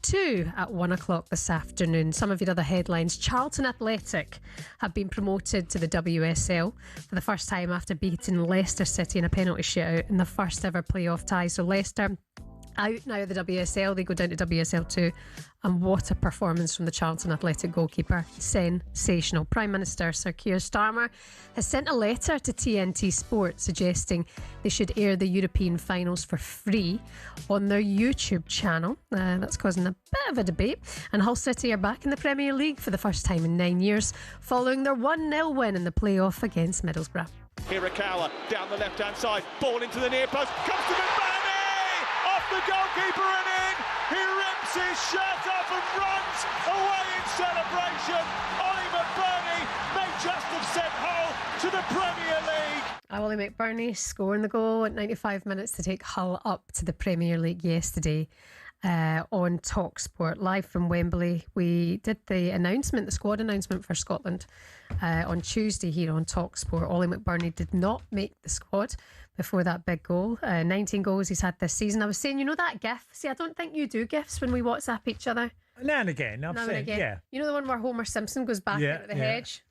2 at 1 o'clock this afternoon. Some of your other headlines: Charlton Athletic have been promoted to the WSL for the first time after beating Leicester City in a penalty shootout in the first ever playoff tie. So Leicester out now of the WSL, they go down to WSL 2, and what a performance from the Charlton Athletic goalkeeper. Sensational. Prime Minister Sir Keir Starmer has sent a letter to TNT Sport suggesting they should air the European finals for free on their YouTube channel. That's causing a bit of a debate. And Hull City are back in the Premier League for the first time in 9 years, following their 1-0 win in the playoff against Middlesbrough. Hirakawa down the left-hand side, ball into the near post, comes to McBurney! Off the goalkeeper and in! He rips his shirt off and runs away in celebration! Ollie McBurney may just have sent Hull to the Premier League! Ollie McBurney scoring the goal at 95 minutes to take Hull up to the Premier League yesterday. On talkSPORT live from Wembley. We did the squad announcement for Scotland on Tuesday here on talkSPORT. Ollie McBurney did not make the squad before that big goal. 19 goals he's had this season. I was saying, you know that GIF? See, I don't think you do GIFs when we WhatsApp each other. Now and again, yeah. You know the one where Homer Simpson goes back out of the hedge?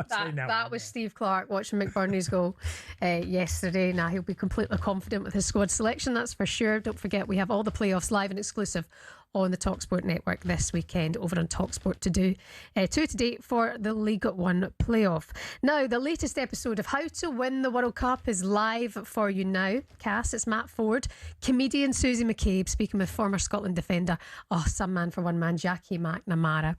That was Steve Clark watching McBurney's goal yesterday. Now he'll be completely confident with his squad selection, that's for sure. Don't forget, we have all the playoffs live and exclusive on the talkSPORT network this weekend over on talkSPORT to do 2 to date for the League One playoff. Now the latest episode of How to Win the World Cup is live for you now. Cass, it's Matt Ford, comedian Susie McCabe speaking with former Scotland defender, some man for one man, Jackie McNamara,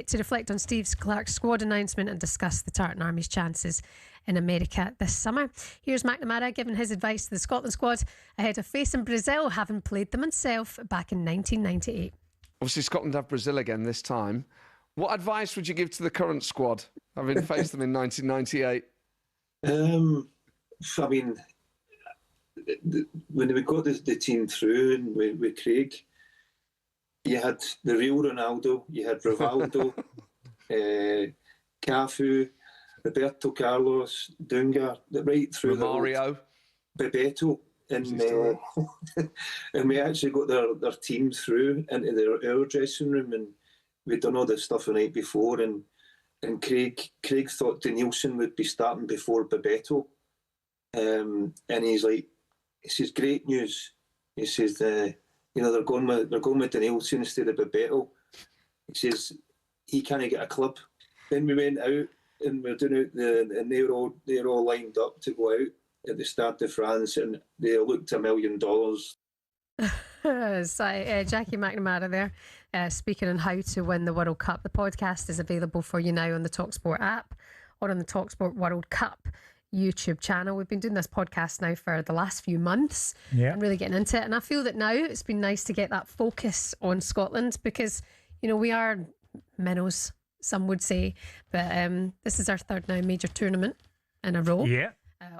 to reflect on Steve Clark's squad announcement and discuss the Tartan Army's chances in America this summer. Here's McNamara giving his advice to the Scotland squad ahead of facing Brazil, having played them himself back in 1998. Obviously Scotland have Brazil again this time. What advice would you give to the current squad, having faced them in 1998? I mean, when we got the team through and with Craig, you had the real Ronaldo, you had Rivaldo, Cafu, Roberto Carlos, Dunga, right through Romario, Bebeto, and we actually got their team through into our dressing room, and we'd done all this stuff the night before, and Craig thought Danielson would be starting before Bebeto, and he says, great news. He says, they're going with Danielson instead of Bebeto. He says he can't get a club. Then we went out and we're doing it, and they're all lined up to go out at the Stade de France, and they looked $1 million. Jackie McNamara there, speaking on How to Win the World Cup. The podcast is available for you now on the talkSPORT app or on the talkSPORT World Cup YouTube channel. We've been doing this podcast now for the last few months and really getting into it, and I feel that now it's been nice to get that focus on Scotland because, we are minnows, some would say, but this is our third now major tournament in a row. Yeah.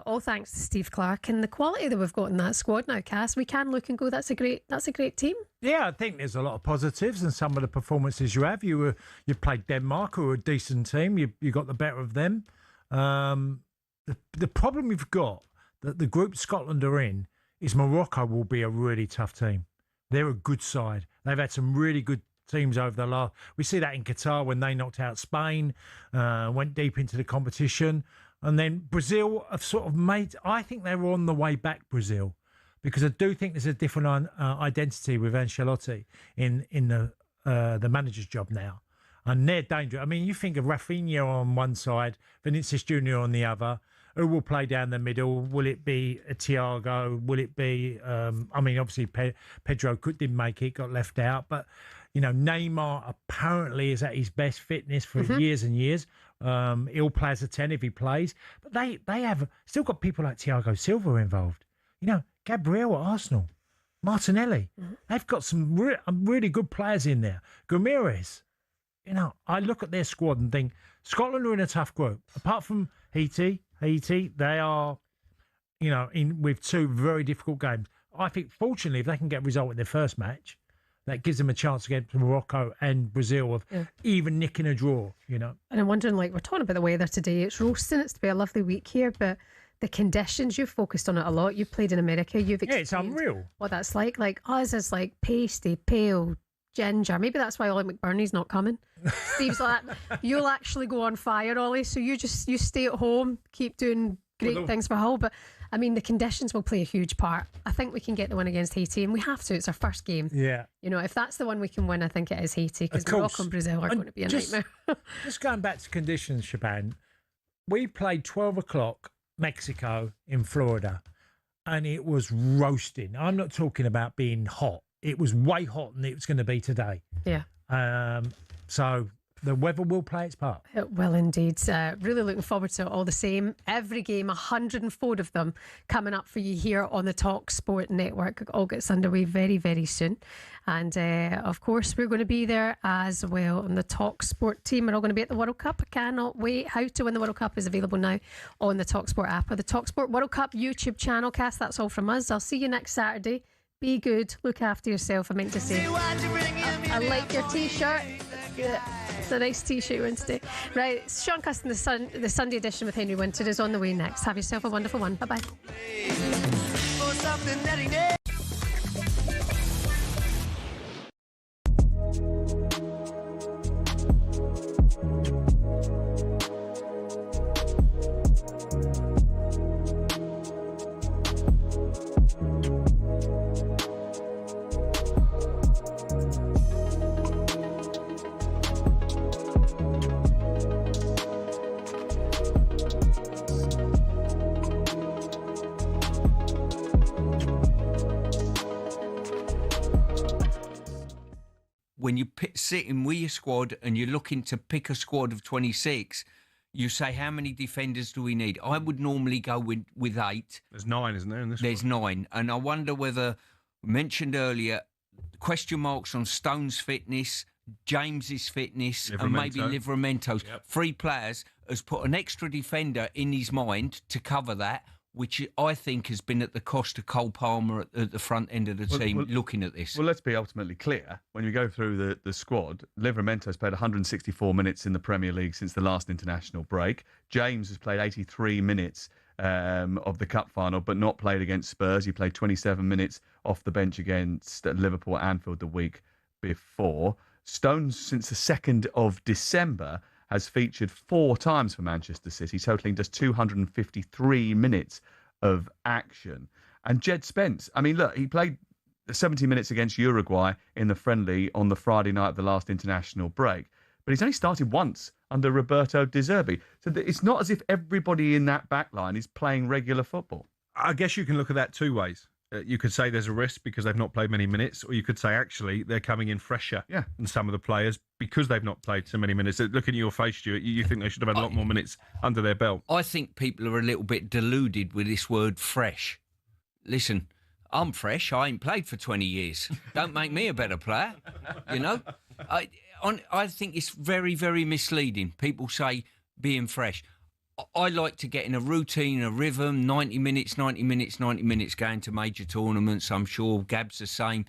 All thanks to Steve Clark and the quality that we've got in that squad now, Cass. We can look and go, that's a great team. Yeah, I think there's a lot of positives in some of the performances you have. You played Denmark, who are a decent team. You got the better of them. The problem we've got, that the group Scotland are in, is Morocco will be a really tough team. They're a good side. They've had some really good teams over the last... We see that in Qatar when they knocked out Spain, went deep into the competition. And then Brazil have sort of made... I think they were on the way back, Brazil, because I do think there's a different identity with Ancelotti in the manager's job now. And they're dangerous. I mean, you think of Rafinha on one side, Vinicius Junior on the other. Who will play down the middle? Will it be a Thiago? Will it be... obviously Pedro didn't make it, got left out. But, Neymar apparently is at his best fitness for years and years. He'll play as a 10 if he plays. But they have still got people like Thiago Silva involved. You know, Gabriel at Arsenal, Martinelli. They've got some really good players in there. Gomes. You know, I look at their squad and think Scotland are in a tough group. Apart from Haiti, they are, you know, with 2 very difficult games. I think, fortunately, if they can get a result in their first match, that gives them a chance against Morocco and Brazil of even nicking a draw, you know. And I'm wondering, like, we're talking about the weather today. It's roasting. It's to be a lovely week here, but the conditions, you've focused on it a lot. You've played in America. You've experienced it's unreal what that's like. Like, us is like pasty, pale, ginger. Maybe that's why Ollie McBurney's not coming. Steve's like, you'll actually go on fire, Ollie. So you stay at home, keep doing great things for Hull. But I mean, the conditions will play a huge part. I think we can get the win against Haiti, and we have to. It's our first game. Yeah. You know, if that's the one we can win, I think it is Haiti, because Morocco and Brazil are going to be a nightmare. Just going back to conditions, Shebahn, we played 12 o'clock Mexico in Florida, and it was roasting. I'm not talking about being hot. It was way hotter than it was going to be today. Yeah. So the weather will play its part. It will indeed. Really looking forward to it all the same. Every game, 104 of them coming up for you here on the talkSPORT network. It all gets underway very, very soon. And of course, we're going to be there as well. And the talkSPORT team are all going to be at the World Cup. I cannot wait. How to Win the World Cup is available now on the talkSPORT app or the talkSPORT World Cup YouTube channel. Cass, that's all from us. I'll see you next Saturday. Be good. Look after yourself. I meant to say. I like your t-shirt. It's a nice t-shirt you're wearing today. Right, Sean Custon, the Sunday edition with Henry Winter is on the way next. Have yourself a wonderful one. Bye-bye. When you're sitting with your squad and you're looking to pick a squad of 26, you say, how many defenders do we need? I would normally go with 8. There's 9, isn't there? There's 9. And I wonder whether, mentioned earlier, question marks on Stone's fitness, James's fitness, and maybe Livramento's. Yep. 3 players has put an extra defender in his mind to cover that, which I think has been at the cost of Cole Palmer at the front end of the team, looking at this. Well, let's be ultimately clear. When you go through the squad, Livramento's played 164 minutes in the Premier League since the last international break. James has played 83 minutes of the Cup final, but not played against Spurs. He played 27 minutes off the bench against Liverpool at Anfield the week before. Stones, since the 2nd of December, has featured 4 times for Manchester City, totalling just 253 minutes of action. And Jed Spence, I mean, look, he played 70 minutes against Uruguay in the friendly on the Friday night of the last international break, but he's only started once under Roberto De Zerbi. So it's not as if everybody in that back line is playing regular football. I guess you can look at that 2 ways. You could say there's a risk because they've not played many minutes, or you could say actually they're coming in fresher than some of the players because they've not played so many minutes. Looking at your face, Stuart, you think they should have had a lot more minutes under their belt. I think people are a little bit deluded with this word fresh. Listen, I'm fresh. I ain't played for 20 years. Don't make me a better player, you know. I think it's very, very misleading. People say being fresh. I like to get in a routine, a rhythm, 90 minutes, going to major tournaments. I'm sure Gab's the same.